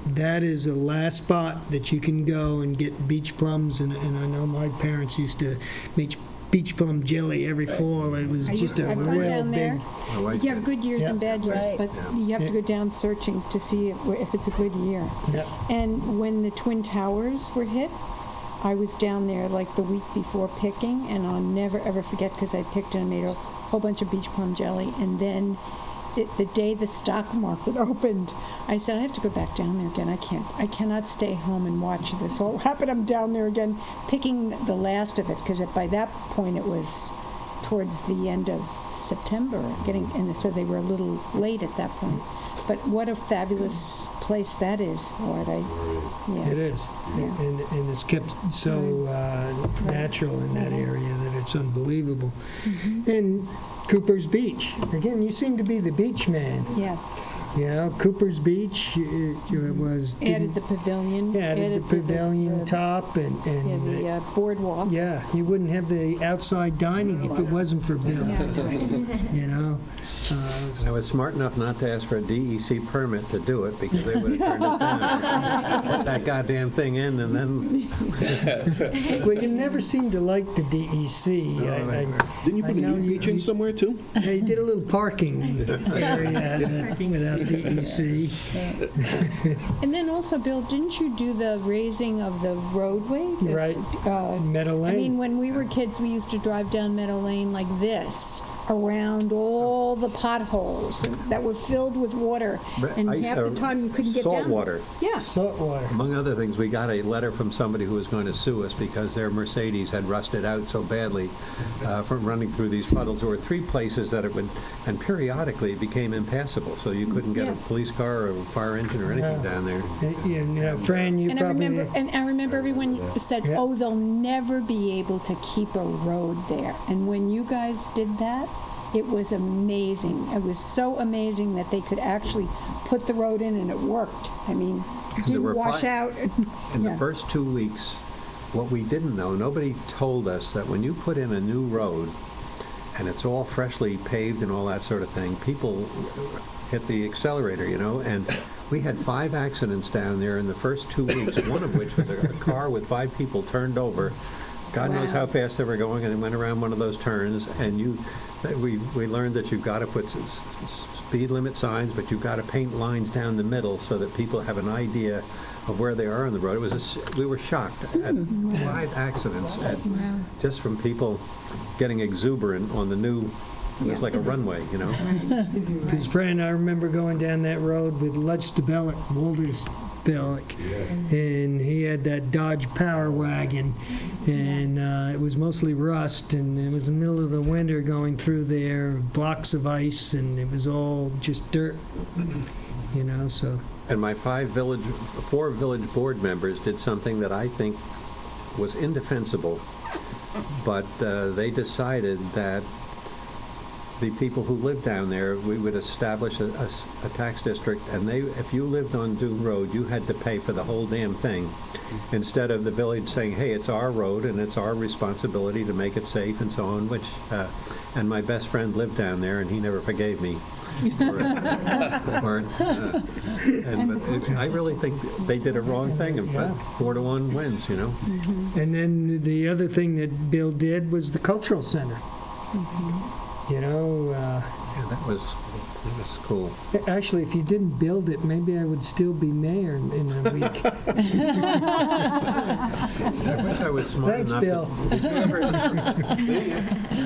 that is the last spot that you can go and get beach plums, and I know my parents used to make beach plum jelly every fall. It was just a I've gone real down there. big... You have good years and bad years, Right. but you have to go down searching to see if it's a good year. Yep. And when the Twin Towers were hit, I was down there like the week before picking, and I'll never ever forget, because I picked and I made a whole bunch of beach plum jelly, and then the day the stock market opened, I said, I have to go back down there again. I cannot stay home and watch this all happen. I'm down there again, picking the last of it, because by that point it was towards the end of September, and so they were a little late at that point. But what a fabulous place that is for it. It is. Yeah. And it's kept so natural in that area that it's unbelievable. And Cooper's Beach. Again, you seem to be the beach man. Yeah. Cooper's Beach was... Added the pavilion. Added the pavilion top and the boardwalk. Yeah, you wouldn't have the outside dining if it wasn't for Bill. I was smart enough not to ask for a DEC permit to do it because they would have turned us down. Put that goddamn thing in and then... Well, you never seem to like the DEC. Didn't you put a new beach in somewhere, too? Yeah, you did a little parking area without DEC. And then also, Bill, didn't you do the raising of the roadway? Right, Meadow Lane. I mean, when we were kids, we used to drive down Meadow Lane like this, around all the potholes that were filled with water, and half the time you couldn't get down. Salt water. Yeah. Salt water. Among other things, we got a letter from somebody who was going to sue us because their Mercedes had rusted out so badly from running through these puddles. There were 3 places that it would, and periodically it became impassable, so you couldn't get a police car or a fire engine or anything down there. You know, Fran, you And probably... I remember everyone said, "Oh, they'll never be able to keep a road there." And when you guys did that, it was amazing. It was so amazing that they could actually put the road in and it worked. I mean, it There were didn't wash out. In Yeah. the first 2 weeks, what we didn't know, nobody told us that when you put in a new road and it's all freshly paved and all that sort of thing, people hit the accelerator, you know, and we had 5 accidents down there in the first 2 weeks, one of which was a car with 5 people turned over. God knows how fast they were going, and they went around one of those turns, and we learned that you've got to put speed limit signs, but you've got to paint lines down the middle so that people have an idea of where they are on the road. We were shocked at 5 accidents just from people getting exuberant on the new. It was like a runway, you know. Because, Fran, I remember going down that road with Lutz DeBellick, Walter's Bellick, and he had that Dodge Power Wagon, and it was mostly rust, and it was the middle of the winter going through there, blocks of ice, and it was all just dirt, you know, so. And my 4 village board members did something that I think was indefensible, but they decided that the people who lived down there, we would establish a tax district, and if you lived on Dune Road, you had to pay for the whole damn thing, instead of the village saying, hey, it's our road and it's our responsibility to make it safe and so on, and my best friend lived down there and he never forgave me. I really think they did a wrong thing, and 4-1 wins, you know. And then the other thing that Bill did was the cultural center. You know, that was cool. Actually, if you didn't build it, maybe I would still be mayor in a week. I wish I was smart Thanks, enough. Bill. I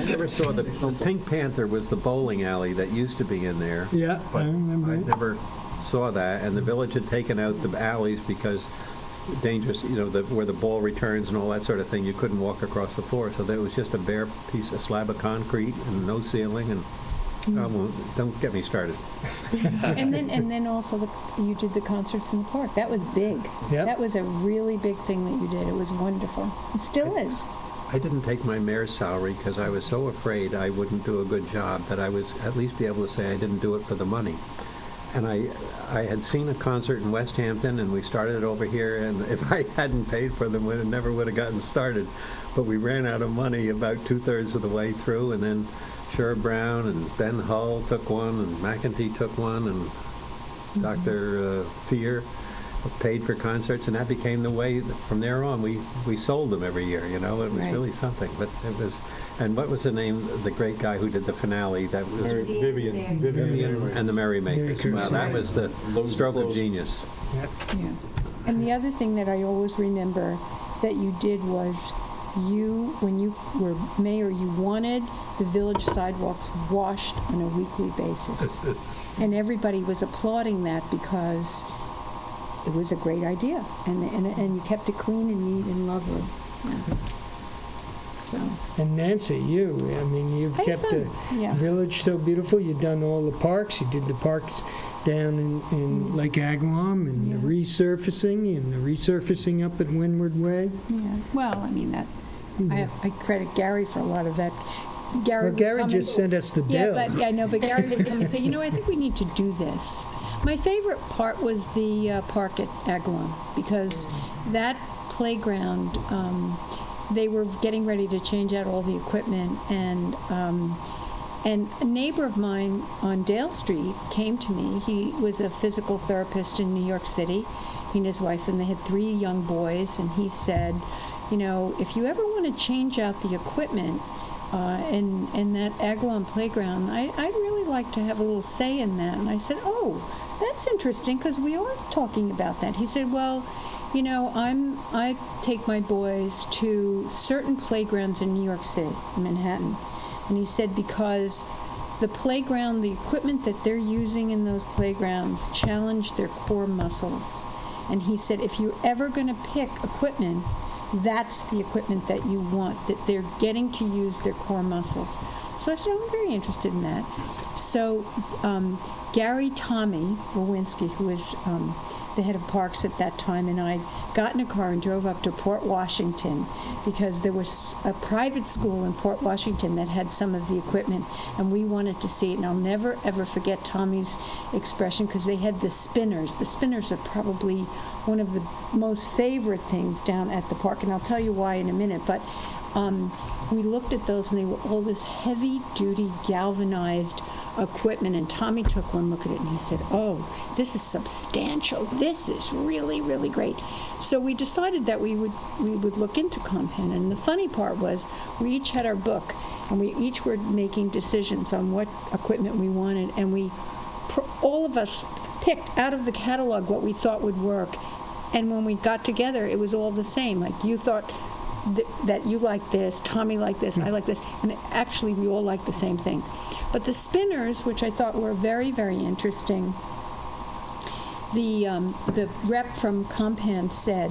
never saw the Pink Panther was the bowling alley that used to be in there. Yeah, but I remember. I never saw that, and the village had taken out the alleys because dangerous, you know, where the ball returns and all that sort of thing, you couldn't walk across the floor, so there was just a bare piece of slab of concrete and no ceiling, and don't get me started. And then also you did the concerts in the park. That was big. Yep. That was a really big thing that you did. It was wonderful. It still is. I didn't take my mayor's salary because I was so afraid I wouldn't do a good job that I would at least be able to say I didn't do it for the money. And I had seen a concert in West Hampton, and we started it over here, and if I hadn't paid for them, it never would have gotten started. But we ran out of money about 2/3 of the way through, and then Sher Brown and Ben Hull took one, and McEntee took one, and Dr. Fear paid for concerts, and that became the way. From there on, we sold them every year, you know. It was really something. But it was, and what was the name, the great guy who did the finale? That was Vivian and the Merrymakers. Wow, that was the stroke of genius. Yeah. And the other thing that I always remember that you did was when you were mayor, you wanted the village sidewalks washed on a weekly basis. And everybody was applauding that because it was a great idea. And you kept it clean and neat and lovely. Yeah. So. And Nancy, I mean, you've kept the village so beautiful. You've done all the parks. You did the parks down in Lake Agawam, and the resurfacing up at Windward Way. Yeah. Well, I mean, I credit Gary for a lot of that. Gary just sent us the bill. Yeah, I know, but Gary would come and say, I think we need to do this. My favorite part was the park at Agawam, because that playground, they were getting ready to change out all the equipment, and And a neighbor of mine on Dale Street came to me. He was a physical therapist in New York City. He and his wife, and they had 3 young boys. And he said, you know, if you ever want to change out the equipment in that Agawam playground, I'd really like to have a little say in that. And I said, oh, that's interesting, because we are talking about that. He said, well, you know, I take my boys to certain playgrounds in New York City, Manhattan. And he said because the playground, the equipment that they're using in those playgrounds challenge their core muscles. And he said if you're ever going to pick equipment, that's the equipment that you want, that they're getting to use their core muscles. So I said, I'm very interested in that. So Gary Tommy Lewinsky, who was the head of parks at that time, and I got in a car and drove up to Port Washington because there was a private school in Port Washington that had some of the equipment, and we wanted to see it. And I'll never, ever forget Tommy's expression, because they had the spinners. The spinners are probably one of the most favorite things down at the park, and I'll tell you why in a minute. But we looked at those, and they were all this heavy-duty galvanized equipment, and Tommy took one look at it and he said, oh, this is substantial. This is really, really great. So we decided that we would look into Compen. And the funny part was we each had our book, and we each were making decisions on what equipment we wanted, and all of us picked out of the catalog what we thought would work. And when we got together, it was all the same. Like, you thought that you like this, Tommy liked this, I like this, and actually we all liked the same thing. But the spinners, which I thought were very, very interesting, the rep from Compan said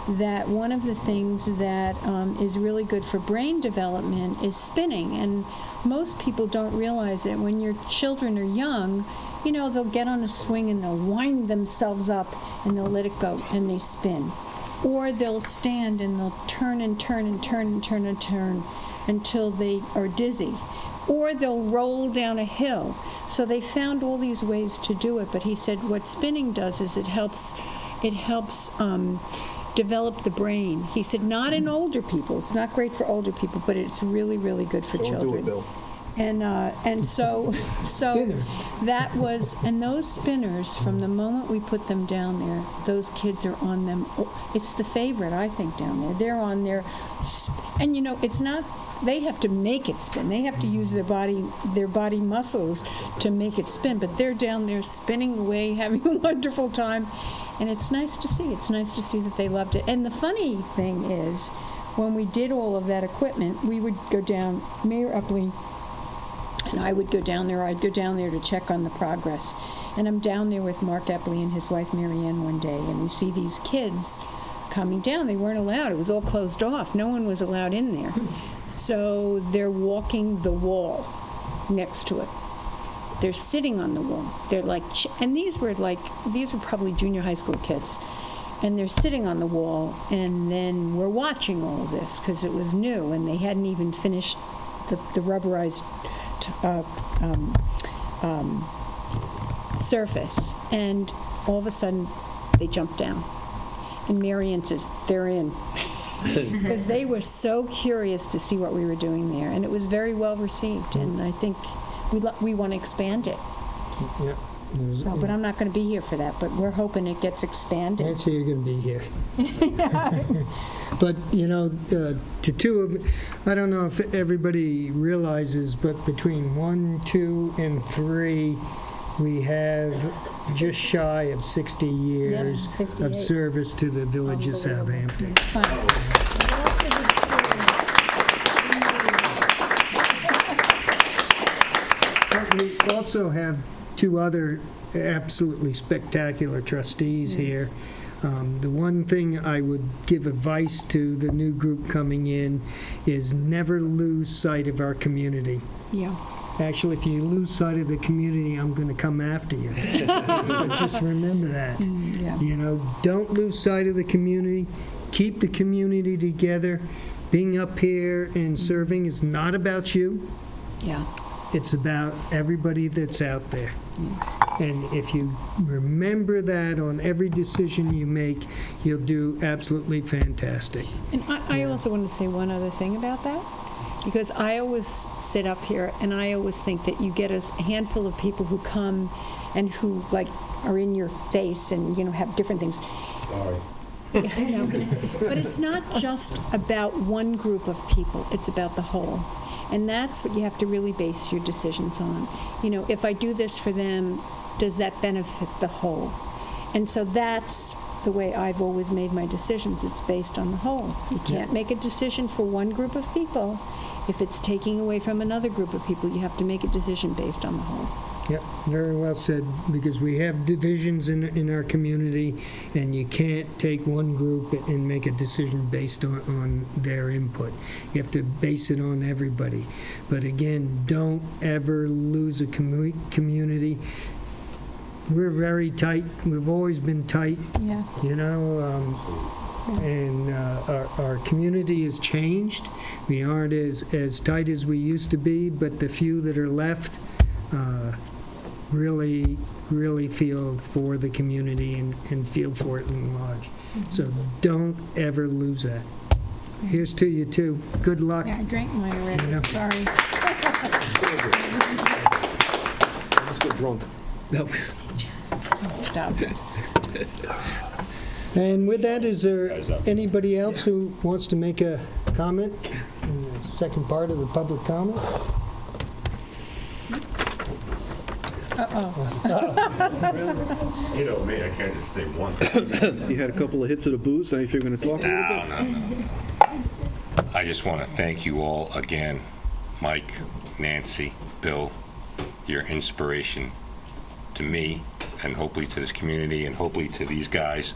that one of the things that is really good for brain development is spinning. And most people don't realize that when your children are young, you know, they'll get on a swing and they'll wind themselves up and they'll let it go and they spin. Or they'll stand and they'll turn and turn and turn and turn and turn until they are dizzy. Or they'll roll down a hill. So they found all these ways to do it. But he said what spinning does is it helps develop the brain. He said not in older people. It's not great for older people, but it's really, really good for children. Don't do it, Bill. And so that was, and those spinners, from the moment we put them down there, those kids are on them. It's the favorite, I think, down there. They're on there, and you know, it's not, they have to make it spin. They have to use their body muscles to make it spin, but they're down there spinning away, having a wonderful time, and it's nice to see. It's nice to see that they loved it. And the funny thing is, when we did all of that equipment, we would go down, Mayor Upley and I would go down there. I'd go down there to check on the progress. And I'm down there with Mark Epley and his wife Marianne one day, and we see these kids coming down. They weren't allowed. It was all closed off. No one was allowed in there. So they're walking the wall next to it. They're sitting on the wall. They're like, and these were probably junior high school kids. And they're sitting on the wall, and then we're watching all of this because it was new, and they hadn't even finished the rubberized surface, and all of a sudden they jumped down, and Marianne says they're in because they were so curious to see what we were doing there, and it was very well received, and I think we want to expand it. Yeah. So, but I'm not going to be here for that, but we're hoping it gets expanded. Nancy, you're going to be here. But, you know, to two of, I don't know if everybody realizes, but between 1, 2, and 3, we have just shy of 60 years of service to the village of Southampton. But we also have 2 other absolutely spectacular trustees here. The one thing I would give advice to the new group coming in is never lose sight of our community. Yeah. Actually, if you lose sight of the community, I'm going to come after you. So just remember that. Yeah. You know, don't lose sight of the community. Keep the community together. Being up here and serving is not about you. Yeah. It's about everybody that's out there. And if you remember that on every decision you make, you'll do absolutely fantastic. And I also want to say one other thing about that. Because I always sit up here and I always think that you get a handful of people who come and who like are in your face and, you know, have different things. Sorry. Yeah, I know. But it's not just about one group of people, it's about the whole. And that's what you have to really base your decisions on. You know, if I do this for them, does that benefit the whole? And so that's the way I've always made my decisions. It's based on the whole. You can't make a decision for one group of people. If it's taking away from another group of people, you have to make a decision based on the whole. Yep, very well said, because we have divisions in our community, and you can't take one group and make a decision based on their input. You have to base it on everybody. But again, don't ever lose a community. We're very tight. We've always been tight. Yeah. You know, and our community has changed. We aren't as tight as we used to be, but the few that are left really feel for the community and feel for it in large. So don't ever lose that. Here's to you, too. Good luck. Yeah, I drank mine already. You know. Sorry. Let's get drunk. No. Stop. And with that, is there anybody else who wants to make a comment in the second part of the public comment? You know me, I can't just say one. You had a couple of hits of the booze, now if you're going to talk a little bit? No. I just want to thank you all again, Mike, Nancy, Bill, your inspiration to me, and hopefully to this community, and hopefully to these guys.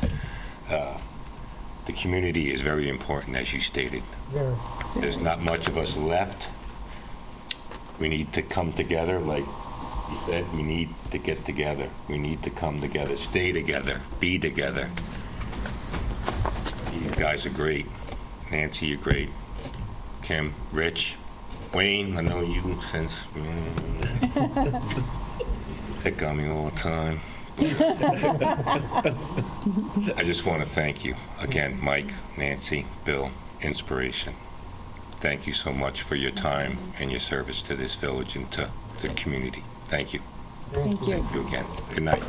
The community is very important, as you stated. Very. There's not much of us left. We need to come together, like you said, we need to get together. We need to come together, stay together, be together. These guys are great. Nancy, you're great. Kim, Rich, Wayne, I know you since pick on me all the time. I just want to thank you again, Mike, Nancy, Bill, inspiration. Thank you so much for your time and your service to this village and to the community. Thank you. Thank you. Thank you again. Good night.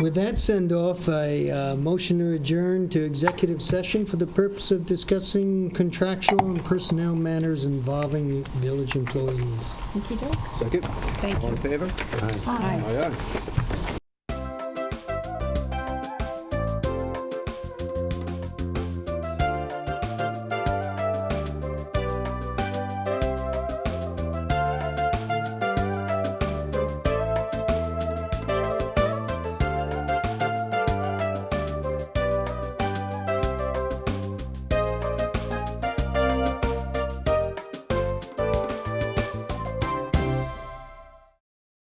With that send-off, a motion to adjourn to executive session for the purpose of discussing contractual and personnel matters involving village employees. Thank you, Doug. Second? Thank All you. in favor? Aye. Aye, aye.